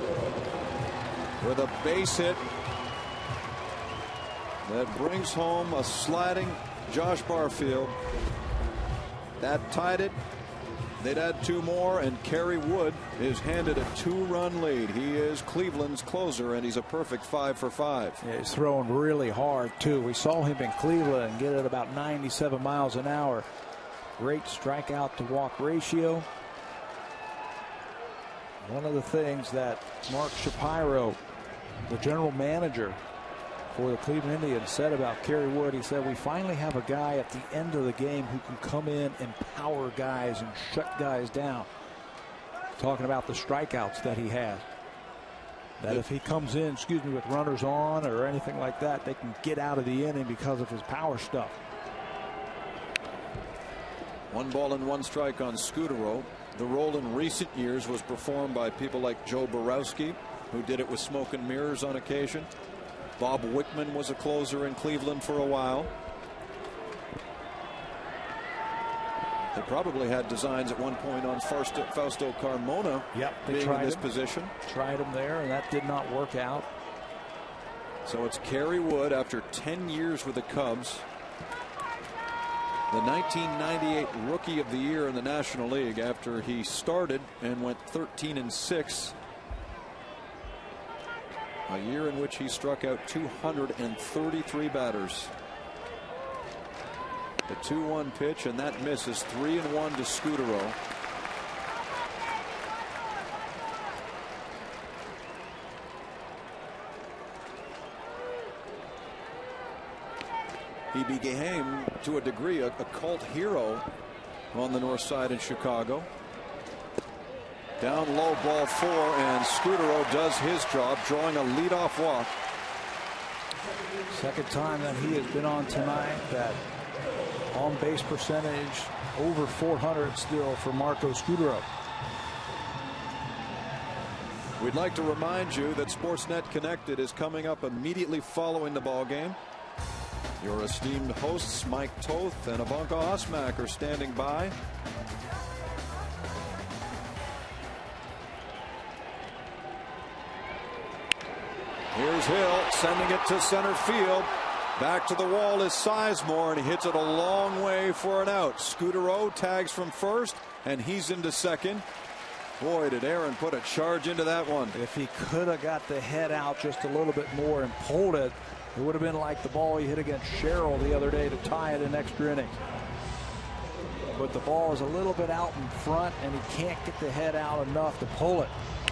with a base hit that brings home a sliding Josh Barfield. That tied it. They'd add 2 more, and Kerry Wood is handed a 2-run lead. He is Cleveland's closer, and he's a perfect 5 for 5. Yeah, he's throwing really hard, too. We saw him in Cleveland and get it about 97 miles an hour. Great strikeout to walk ratio. One of the things that Mark Shapiro, the general manager for the Cleveland Indians, said about Kerry Wood, he said, we finally have a guy at the end of the game who can come in and power guys and shut guys down. Talking about the strikeouts that he has. That if he comes in, with runners on or anything like that, they can get out of the inning because of his power stuff. 1 ball and 1 strike on Scudero. The role in recent years was performed by people like Joe Borowski, who did it with smoke and mirrors on occasion. Bob Wickman was a closer in Cleveland for a while. They probably had designs at one point on Fausto Carmona being in this position. Tried him there, and that did not work out. So it's Kerry Wood after 10 years with the Cubs. The 1998 Rookie of the Year in the National League after he started and went 13-6. A year in which he struck out 233 batters. The 2-1 pitch, and that misses. 3-1 to Scudero. He became, to a degree, a cult hero on the north side in Chicago. Down low, ball 4, and Scudero does his job, drawing a leadoff walk. Second time that he has been on tonight. That on base percentage over 400 still for Marco Scudero. We'd like to remind you that Sportsnet Connected is coming up immediately following the ball game. Your esteemed hosts Mike Toth and Ivanka Osmak are standing by. Here's Hill sending it to center field. Back to the wall is Sizemore, and he hits it a long way for an out. Scudero tags from first, and he's into second. Boy, did Aaron put a charge into that one. If he could have got the head out just a little bit more and pulled it, it would have been like the ball he hit against Sherrill the other day to tie it in extra innings. But the ball is a little bit out in front, and he can't get the head out enough to pull it.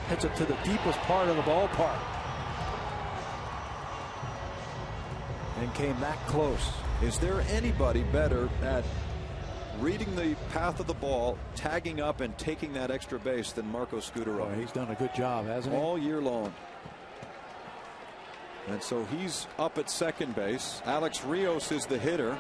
Hits it to the deepest part of the ballpark. And came that close. Is there anybody better at reading the path of the ball, tagging up, and taking that extra base than Marco Scutaro? Oh, he's done a good job, hasn't he? All year long. And so he's up at second base. Alex Rios is the hitter.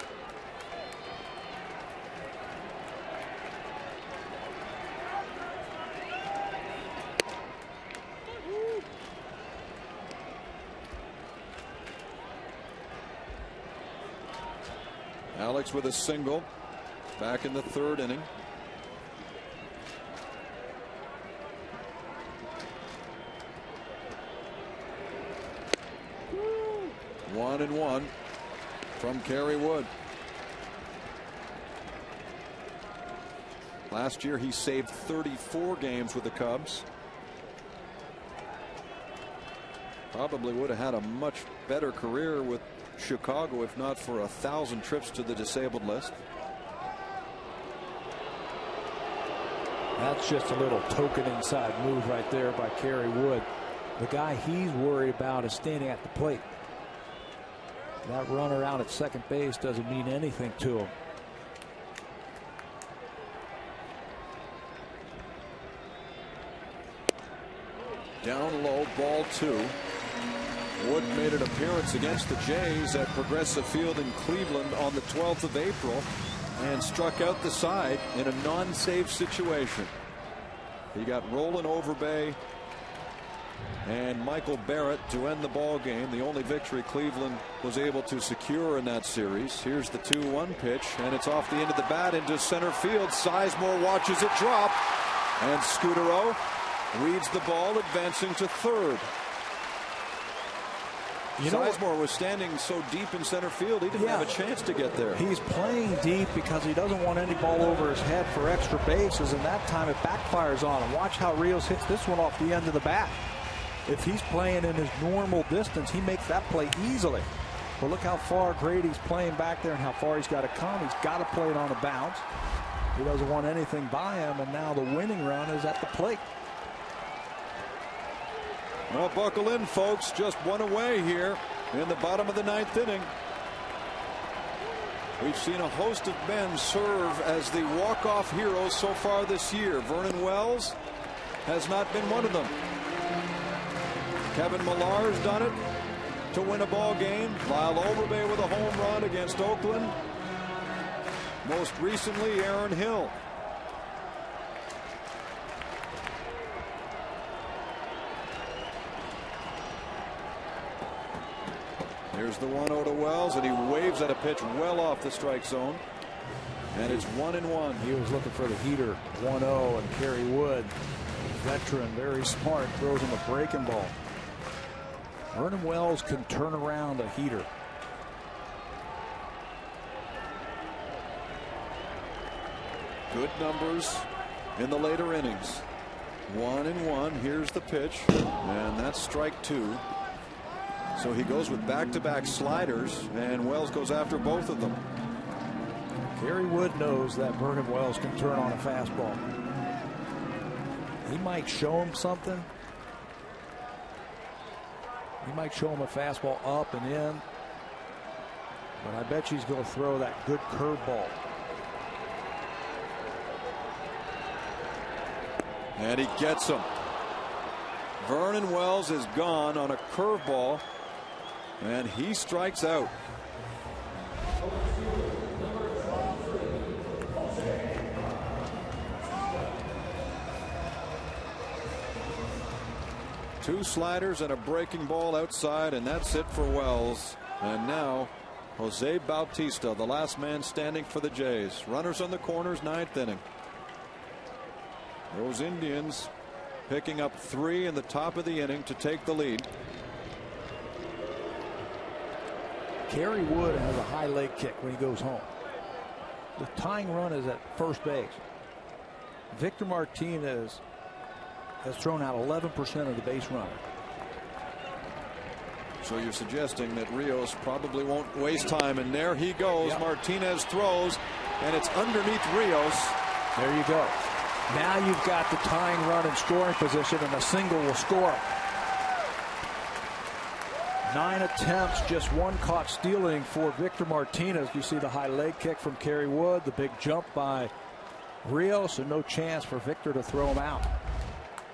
Alex with a single back in the third inning. One and one from Kerry Wood. Last year he saved 34 games with the Cubs. Probably would have had a much better career with Chicago if not for 1,000 trips to the disabled list. That's just a little token inside move right there by Kerry Wood. The guy he's worried about is standing at the plate. That runner out at second base doesn't mean anything to him. Down low, ball two. Wood made an appearance against the Jays at Progressive Field in Cleveland on the 12th of April and struck out the side in a non-save situation. He got Roland Overbay and Michael Barrett to end the ball game. The only victory Cleveland was able to secure in that series. Here's the 2-1 pitch, and it's off the end of the bat into center field. Sizemore watches it drop, and Scutaro reads the ball, advancing to third. Sizemore was standing so deep in center field, he didn't have a chance to get there. He's playing deep because he doesn't want any ball over his head for extra bases, and that time it backfires on him. Watch how Rios hits this one off the end of the bat. If he's playing in his normal distance, he makes that play easily. But look how far Grady's playing back there and how far he's got to come. He's got to play it on a bounce. He doesn't want anything by him, and now the winning run is at the plate. Well, buckle in, folks. Just one away here in the bottom of the ninth inning. We've seen a host of men serve as the walk-off heroes so far this year. Vernon Wells has not been one of them. Kevin Millar's done it to win a ball game. Lyle Overbay with a home run against Oakland. Most recently, Aaron Hill. Here's the 1-0 to Wells, and he waves at a pitch well off the strike zone. And it's 1-1. He was looking for the heater. 1-0, and Kerry Wood, veteran, very smart, throws him a breaking ball. Vernon Wells can turn around a heater. Good numbers in the later innings. 1-1. Here's the pitch, and that's strike two. So he goes with back-to-back sliders, and Wells goes after both of them. Kerry Wood knows that Vernon Wells can turn on a fastball. He might show him something. He might show him a fastball up and in. But I bet you he's going to throw that good curveball. And he gets him. Vernon Wells is gone on a curveball, and he strikes out. Two sliders and a breaking ball outside, and that's it for Wells. And now Jose Bautista, the last man standing for the Jays. Runners on the corners, ninth inning. Those Indians picking up 3 in the top of the inning to take the lead. Kerry Wood has a high leg kick when he goes home. The tying run is at first base. Victor Martinez has thrown out 11% of the base runner. So you're suggesting that Rios probably won't waste time, and there he goes. Yep. Martinez throws, and it's underneath Rios. There you go. Now you've got the tying run in scoring position, and a single will score. 9 attempts, just one caught stealing for Victor Martinez. You see the high leg kick from Kerry Wood, the big jump by Rios, and no chance for Victor to throw him out.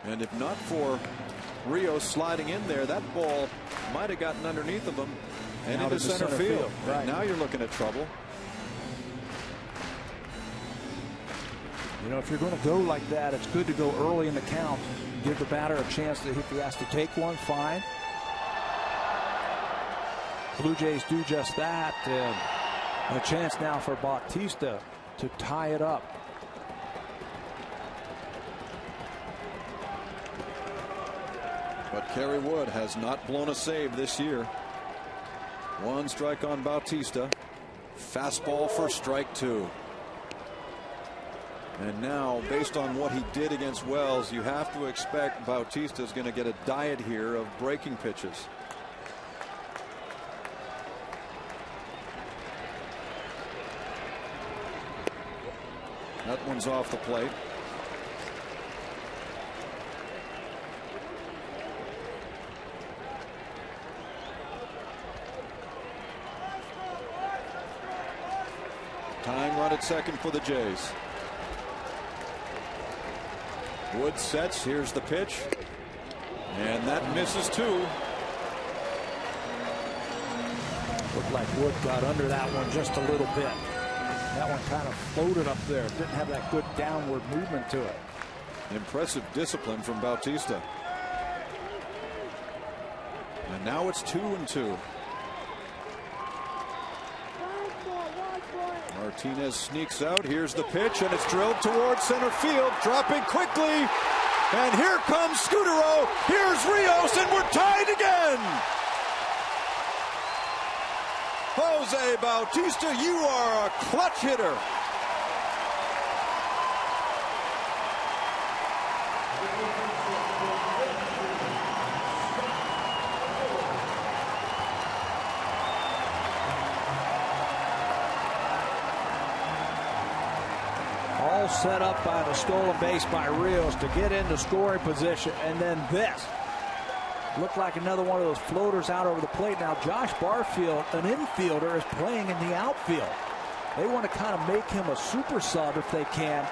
And if not for Rios sliding in there, that ball might have gotten underneath of him and into center field. Right. And now you're looking at trouble. You know, if you're going to go like that, it's good to go early in the count. Give the batter a chance that if he has to take one, fine. Blue Jays do just that. A chance now for Bautista to tie it up. But Kerry Wood has not blown a save this year. One strike on Bautista. Fastball for strike 2. And now, based on what he did against Wells, you have to expect Bautista is going to get a diet here of breaking pitches. That one's off the plate. Tying run at second for the Jays. Wood sets. Here's the pitch. And that misses too. Looked like Wood got under that one just a little bit. That one kind of floated up there. Didn't have that good downward movement to it. Impressive discipline from Bautista. And now it's 2-2. Martinez sneaks out. Here's the pitch, and it's drilled towards center field, dropping quickly. And here comes Scudero. Here's Rios, and we're tied again. Jose Bautista, you are a clutch hitter. All set up by the stolen base by Rios to get into scoring position, and then this. Looked like another one of those floaters out over the plate. Now Josh Barfield, an infielder, is playing in the outfield. They want to kind of make him a super sub if they can.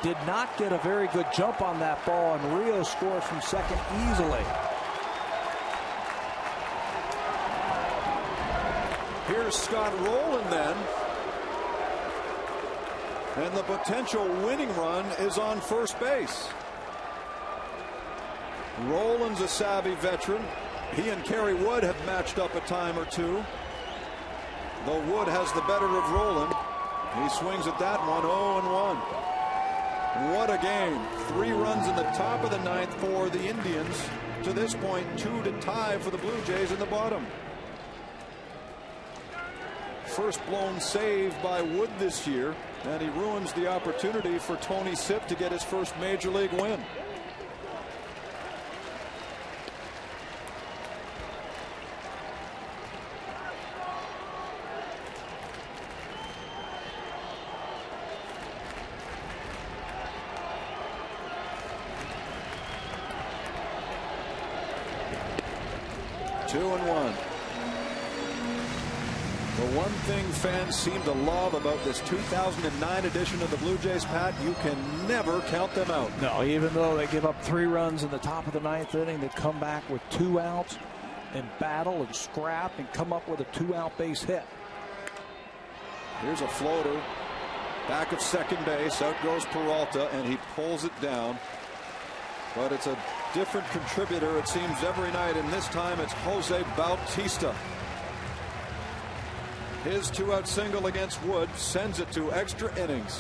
Did not get a very good jump on that ball, and Rios scores from second easily. Here's Scott Rowland then. And the potential winning run is on first base. Rowland's a savvy veteran. He and Kerry Wood have matched up a time or two. Though Wood has the better of Rowland. He swings at that one, 0-1. What a game. 3 runs in the top of the 9th for the Indians. To this point, 2 to tie for the Blue Jays in the bottom. First blown save by Wood this year, and he ruins the opportunity for Tony Sipp to get his first major league win. Two and one. The one thing fans seem to love about this 2009 edition of the Blue Jays, Pat, you can never count them out. No, even though they give up 3 runs in the top of the 9th inning, they come back with 2 outs and battle and scrap and come up with a 2-out base hit. Here's a floater. Back of second base. Out goes Peralta, and he pulls it down. But it's a different contributor, it seems, every night, and this time it's Jose Bautista. His 2-out single against Wood sends it to extra innings.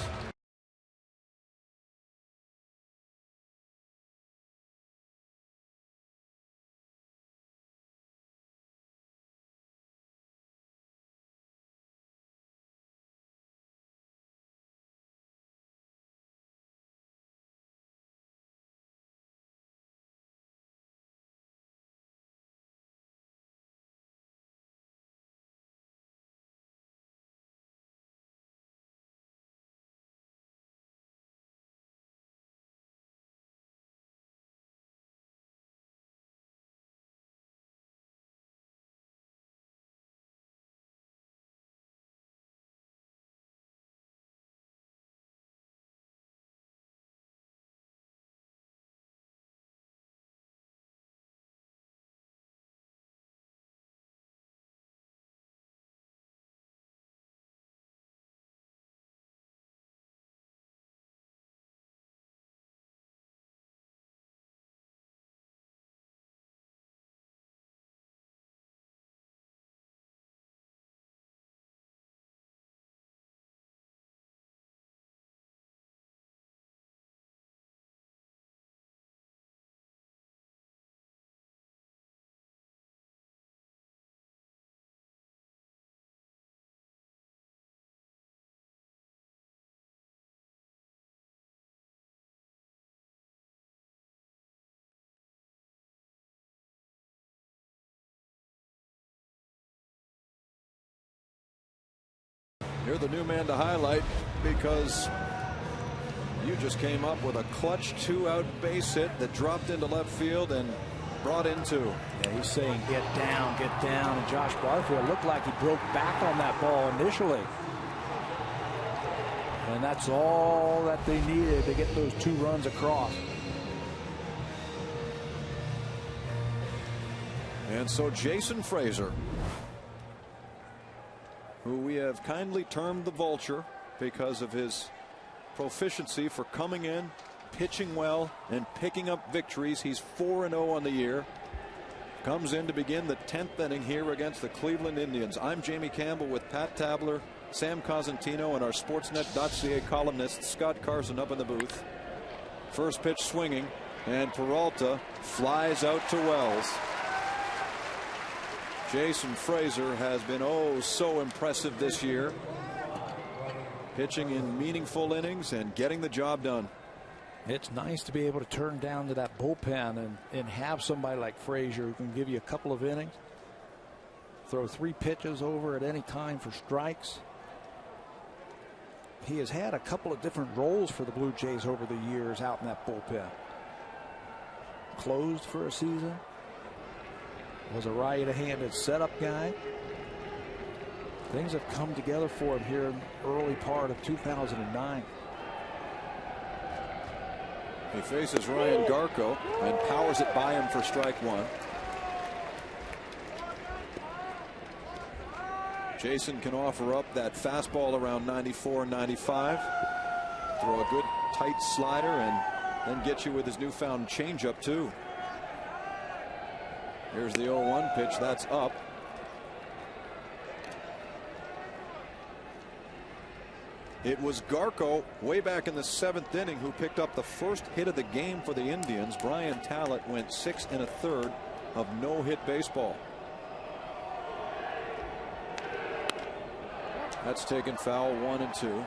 You're the new man to highlight because you just came up with a clutch 2-out base hit that dropped into left field and brought in 2. Yeah, he's saying get down, and Josh Barfield looked like he broke back on that ball initially. And that's all that they needed to get those 2 runs across. And so Jason Frazier, who we have kindly termed the Vulture because of his proficiency for coming in, pitching well, and picking up victories. He's 4-0 on the year. Comes in to begin the 10th inning here against the Cleveland Indians. I'm Jamie Campbell with Pat Tabler, Sam Cosentino, and our Sportsnet.ca columnist Scott Carson up in the booth. First pitch swinging, and Peralta flies out to Wells. Jason Frazier has been so impressive this year, pitching in meaningful innings and getting the job done. It's nice to be able to turn down to that bullpen and have somebody like Frazier who can give you a couple of innings, throw 3 pitches over at any time for strikes. He has had a couple of different roles for the Blue Jays over the years out in that bullpen. Closed for a season. Was a right-handed setup guy. Things have come together for him here in the early part of 2009. He faces Ryan Garco and powers it by him for strike 1. Jason can offer up that fastball around 94, 95. Throw a good tight slider and then get you with his newfound changeup too. Here's the 0-1 pitch. That's up. It was Garco way back in the 7th inning who picked up the first hit of the game for the Indians. Brian Talent went 6 1/3 of no-hit baseball. That's taken foul, 1-2.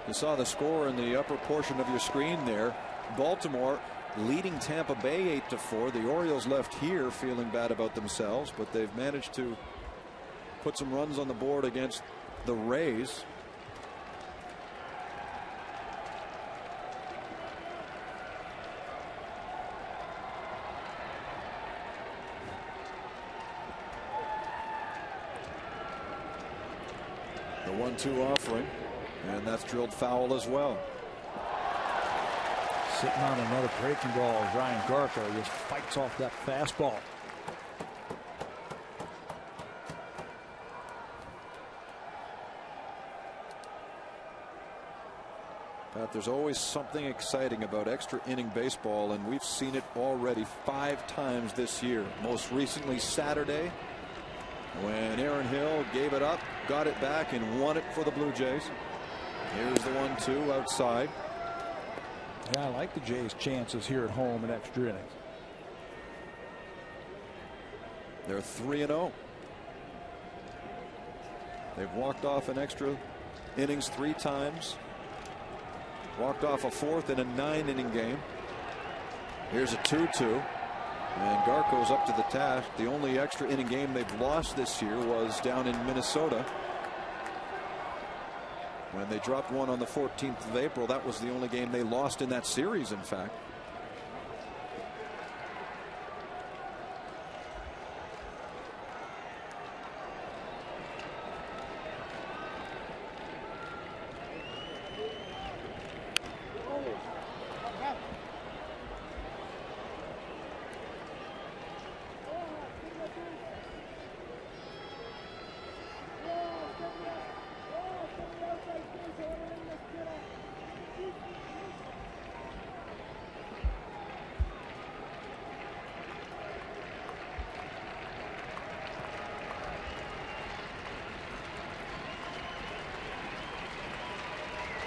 You saw the score in the upper portion of your screen there. Baltimore leading Tampa Bay 8-4. The Orioles left here feeling bad about themselves, but they've managed to put some runs on the board against the Rays. The 1-2 offering, and that's drilled foul as well. Sitting on another breaking ball as Ryan Garco just fights off that fastball. But there's always something exciting about extra inning baseball, and we've seen it already 5 times this year. Most recently Saturday, when Aaron Hill gave it up, got it back, and won it for the Blue Jays. Here's the 1-2 outside. Yeah, I like the Jays' chances here at home in extra innings. They're 3-0. They've walked off in extra innings 3 times. Walked off a 4th in a 9-inning game. Here's a 2-2. And Garco's up to the task. The only extra inning game they've lost this year was down in Minnesota, when they dropped one on the 14th of April. That was the only game they lost in that series, in fact.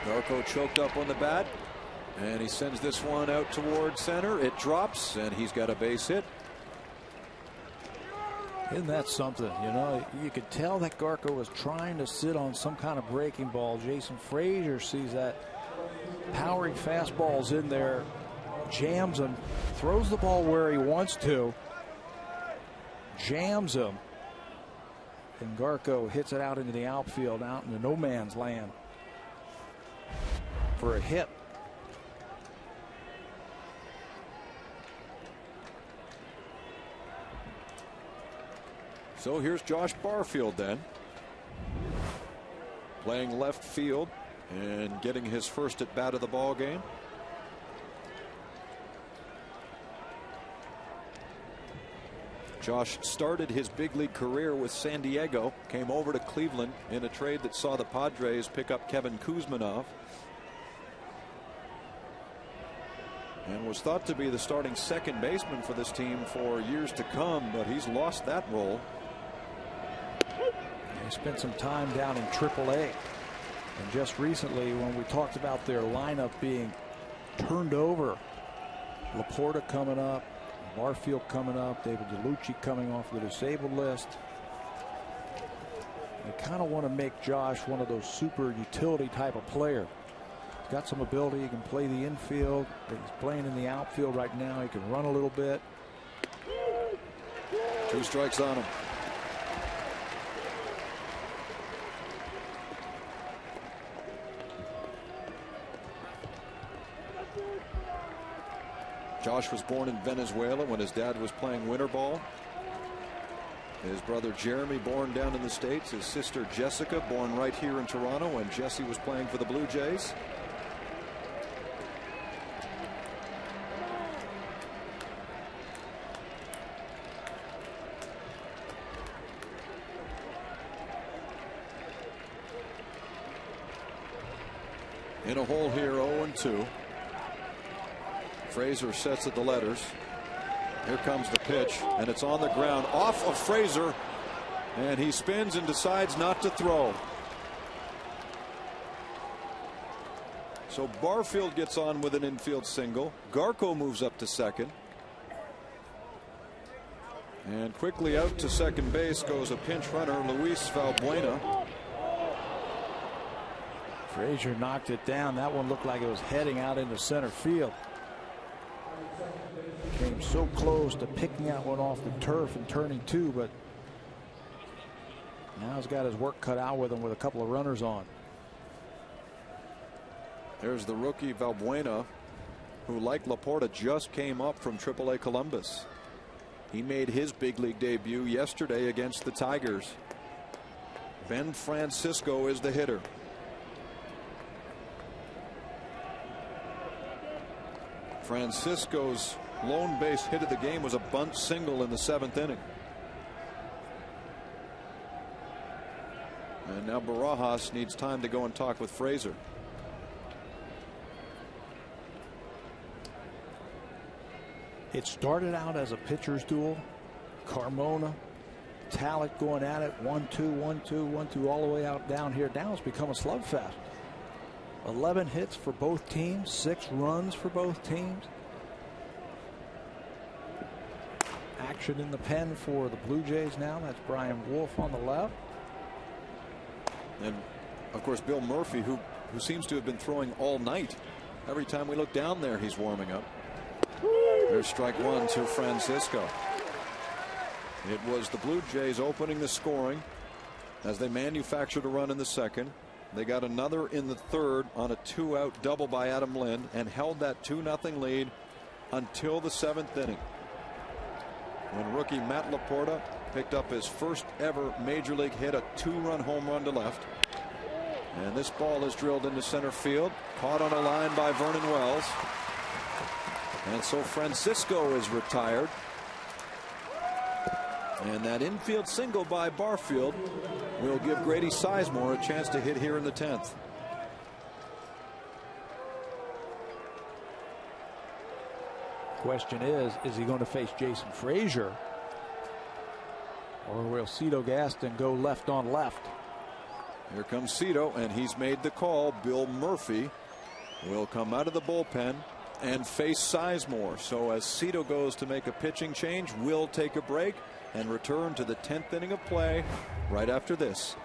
Garco choked up on the bat, and he sends this one out toward center. It drops, and he's got a base hit. Isn't that something? You know, you could tell that Garco was trying to sit on some kind of breaking ball. Jason Frazier sees that powering fastballs in there, jams him, throws the ball where he wants to, jams him, and Garco hits it out into the outfield, out into no man's land for a hit. So here's Josh Barfield then, playing left field and getting his first at bat of the ball game. Josh started his big league career with San Diego, came over to Cleveland in a trade that saw the Padres pick up Kevin Kuzminov, and was thought to be the starting second baseman for this team for years to come, but he's lost that role. He spent some time down in AAA, and just recently when we talked about their lineup being turned over, Laporta coming up, Barfield coming up, David DeLucci coming off the disabled list. They kind of want to make Josh one of those super utility type of player. He's got some ability. He can play the infield. He's playing in the outfield right now. He can run a little bit. 2 strikes on him. Josh was born in Venezuela when his dad was playing winter ball. His brother Jeremy born down in the States. His sister Jessica born right here in Toronto when Jesse was playing for the Blue Jays. In a hole here, 0-2. Frazier sets at the letters. Here comes the pitch, and it's on the ground off of Frazier, and he spins and decides not to throw. So Barfield gets on with an infield single. Garco moves up to second, and quickly out to second base goes a pinch runner, Luis Valbuena. Frazier knocked it down. That one looked like it was heading out into center field. Came so close to picking that one off the turf and turning 2, but now he's got his work cut out with him with a couple of runners on. There's the rookie Valbuena, who, like Laporta, just came up from AAA Columbus. He made his big league debut yesterday against the Tigers. Ben Francisco is the hitter. Francisco's lone base hit of the game was a bunt single in the 7th inning. And now Barajas needs time to go and talk with Frazier. It started out as a pitcher's duel. Carmona, Talent going at it, 1-2, 1-2, 1-2, all the way out down here. Now it's become a slugfest. 11 hits for both teams, 6 runs for both teams. Action in the pen for the Blue Jays now. That's Brian Wolf on the left. And of course Bill Murphy, who seems to have been throwing all night. Every time we look down there, he's warming up. There's strike 1 to Francisco. It was the Blue Jays opening the scoring as they manufactured a run in the second. They got another in the third on a 2-out double by Adam Lind and held that 2-0 lead until the 7th inning, when rookie Matt Laporta picked up his first ever major league hit, a 2-run home run to left. And this ball is drilled into center field, caught on a line by Vernon Wells. And so Francisco is retired. And that infield single by Barfield will give Grady Sizemore a chance to hit here in the 10th. Question is he going to face Jason Frazier, or will Cito Gaston go left on left? Here comes Cito, and he's made the call. Bill Murphy will come out of the bullpen and face Sizemore. So as Cito goes to make a pitching change, we'll take a break and return to the 10th inning of play right after this.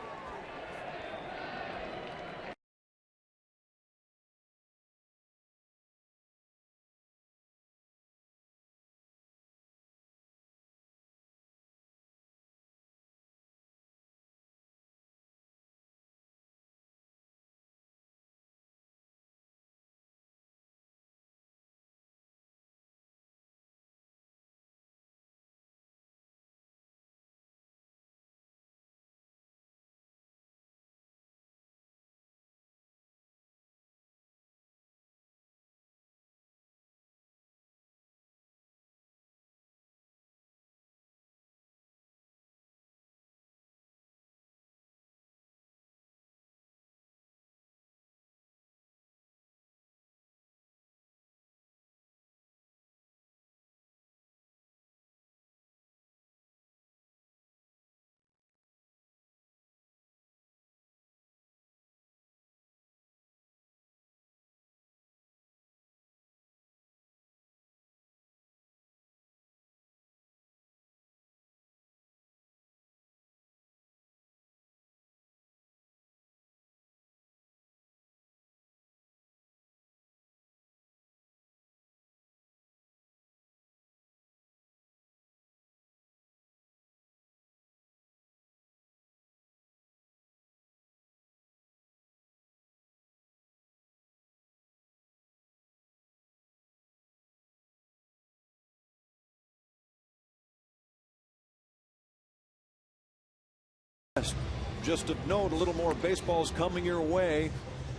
Just of note, a little more baseball's coming your way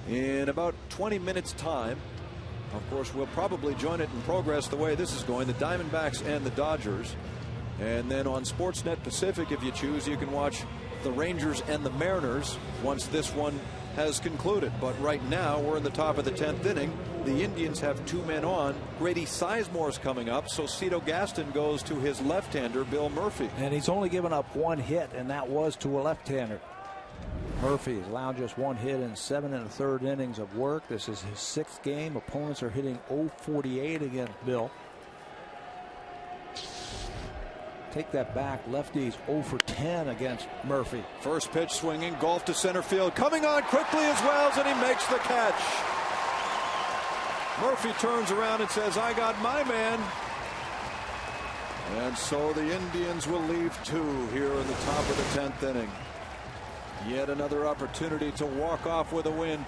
in about 20 minutes time. Of course, we'll probably join it in progress the way this is going, the Diamondbacks and the Dodgers. And then on Sportsnet Pacific, if you choose, you can watch the Rangers and the Mariners once this one has concluded. But right now, we're in the top of the 10th inning. The Indians have 2 men on. Grady Sizemore's coming up, so Cito Gaston goes to his left-hander, Bill Murphy. And he's only given up 1 hit, and that was to a left-hander. Murphy has allowed just 1 hit in 7 1/3 innings of work. This is his 6th game. Opponents are hitting .048 against Bill. Take that back. Lefties 0 for 10 against Murphy. First pitch swinging, golf to center field. Coming on quickly as Wells, and he makes the catch. Murphy turns around and says, "I got my man." And so the Indians will leave 2 here in the top of the 10th inning. Yet another opportunity to walk off with a win.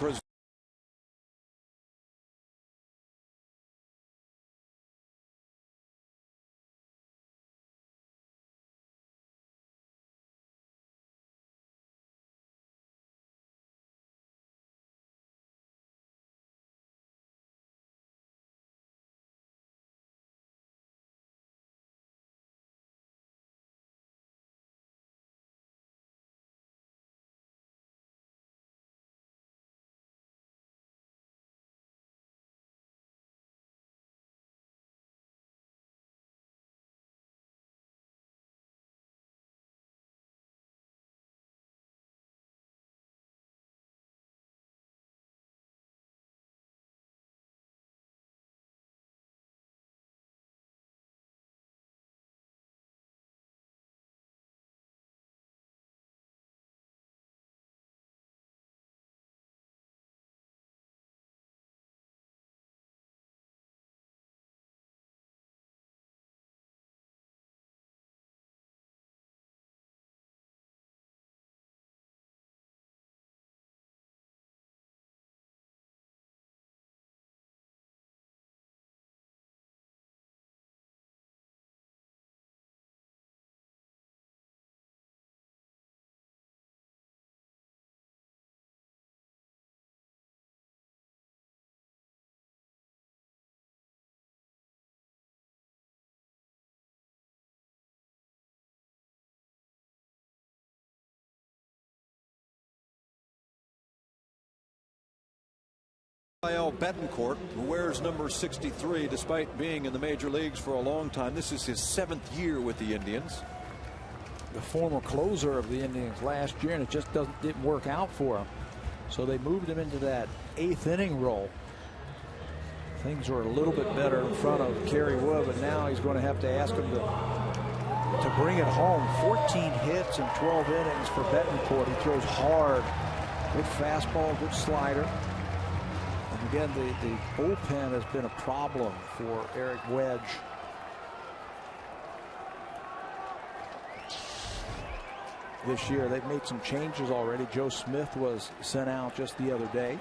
Rafael Betancourt, who wears number 63 despite being in the major leagues for a long time. This is his 7th year with the Indians. The former closer of the Indians last year, and it just didn't work out for him. So they moved him into that 8th inning role. Things were a little bit better in front of Kerry Wood, but now he's going to have to ask him to bring it home. 14 hits in 12 innings for Betancourt. He throws hard. Good fastball, good slider. And again, the bullpen has been a problem for Eric Wedge. This year, they've made some changes already. Joe Smith was sent out just the other day.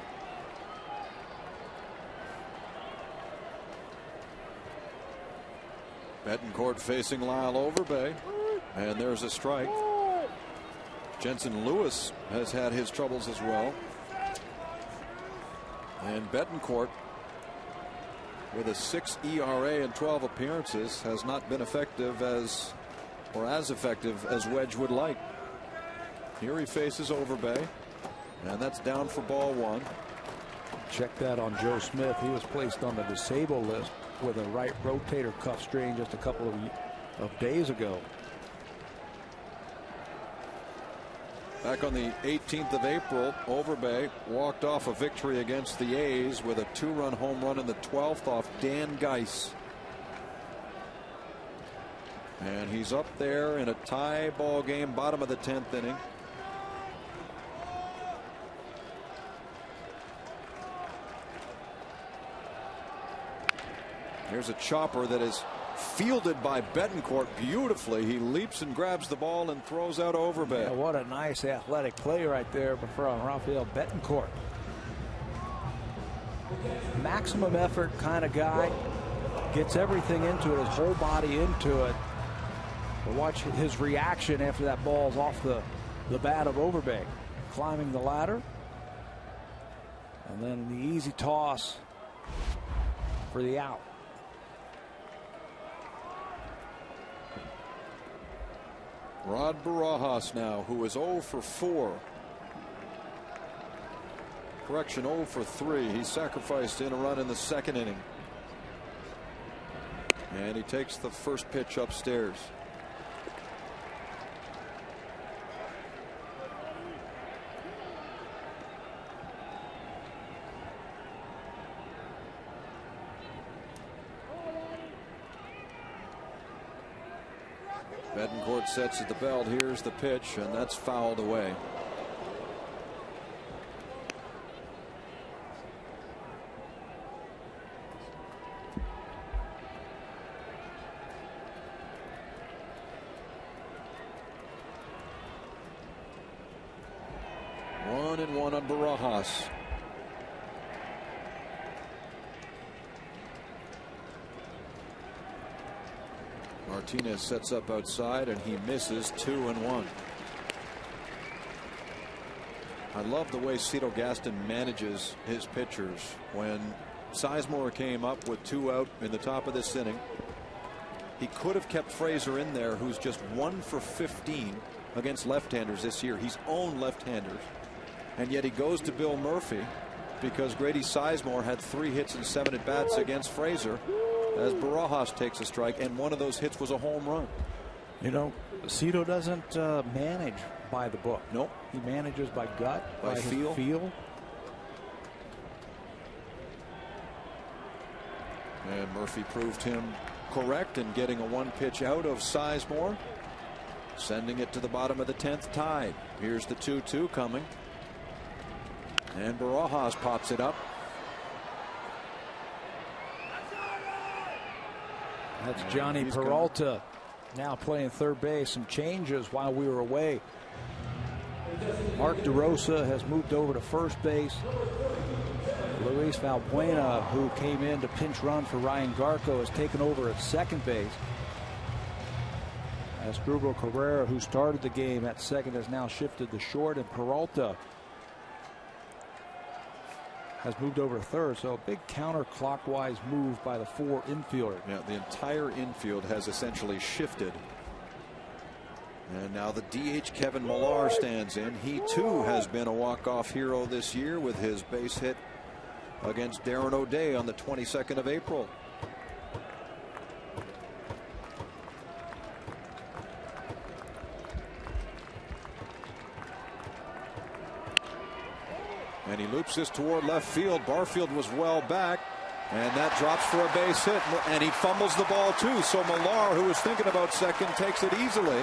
Betancourt facing Lyle Overbay, and there's a strike. Jensen Lewis has had his troubles as well. And Betancourt, with a 6 ERA and 12 appearances, has not been effective as effective as Wedge would like. Here he faces Overbay, and that's down for ball 1. Check that on Joe Smith. He was placed on the disabled list with a right rotator cuff strain just a couple of days ago. Back on the 18th of April, Overbay walked off a victory against the A's with a 2-run home run in the 12th off Dan Geis. And he's up there in a tie ball game, bottom of the 10th inning. Here's a chopper that is fielded by Betancourt beautifully. He leaps and grabs the ball and throws out Overbay. Yeah, what a nice athletic play right there from Rafael Betancourt. Maximum effort kind of guy. Gets everything into it, his whole body into it. But watch his reaction after that ball's off the the bat of Overbeek. Climbing the ladder. And then the easy toss for the out. Rod Barajas now, who is 0 for 4. Correction, 0 for 3. He sacrificed in a run in the second inning. And he takes the first pitch upstairs. Betancourt sets at the belt. Here's the pitch, and that's fouled away. One and one on Barajas. Martinez sets up outside and he misses. 2-1. I love the way Cito Gaston manages his pitchers. When Sizemore came up with 2 out in the top of this inning, he could have kept Fraser in there, who's just 1 for 15 against left-handers this year. He's owned left-handers, and yet he goes to Bill Murphy because Grady Sizemore had 3 hits and 7 at-bats against Fraser, as Barajas takes a strike, and one of those hits was a home run. You know, Cito doesn't manage by the book. Nope. He manages by gut, by feel. And Murphy proved him correct in getting a 1-pitch out of Sizemore, sending it to the bottom of the 10th, tied. Here's the 2-2 coming, and Barajas pops it up. That's Johnny Peralta now playing third base. Some changes while we were away. Mark DeRosa has moved over to first base. Luis Valbuena, who came in to pinch run for Ryan Garco, has taken over at second base. Asdrubal Cabrera, who started the game at second, has now shifted to short, and Peralta has moved over to third. So a big counterclockwise move by the 4 infielder. Yeah, the entire infield has essentially shifted. And now the DH Kevin Millar stands in. He too has been a walk-off hero this year with his base hit against Darren O'Day on the 22nd of April. And he loops this toward left field. Barfield was well back, and that drops for a base hit, and he fumbles the ball too. So Millar, who was thinking about second, takes it easily.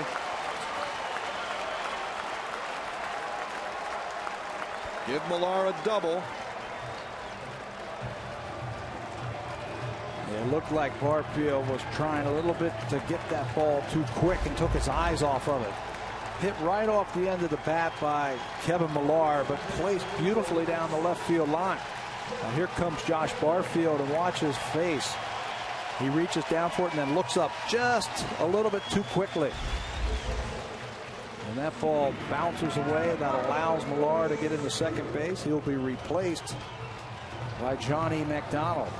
Give Millar a double. It looked like Barfield was trying a little bit to get that ball too quick and took his eyes off of it. Hit right off the end of the bat by Kevin Millar, but placed beautifully down the left field line. Now here comes Josh Barfield, and watch his face. He reaches down for it and then looks up just a little bit too quickly. And that ball bounces away. That allows Millar to get into second base. He'll be replaced by Johnny McDonald,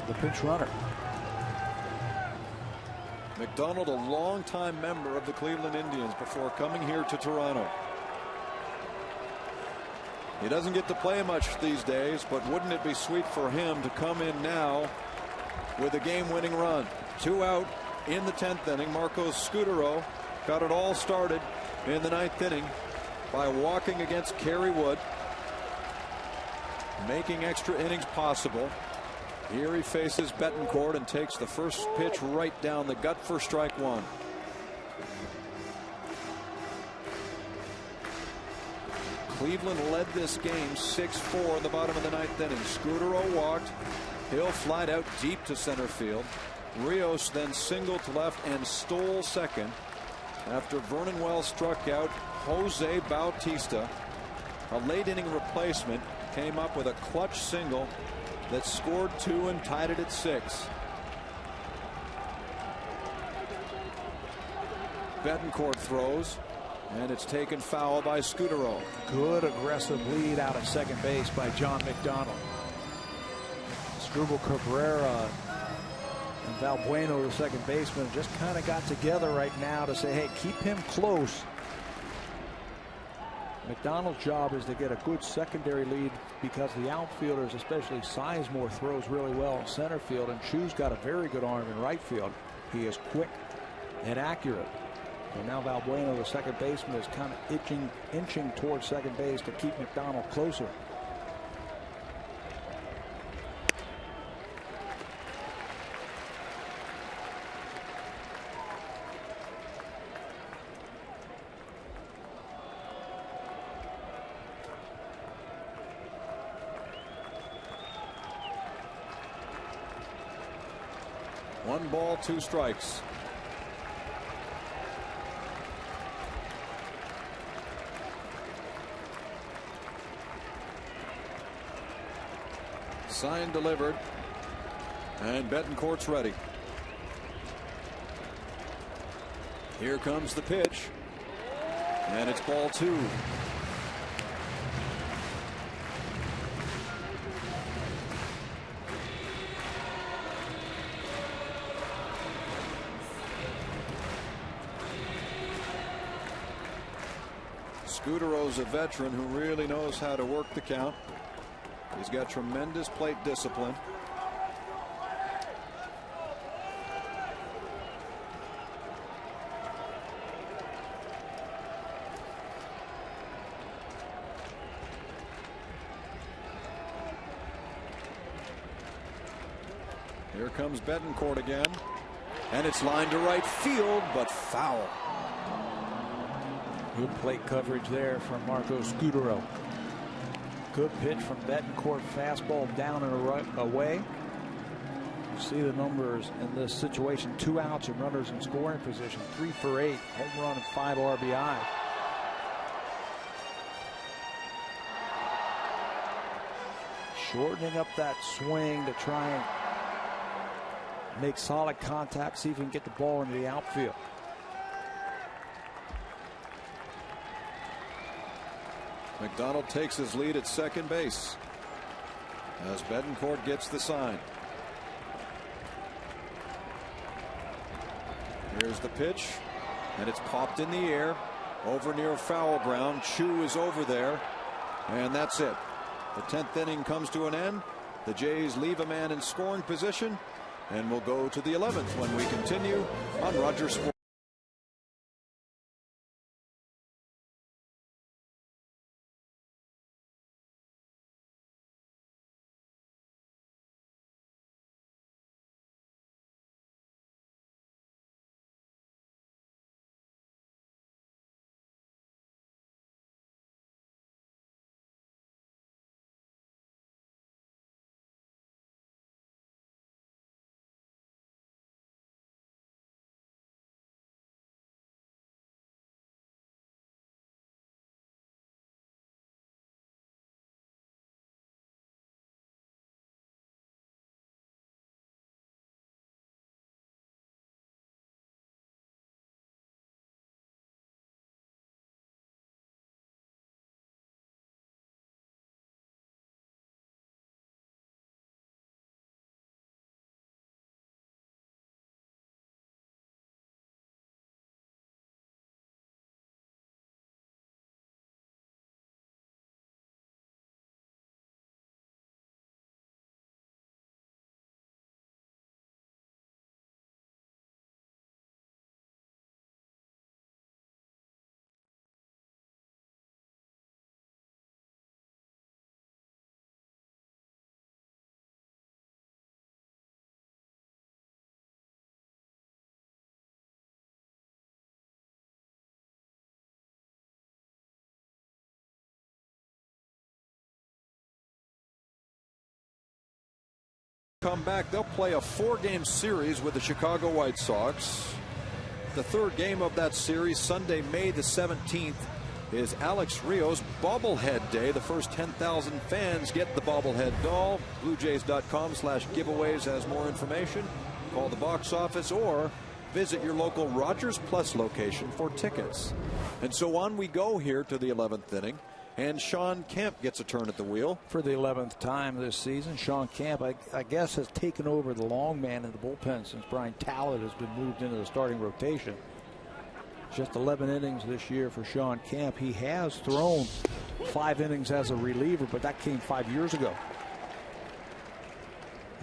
the pinch runner. McDonald, a longtime member of the Cleveland Indians before coming here to Toronto. He doesn't get to play much these days, but wouldn't it be sweet for him to come in now with a game-winning run? 2 out in the 10th inning. Marcos Scutaro got it all started in the 9th inning by walking against Kerry Wood, making extra innings possible. Here he faces Betancourt and takes the first pitch right down the gut for strike 1. Cleveland led this game 6-4 in the bottom of the 9th inning. Scutaro walked. Hill flied out deep to center field. Rios then singled to left and stole second after Vernon Wells struck out Jose Bautista. A late inning replacement came up with a clutch single that scored 2 and tied it at 6. Betancourt throws, And it's taken foul by Scudero. Good aggressive lead out at second base by John McDonald. Struble Cabrera and Valbueno, the second baseman, just kind of got together right now to say, hey, keep him close. McDonald's job is to get a good secondary lead because the outfielders, especially Sizemore, throws really well in center field, and Chu's got a very good arm in right field. He is quick and accurate. And now Valbueno, the second baseman, is kind of inching towards second base to keep McDonald closer. One ball, two strikes. Sign delivered, and Betancourt's ready. Here comes the pitch, and it's ball two. Scudero's a veteran who really knows how to work the count. He's got tremendous plate discipline. Here comes Betancourt again, and it's lined to right field, but foul. Good plate coverage there from Marco Scudero. Good pitch from Betancourt, fastball down and away. You see the numbers in this situation: 2 outs and runners in scoring position, 3 for 8, home run and 5 RBI. Shortening up that swing to try and make solid contact, see if we can get the ball into the outfield. McDonald takes his lead at second base as Betancourt gets the sign. Here's the pitch, and it's popped in the air over near foul ground. Chu is over there, and that's it. The 10th inning comes to an end. The Jays leave a man in scoring position, and we'll go to the 11th when we continue on Rogers Sports. Come back, they'll play a 4-game series with the Chicago White Sox. The third game of that series, Sunday, May the 17th, is Alex Rios bobblehead day. The first 10,000 fans get the bobblehead doll. BlueJays.com/giveaways has more information. Call the box office or Visit your local Rogers Plus location for tickets. And so on we go here to the 11th inning. And Sean Kemp gets a turn at the wheel. For the 11th time this season, Sean Kemp, I guess, has taken over the long man in the bullpen since Brian Talbot has been moved into the starting rotation. Just 11 innings this year for Sean Kemp. He has thrown 5 innings as a reliever, but that came 5 years ago.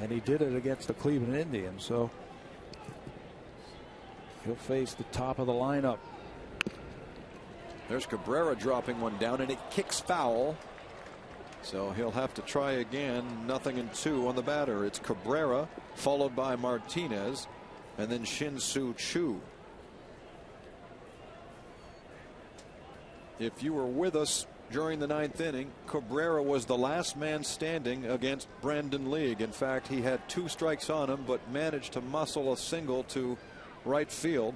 And he did it against the Cleveland Indians, so he'll face the top of the lineup. There's Cabrera dropping one down, and it kicks foul. So he'll have to try again. 0-2 on the batter. It's Cabrera, followed by Martinez, and then Shin-Soo Choo. If you were with us during the 9th inning, Cabrera was the last man standing against Brandon League. In fact, he had 2 strikes on him, but managed to muscle a single to right field.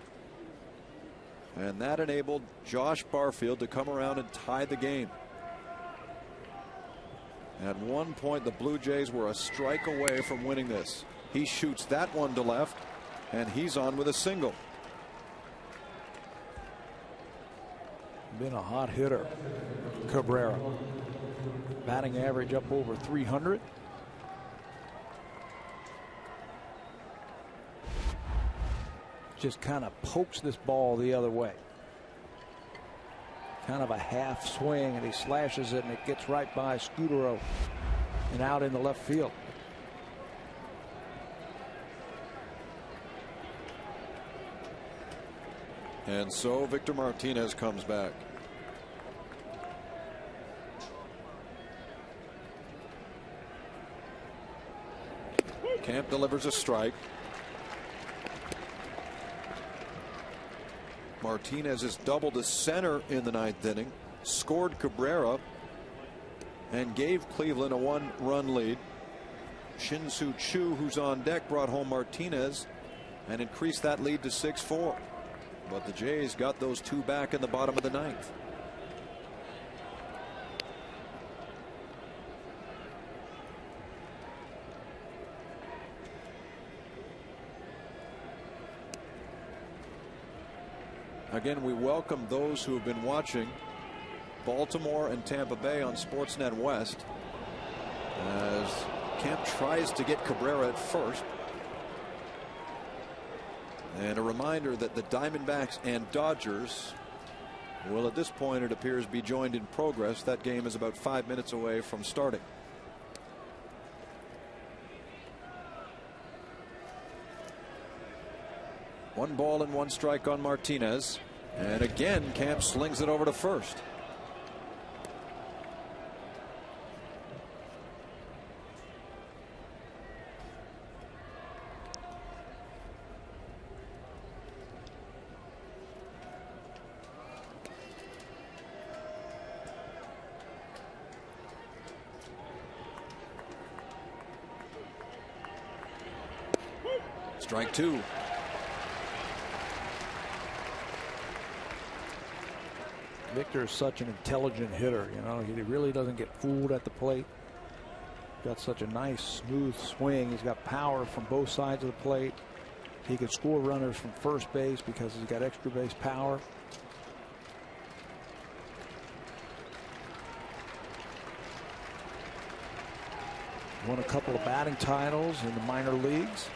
And that enabled Josh Barfield to come around and tie the game. At one point, the Blue Jays were a strike away from winning this. He shoots that one to left, and he's on with a single. Been a hot hitter, Cabrera. Batting average up over 300. Just kind of pokes this ball the other way. Kind of a half swing, and he slashes it, and it gets right by Scudero and out in the left field. And so Victor Martinez comes back. Camp delivers a strike. Martinez has doubled to center in the 9th inning, scored Cabrera, and gave Cleveland a 1-run lead. Shin-Soo Choo, who's on deck, brought home Martinez and increased that lead to 6-4. But the Jays got those 2 back in the bottom of the 9th. Again, we welcome those who have been watching Baltimore and Tampa Bay on Sportsnet West as Kemp tries to get Cabrera at first. And a reminder that the Diamondbacks and Dodgers will, at this point, it appears, be joined in progress. That game is about 5 minutes away from starting. One ball and 1 strike on Martinez. And again, Kemp slings it over to first. Strike 2. Victor is such an intelligent hitter. You know, he really doesn't get fooled at the plate. Got such a nice, smooth swing. He's got power from both sides of the plate. He can score runners from first base because he's got extra base power. Won a couple of batting titles in the minor leagues.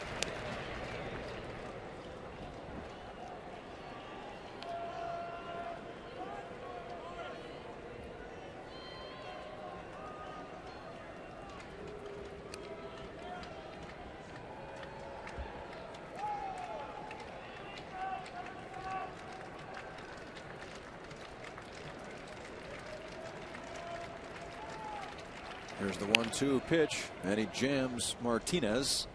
Here's the 1-2 pitch, and he jams Martinez.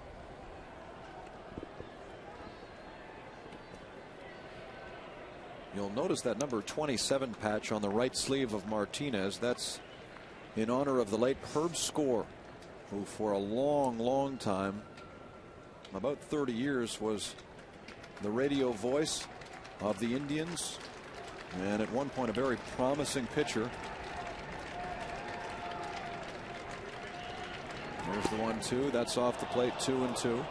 You'll notice that number 27 patch on the right sleeve of Martinez. That's in honor of the late Herb Score, who for a long time, about 30 years, was the radio voice of the Indians, and at one point a very promising pitcher. There's the 1-2. That's off the plate. 2-2.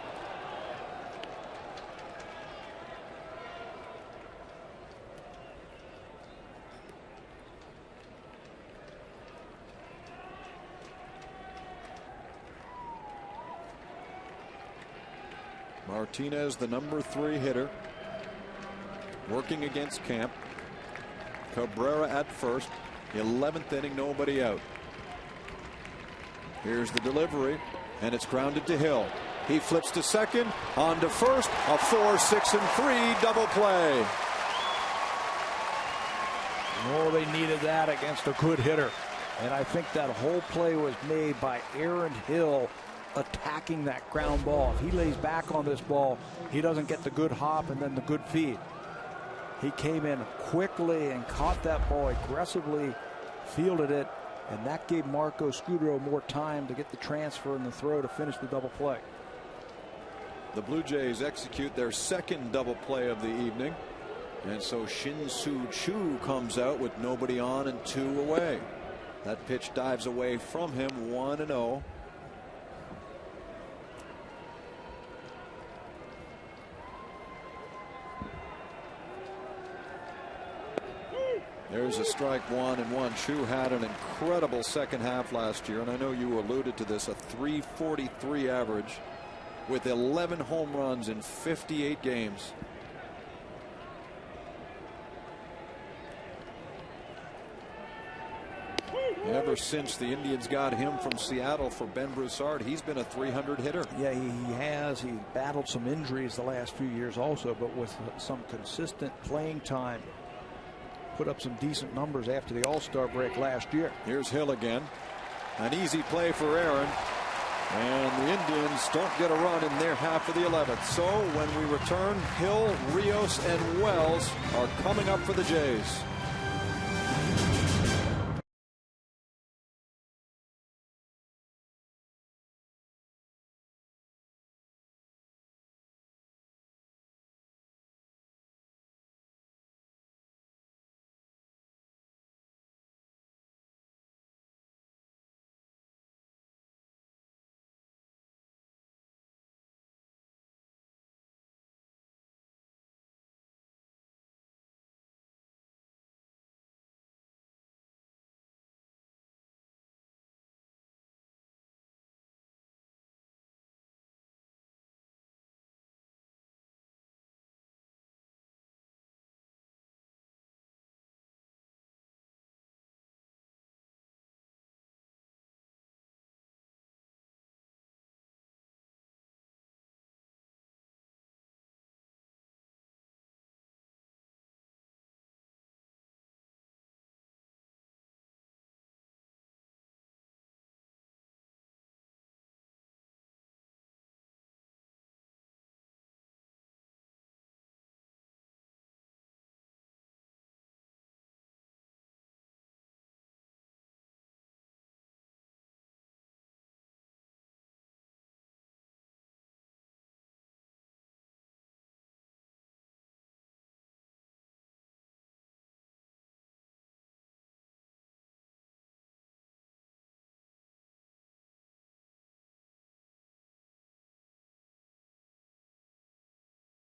Martinez, the #3 hitter, working against Camp. Cabrera at first. 11th inning, nobody out. Here's the delivery, and it's grounded to Hill. He flips to second, on to first. A 4, 6, and 3 double play. Oh, they needed that against a good hitter. And I think that whole play was made by Aaron Hill attacking that ground ball. If he lays back on this ball, he doesn't get the good hop and then the good feed. He came in quickly and caught that ball aggressively, fielded it, and that gave Marco Scudero more time to get the transfer and the throw to finish the double play. The Blue Jays execute their second double play of the evening. And so Shin-Soo Choo comes out with nobody on and 2 away. That pitch dives away from him, 1-0. There's a strike, 1-1. Choo had an incredible second half last year, and I know you alluded to this, a .343 average with 11 home runs in 58 games. Ever since the Indians got him from Seattle for Ben Broussard, he's been a .300 hitter. Yeah, he has. He battled some injuries the last few years also, but with some consistent playing time, put up some decent numbers after the All-Star break last year. Here's Hill again. An easy play for Aaron. And the Indians don't get a run in their half of the 11th. So when we return, Hill, Rios, and Wells are coming up for the Jays.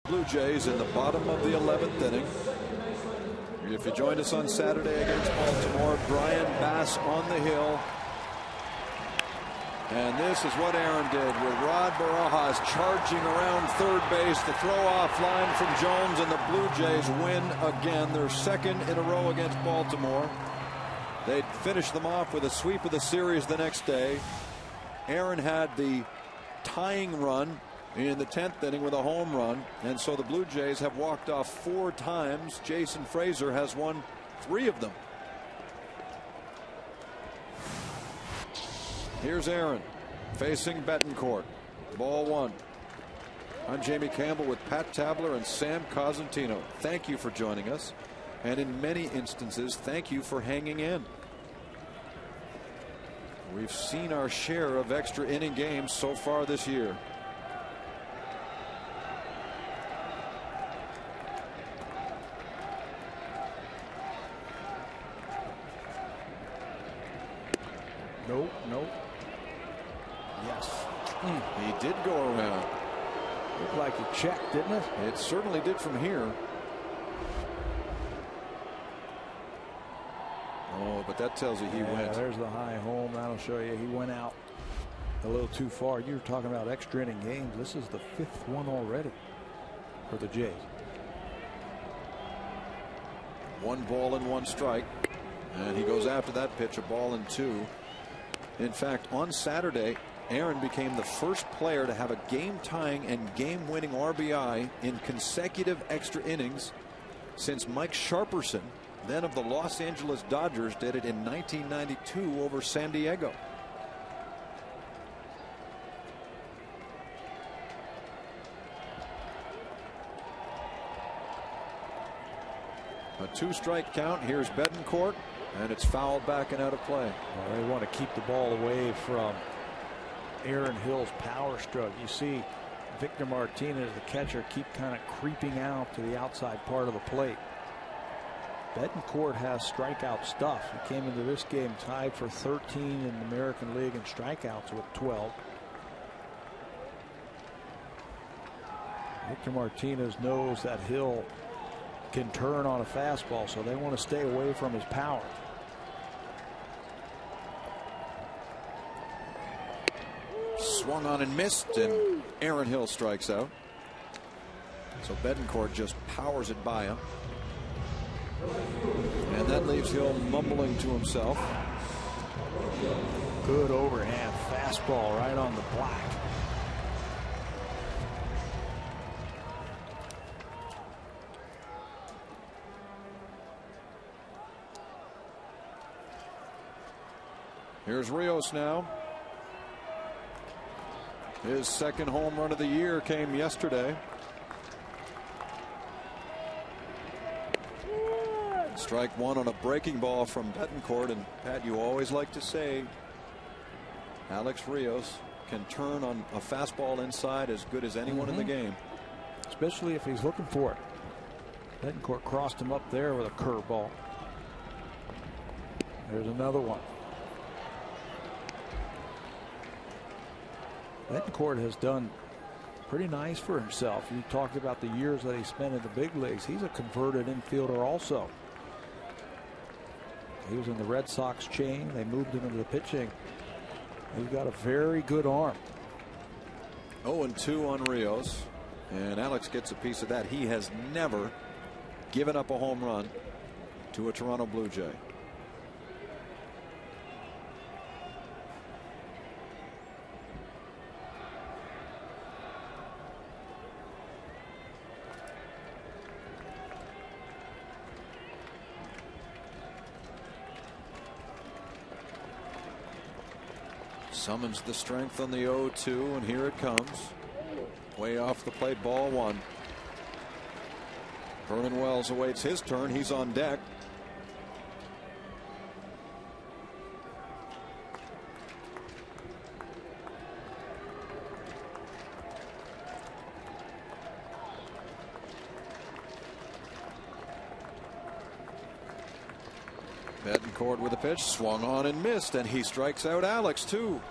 Blue Jays in the bottom of the 11th inning. If you joined us on Saturday against Baltimore, Brian Bass on the hill. And this is what Aaron did with Rod Barajas charging around third base. The throw off line from Jones, and the Blue Jays win again, their second in a row against Baltimore. They'd finish them off with a sweep of the series the next day. Aaron had the tying run in the 10th inning with a home run, and so the Blue Jays have walked off 4 times. Jason Frazier has won 3 of them. Here's Aaron facing Betancourt. Ball 1. I'm Jamie Campbell with Pat Tabler and Sam Cosentino. Thank you for joining us, and in many instances, thank you for hanging in. We've seen our share of extra inning games so far this year. Nope, nope. Yes. He did go around. Looked like he checked, didn't it? It certainly did from here. Oh, but that tells you he went. There's the high home. That'll show you he went out. a little too far. You were talking about extra inning games. This is the 5th one already for the Jays. 1 ball and 1 strike. And he goes after that pitch, a ball and 2. In fact, on Saturday, Aaron became the first player to have a game-tying and game-winning RBI in consecutive extra innings since Mike Sharperson, then of the Los Angeles Dodgers, did it in 1992 over San Diego. A 2-strike count. Here's Betancourt, and it's fouled back and out of play. Well, they want to keep the ball away from Aaron Hill's power stroke. You see Victor Martinez, the catcher, keep kind of creeping out to the outside part of the plate. Betancourt has strikeout stuff. He came into this game tied for 13 in the American League in strikeouts with 12. Victor Martinez knows that Hill can turn on a fastball, so they want to stay away from his power. Swung on and missed, and Aaron Hill strikes out. So Betancourt just powers it by him. And that leaves Hill mumbling to himself. Good overhand fastball right on the black. Here's Rios now. His 2nd home run of the year came yesterday. Strike 1 on a breaking ball from Betancourt. And Pat, you always like to say Alex Rios can turn on a fastball inside as good as anyone in the game. Especially if he's looking for it. Betancourt crossed him up there with a curveball. There's another one. Betancourt has done pretty nice for himself. You talked about the years that he spent in the big leagues. He's a converted infielder also. He was in the Red Sox chain. They moved him into the pitching. He's got a very good arm. 0-2 on Rios. And Alex gets a piece of that. He has never given up a home run to a Toronto Blue Jay. Summons the strength on the 0-2, and here it comes. Way off the plate, ball 1. Vernon Wells awaits his turn. He's on deck. Betancourt with a pitch, swung on and missed, and he strikes out Alex too.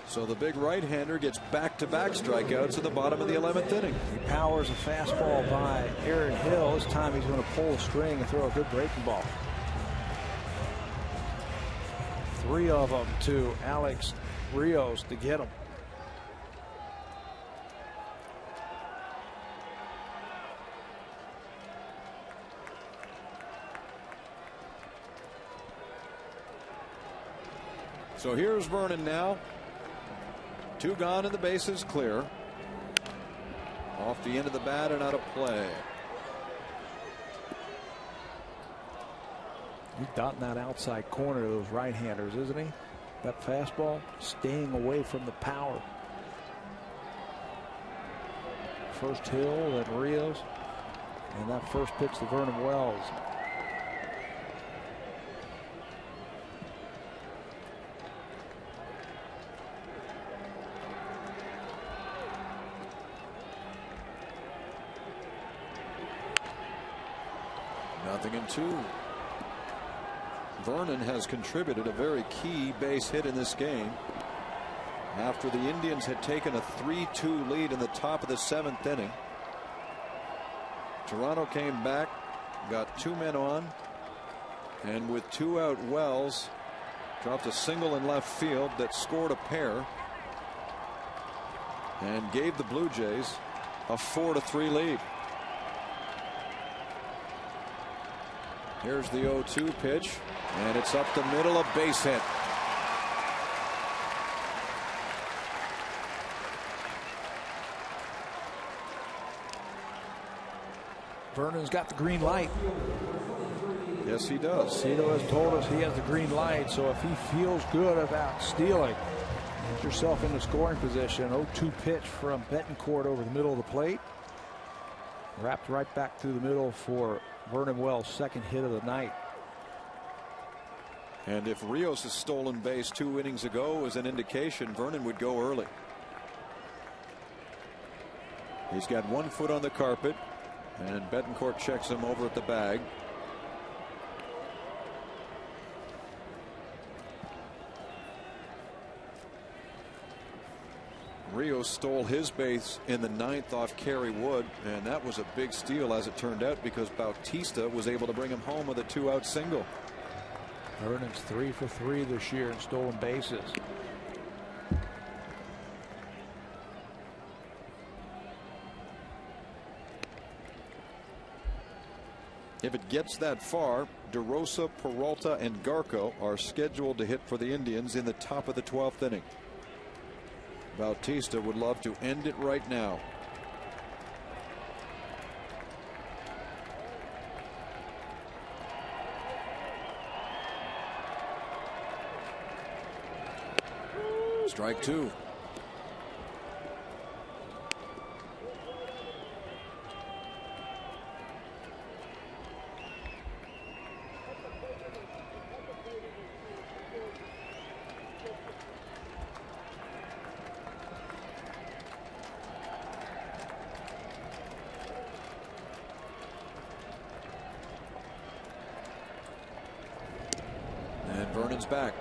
So the big right-hander gets back-to-back strikeouts at the bottom of the 11th inning. He powers a fastball by Aaron Hill. This time he's going to pull a string and throw a good breaking ball. 3 of them to Alex Rios to get him. So here's Vernon now. 2 gone and the base is clear. Off the end of the bat and out of play. He's dotting that outside corner of those right-handers, isn't he? That fastball, staying away from the power. First Hill, then Rios, and that first pitch to Vernon Wells. Nothing in 2. Vernon has contributed a very key base hit in this game. After the Indians had taken a 3-2 lead in the top of the 7th inning. Toronto came back, got 2 men on, and with 2 out, Wells Dropped a single in left field that scored a pair and gave the Blue Jays a 4-3 lead. Here's the 0-2 pitch, and it's up the middle, a base hit. Vernon's got the green light. Yes, he does. Cito has told us he has the green light, so if he feels good about stealing, get yourself in the scoring position. 0-2 pitch from Betancourt over the middle of the plate. Wrapped right back through the middle for Vernon Wells' second hit of the night. And if Rios' stolen base 2 innings ago is an indication, Vernon would go early. He's got 1 foot on the carpet, and Betancourt checks him over at the bag. Rios stole his base in the 9th off Kerry Wood, and that was a big steal as it turned out, because Bautista was able to bring him home with a 2-out single. Vernon's 3 for 3 this year in stolen bases. If it gets that far, DeRosa, Peralta, and Garco are scheduled to hit for the Indians in the top of the 12th inning. Bautista would love to end it right now. Strike 2. And Vernon's back.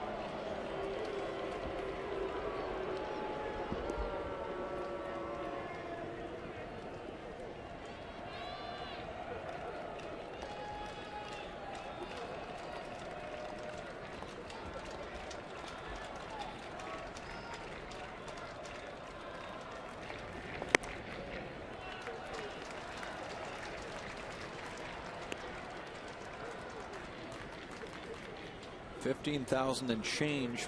$15,000 and change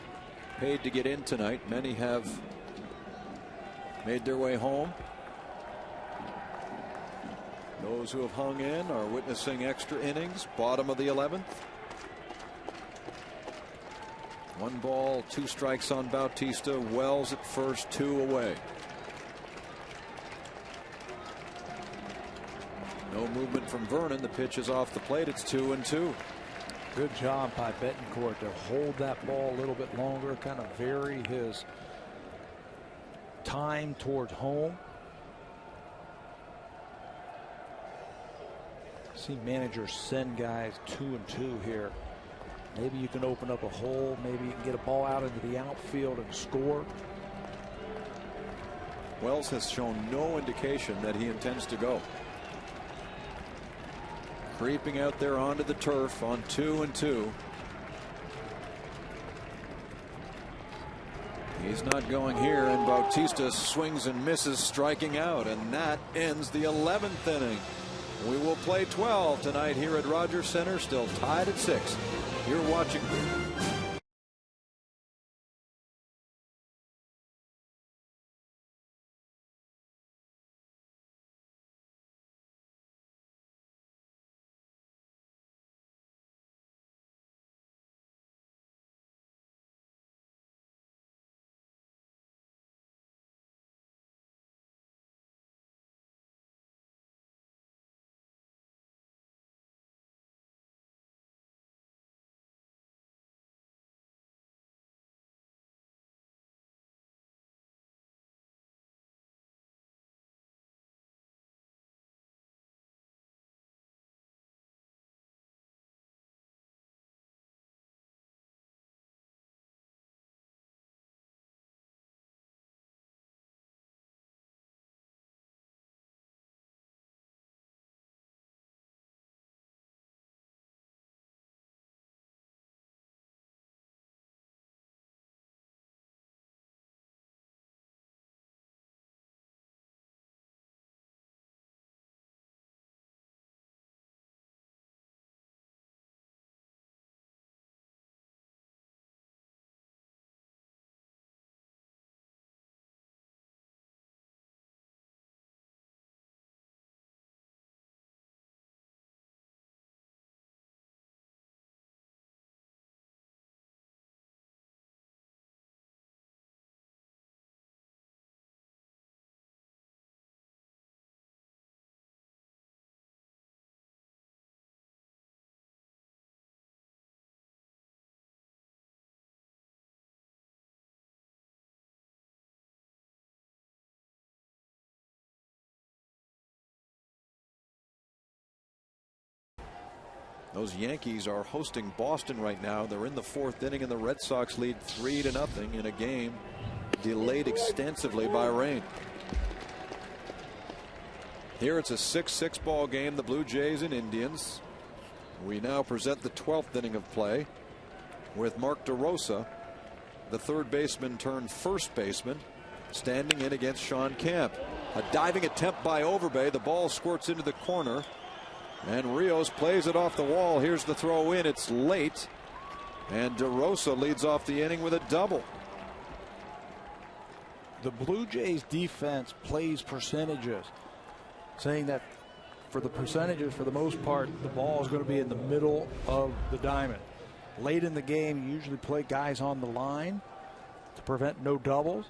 paid to get in tonight. Many have made their way home. Those who have hung in are witnessing extra innings. Bottom of the 11th. 1 ball, 2 strikes on Bautista. Wells at first, 2 away. No movement from Vernon. The pitch is off the plate. It's 2-2. Good job by Betancourt to hold that ball a little bit longer, kind of vary his time towards home. See managers send guys 2-2 here. Maybe you can open up a hole. Maybe you can get a ball out into the outfield and score. Wells has shown no indication that he intends to go. Creeping out there onto the turf on 2-2. He's not going here, and Bautista swings and misses, striking out, and that ends the 11th inning. We will play 12 tonight here at Rogers Center, still tied at 6. You're watching Those Yankees are hosting Boston right now. They're in the 4th inning, and the Red Sox lead 3-0 in a game delayed extensively by rain. Here it's a 6-6 ball game, the Blue Jays and Indians. We now present the 12th inning of play with Mark DeRosa, the third baseman turned first baseman, standing in against Sean Kemp. A diving attempt by Overbay. The ball squirts into the corner, and Rios plays it off the wall. Here's the throw in. It's late, and DeRosa leads off the inning with a double. The Blue Jays defense plays percentages, saying that for the percentages, for the most part, the ball is going to be in the middle of the diamond. Late in the game, you usually play guys on the line to prevent no doubles.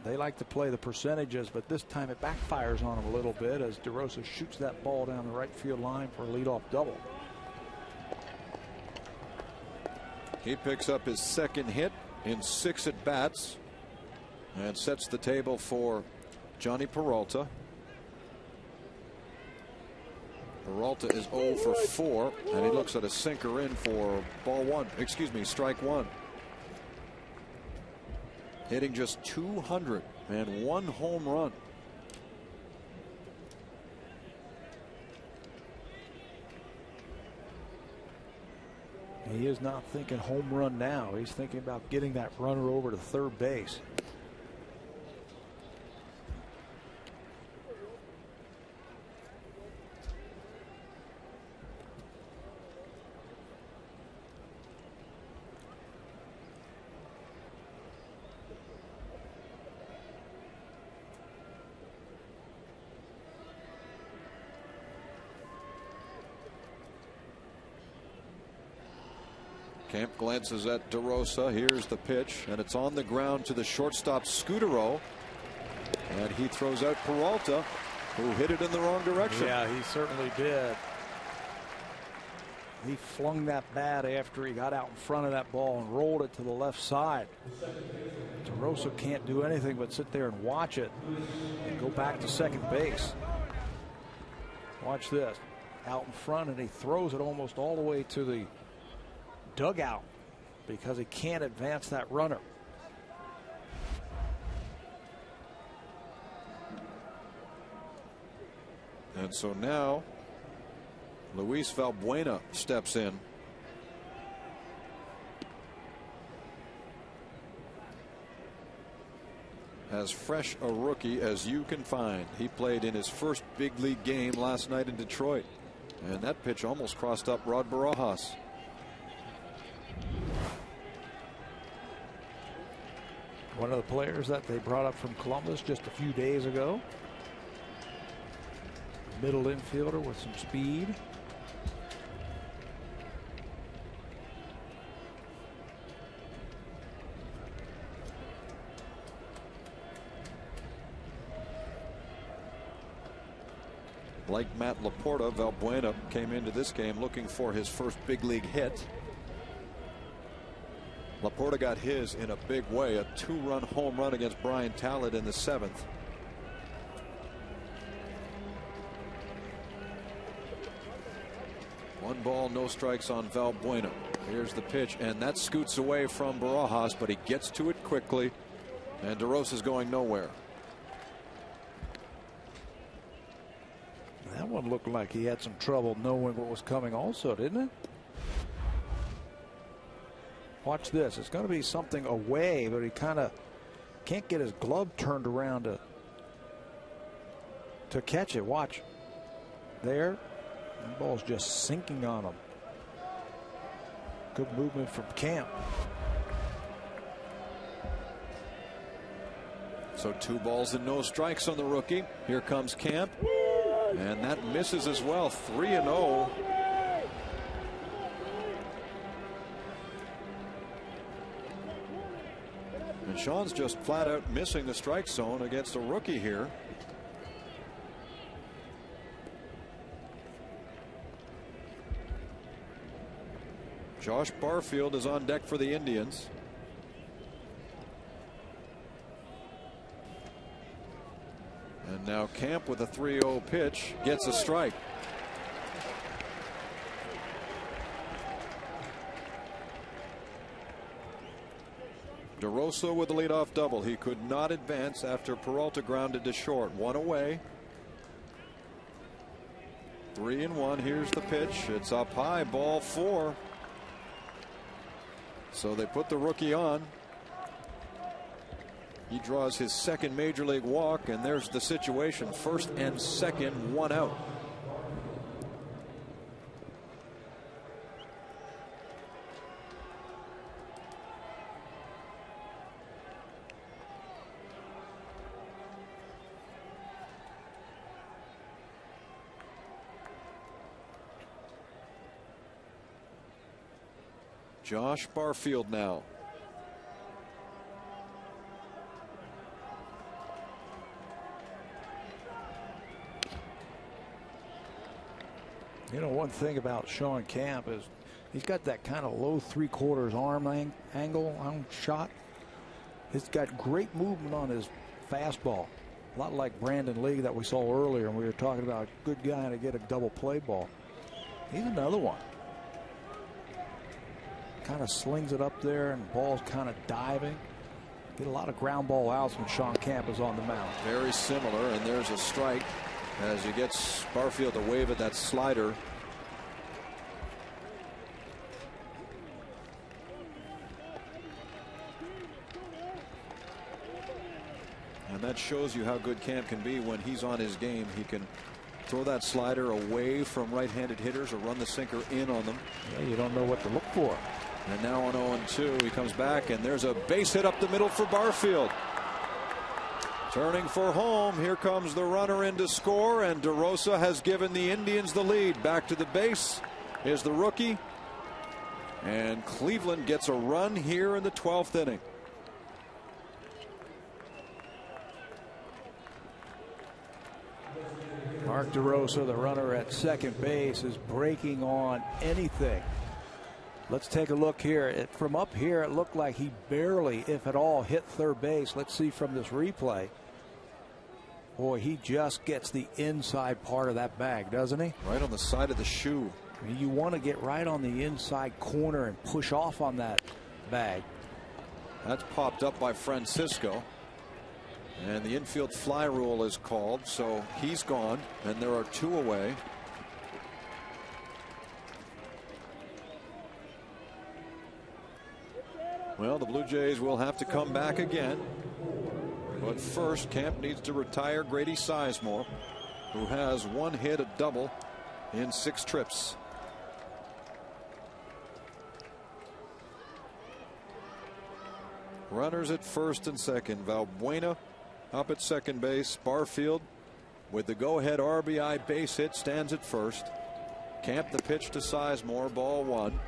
They like to play the percentages, but this time it backfires on them a little bit as DeRosa shoots that ball down the right field line for a leadoff double. He picks up his second hit in 6 at-bats and sets the table for Johnny Peralta. Peralta is 0 for 4, and he looks at a sinker in for strike one. Hitting just 201 home run. He is not thinking home run now. He's thinking about getting that runner over to third base. Camp glances at DeRosa. Here's the pitch, and it's on the ground to the shortstop Scudero, and he throws out Peralta, who hit it in the wrong direction. Yeah, he certainly did. He flung that bat after he got out in front of that ball and rolled it to the left side. DeRosa can't do anything but sit there and watch it and go back to second base. Watch this. Out in front, and he throws it almost all the way to the dugout because he can't advance that runner. And so now Luis Valbuena steps in. As fresh a rookie as you can find. He played in his first big league game last night in Detroit, and that pitch almost crossed up Rod Barajas. One of the players that they brought up from Columbus just a few days ago. Middle infielder with some speed. Like Matt Laporta, Valbuena came into this game looking for his first big league hit. Laporta got his in a big way, a 2-run home run against Brian Talent in the 7th. One ball, no strikes on Valbuena. Here's the pitch, and that scoots away from Barajas, but he gets to it quickly, and DeRosa's going nowhere. That one looked like he had some trouble knowing what was coming also, didn't it? Watch this. It's going to be something away, but he kind of can't get his glove turned around to catch it. Watch. There. The ball's just sinking on him. Good movement from Camp. So 2 balls and no strikes on the rookie. Here comes Camp. And that misses as well. 3-0. And Sean's just flat out missing the strike zone against a rookie here. Josh Barfield is on deck for the Indians. And now Camp with a 3-0 pitch gets a strike. DeRosa with the leadoff double. He could not advance after Peralta grounded to short. One away. 3-1. Here's the pitch. It's up high. Ball 4. So they put the rookie on. He draws his second major league walk, and there's the situation. First and second, 1 out. Josh Barfield now. You know, one thing about Sean Camp is he's got that kind of low 3/4 arm angle on shot. He's got great movement on his fastball. A lot like Brandon Lee that we saw earlier, and we were talking about a good guy to get a double play ball. He's another one. Kind of slings it up there, and ball's kind of diving. Get a lot of ground ball outs when Sean Camp is on the mound. Very similar, and there's a strike as he gets Barfield to wave at that slider. And that shows you how good Camp can be when he's on his game. He can throw that slider away from right-handed hitters or run the sinker in on them. Yeah, you don't know what to look for. And now on 0-2, he comes back, and there's a base hit up the middle for Barfield. Turning for home, here comes the runner in to score, and DeRosa has given the Indians the lead. Back to the base is the rookie, and Cleveland gets a run here in the 12th inning. Mark DeRosa, the runner at second base, is breaking on anything. Let's take a look here. From up here, it looked like he barely, if at all, hit third base. Let's see from this replay. Boy, he just gets the inside part of that bag, doesn't he? Right on the side of the shoe. I mean, you want to get right on the inside corner and push off on that bag. That's popped up by Francisco. And the infield fly rule is called, so he's gone, and there are 2 away. Well, the Blue Jays will have to come back again. But first, Camp needs to retire Grady Sizemore, who has 1 hit, a double, in 6 trips. Runners at first and second. Valbuena up at second base. Barfield with the go-ahead RBI base hit stands at first. Camp the pitch to Sizemore, ball 1.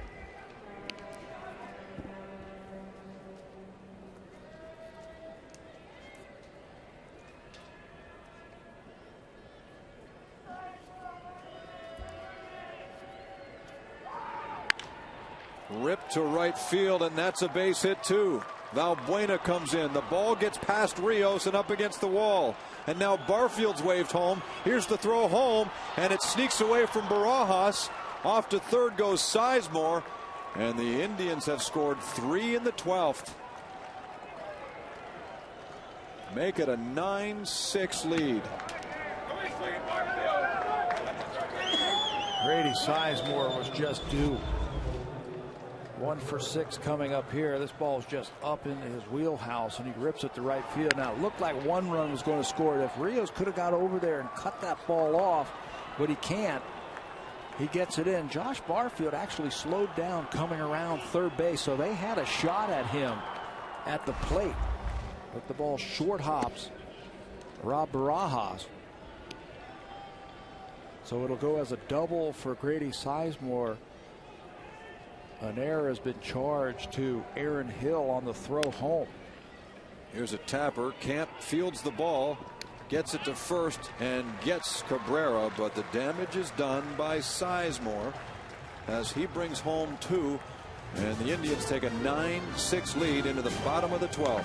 Ripped to right field, and that's a base hit too. Valbuena comes in. The ball gets past Rios and up against the wall. And now Barfield's waved home. Here's the throw home, and it sneaks away from Barajas. Off to third goes Sizemore, and the Indians have scored 3 in the 12th. Make it a 9-6 lead. Grady Sizemore was just due. 1 for 6 coming up here. This ball is just up into his wheelhouse, and he rips it to right field. Now, it looked like 1 run was going to score it. If Rios could have got over there and cut that ball off, but he can't. He gets it in. Josh Barfield actually slowed down coming around third base, so they had a shot at him at the plate. But the ball short hops Rob Barajas. So it'll go as a double for Grady Sizemore. An error has been charged to Aaron Hill on the throw home. Here's a tapper. Camp fields the ball, gets it to first, and gets Cabrera, but the damage is done by Sizemore as he brings home 2, and the Indians take a 9-6 lead into the bottom of the 12th.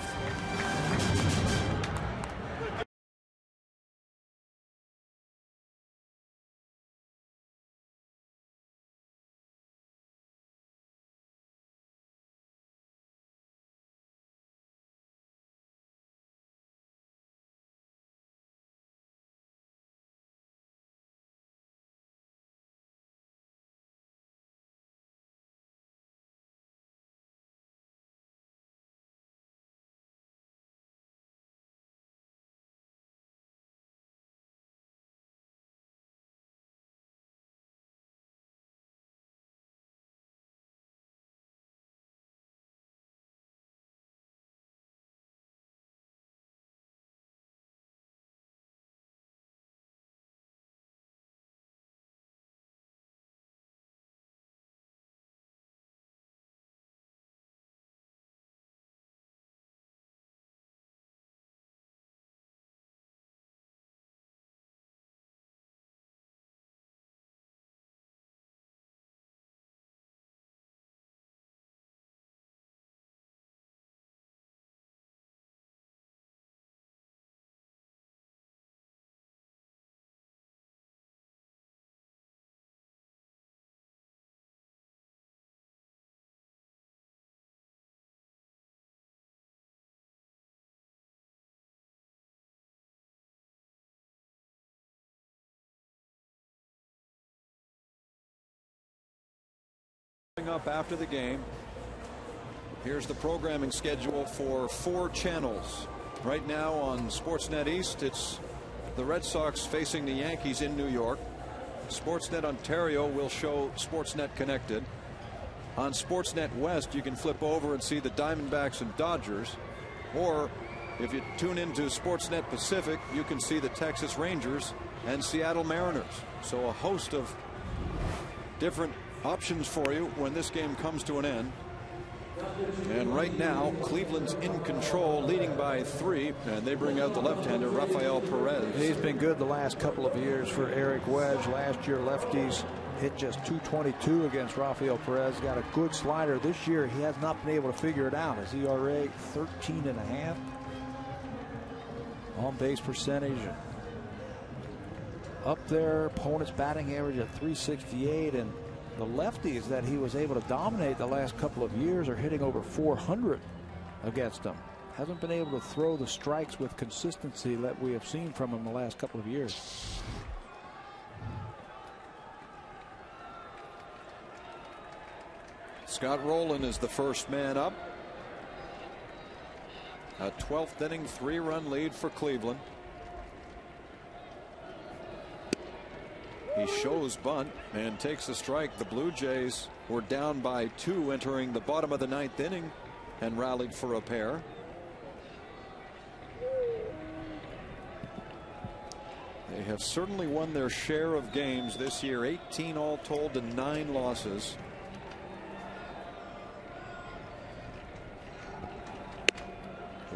Up after the game. Here's the programming schedule for 4 channels. Right now on Sportsnet East, it's the Red Sox facing the Yankees in New York. Sportsnet Ontario will show Sportsnet Connected. On Sportsnet West, you can flip over and see the Diamondbacks and Dodgers. Or if you tune into Sportsnet Pacific, you can see the Texas Rangers and Seattle Mariners. So a host of different options for you when this game comes to an end. And right now, Cleveland's in control, leading by 3, and they bring out the left-hander, Rafael Perez. He's been good the last couple of years for Eric Wedge. Last year, lefties hit just .222 against Rafael Perez. Got a good slider. This year, he has not been able to figure it out. His ERA 13.5. On-base percentage up there. Opponent's batting average at .368, and the lefties that he was able to dominate the last couple of years are hitting over .400 against him. Hasn't been able to throw the strikes with consistency that we have seen from him the last couple of years. Scott Rowland is the first man up. A 12th inning 3-run lead for Cleveland. He shows bunt and takes a strike. The Blue Jays were down by 2 entering the bottom of the 9th inning and rallied for a pair. They have certainly won their share of games this year, 18 all told and 9 losses.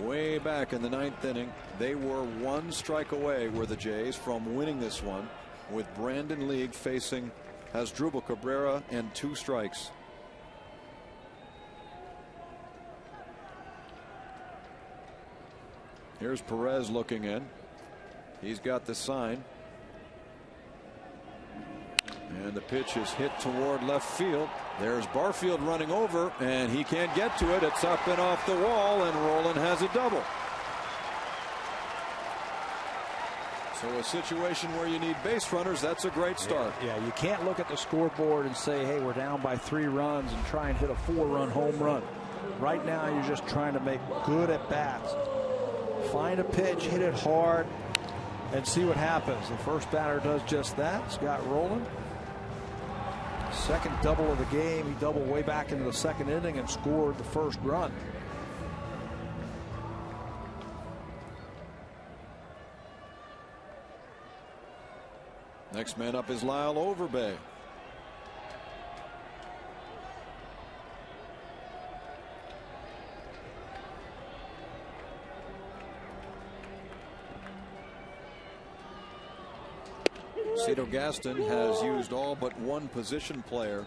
Way back in the 9th inning, they were 1 strike away, were the Jays, from winning this one, with Brandon League facing Hasdrubal Cabrera and 2 strikes. Here's Perez looking in. He's got the sign. And the pitch is hit toward left field. There's Barfield running over, and he can't get to it. It's up and off the wall, and Rowland has a double. So a situation where you need base runners, that's a great start. Yeah, you can't look at the scoreboard and say, hey, we're down by 3 runs and try and hit a 4-run home run. Right now, you're just trying to make good at bats. Find a pitch, hit it hard, and see what happens. The first batter does just that, Scott Rowland. Second double of the game. He doubled way back into the 2nd inning and scored the first run. Next man up is Lyle Overbay. Cito Gaston has used all but 1 position player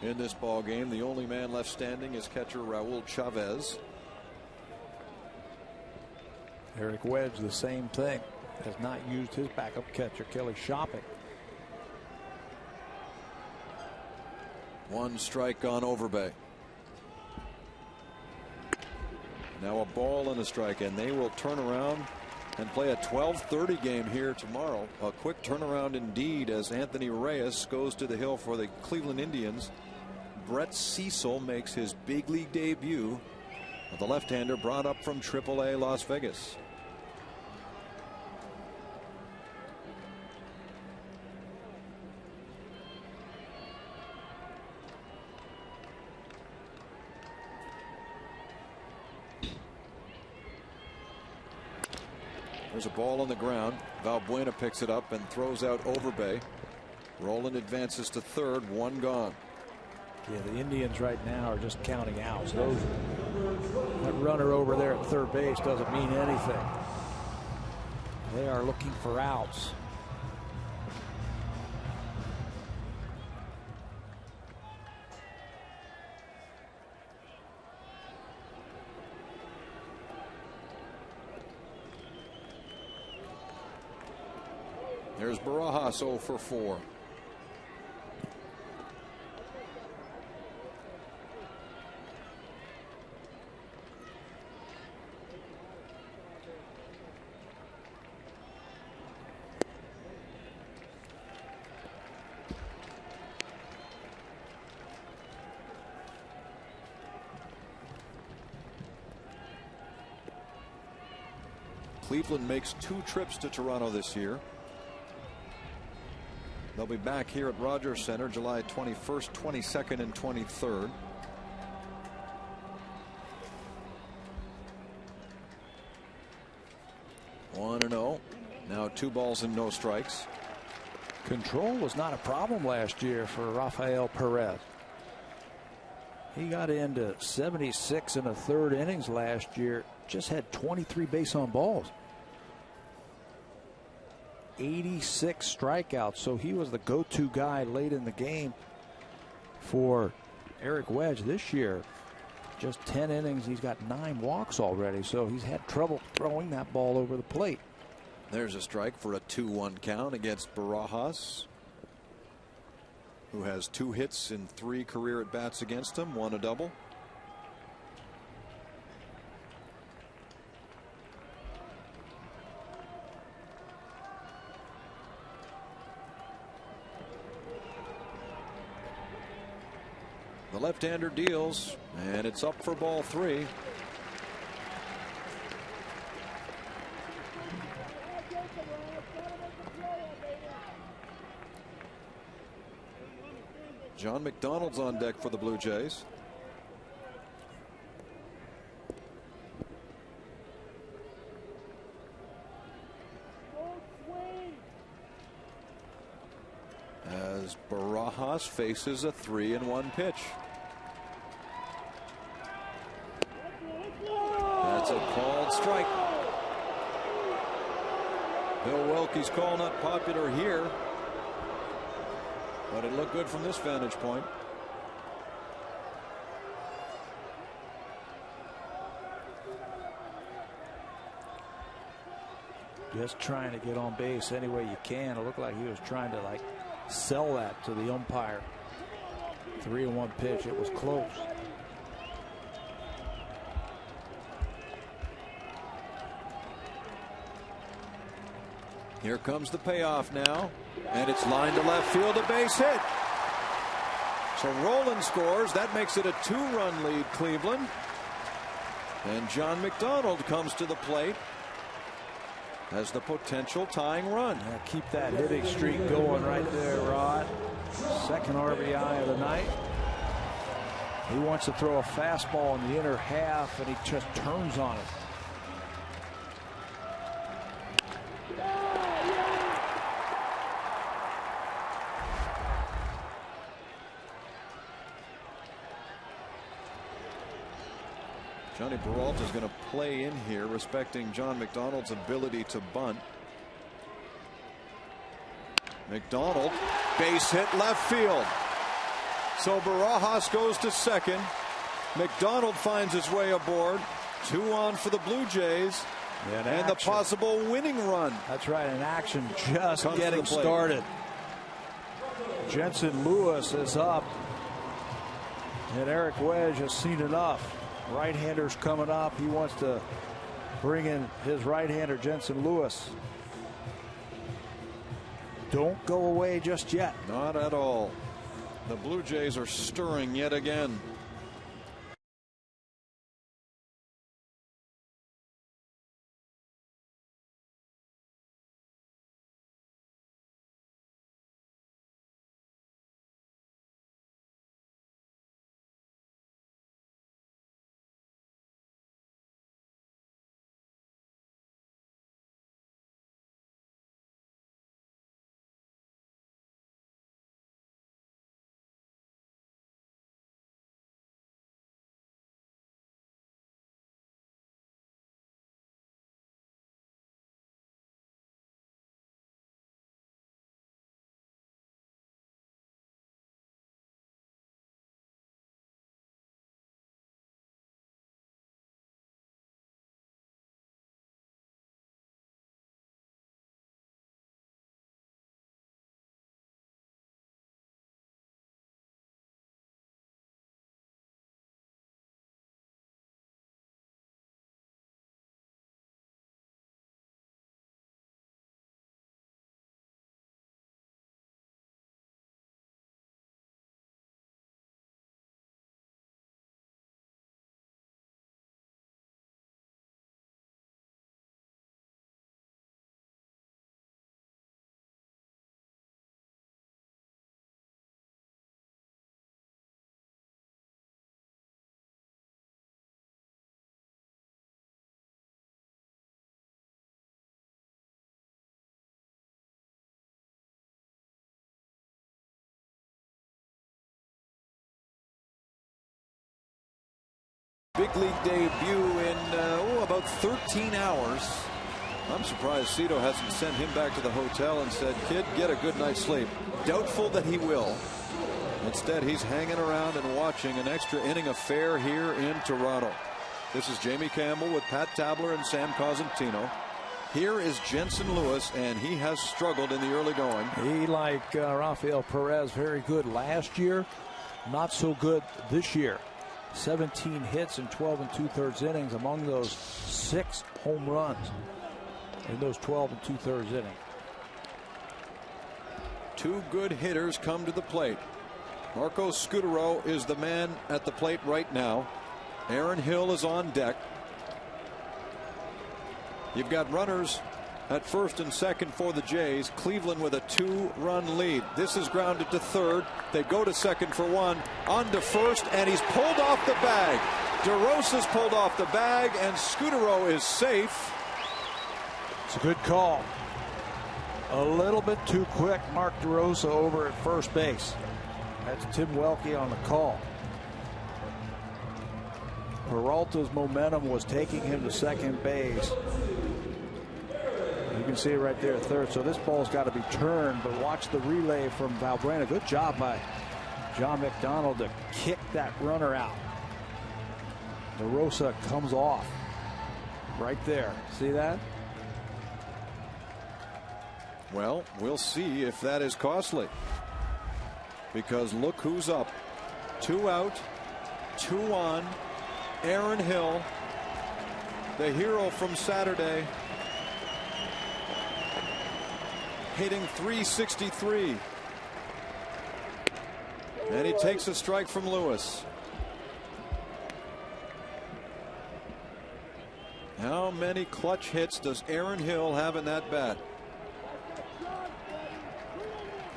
in this ball game. The only man left standing is catcher Raul Chavez. Eric Wedge, the same thing. Has not used his backup catcher, Kelly Shopping. 1 strike on Overbay. Now a ball and a strike, and they will turn around and play a 12:30 game here tomorrow. A quick turnaround indeed, as Anthony Reyes goes to the hill for the Cleveland Indians. Brett Cecil makes his big league debut. The left-hander brought up from AAA Las Vegas. There's a ball on the ground. Valbuena picks it up and throws out Overbay. Rowland advances to 3rd, 1 gone. Yeah, the Indians right now are just counting outs. That runner over there at 3rd base doesn't mean anything. They are looking for outs. There's Barajas 0 for 4. Cleveland makes 2 trips to Toronto this year. They'll be back here at Rogers Center July 21st, 22nd, and 23rd. One and 0. Now 2 balls and no strikes. Control was not a problem last year for Rafael Perez. He got into 76 in the 3rd innings last year. Just had 23 base on balls. 86 strikeouts. So he was the go-to guy late in the game for Eric Wedge this year. Just 10 innings. He's got 9 walks already. So he's had trouble throwing that ball over the plate. There's a strike for a 2-1 count against Barajas, who has 2 hits in 3 career at bats against him, 1 a double. The left-hander deals, and it's up for ball 3. John McDonald's on deck for the Blue Jays. As Barajas faces a 3-1 pitch. That's a called strike. Bill Wilkie's call not popular here, but it looked good from this vantage point. Just trying to get on base any way you can. It looked like he was trying to sell that to the umpire. 3-1 pitch. It was close. Here comes the payoff now, and it's lined to left field, a base hit. So Rolen scores. That makes it a 2-run lead, Cleveland. And John McDonald comes to the plate as the potential tying run. Yeah, keep that hitting streak going right there, Rod. 2nd RBI of the night. He wants to throw a fastball in the inner half, and he just turns on it. Johnny Peralta is going to play in here, respecting John McDonald's ability to bunt. McDonald, base hit left field. So Barajas goes to 2nd. McDonald finds his way aboard. 2 on for the Blue Jays. And the possible winning run. That's right, an action just getting started. Jensen Lewis is up. And Eric Wedge has seen enough. Right-handers coming up. He wants to bring in his right-hander, Jensen Lewis. Don't go away just yet. Not at all. The Blue Jays are stirring yet again. Big league debut in about 13 hours. I'm surprised Cito hasn't sent him back to the hotel and said, kid, get a good night's sleep. Doubtful that he will. Instead, he's hanging around and watching an extra inning affair here in Toronto. This is Jamie Campbell with Pat Tabler and Sam Cosentino. Here is Jensen Lewis, and he has struggled in the early going. He, like Rafael Perez, very good last year, not so good this year. 17 hits in 12 2/3 innings, among those 6 home runs in those 12 2/3 innings. 2 good hitters come to the plate. Marco Scutaro is the man at the plate right now. Aaron Hill is on deck. You've got runners at first and second for the Jays. Cleveland with a 2-run lead. This is grounded to third. They go to second for 1. On to first, and he's pulled off the bag. DeRosa's pulled off the bag, and Scutaro is safe. It's a good call. A little bit too quick. Mark DeRosa over at first base. That's Tim Welke on the call. Peralta's momentum was taking him to second base. You can see it right there at third. So this ball's got to be turned, but watch the relay from Valbrena. Good job by John McDonald to kick that runner out. DeRosa comes off right there. See that? Well, we'll see if that is costly. Because look who's up. 2 out, 2 on. Aaron Hill, the hero from Saturday, hitting .363. And he takes a strike from Lewis. How many clutch hits does Aaron Hill have in that bat?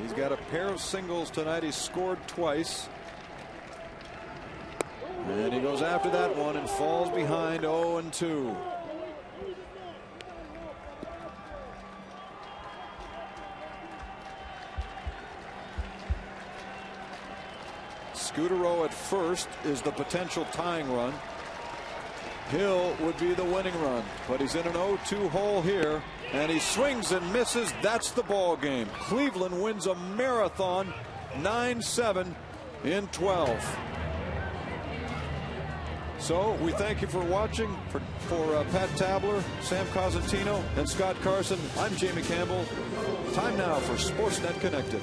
He's got a pair of singles tonight. He's scored twice. And he goes after that one and falls behind 0-2. Scutaro at first is the potential tying run. Hill would be the winning run, but he's in an 0-2 hole here, and he swings and misses. That's the ball game. Cleveland wins a marathon 9-7 in 12. So we thank you for watching. For Pat Tabler, Sam Cosentino, and Scott Carson, I'm Jamie Campbell. Time now for Sportsnet Connected.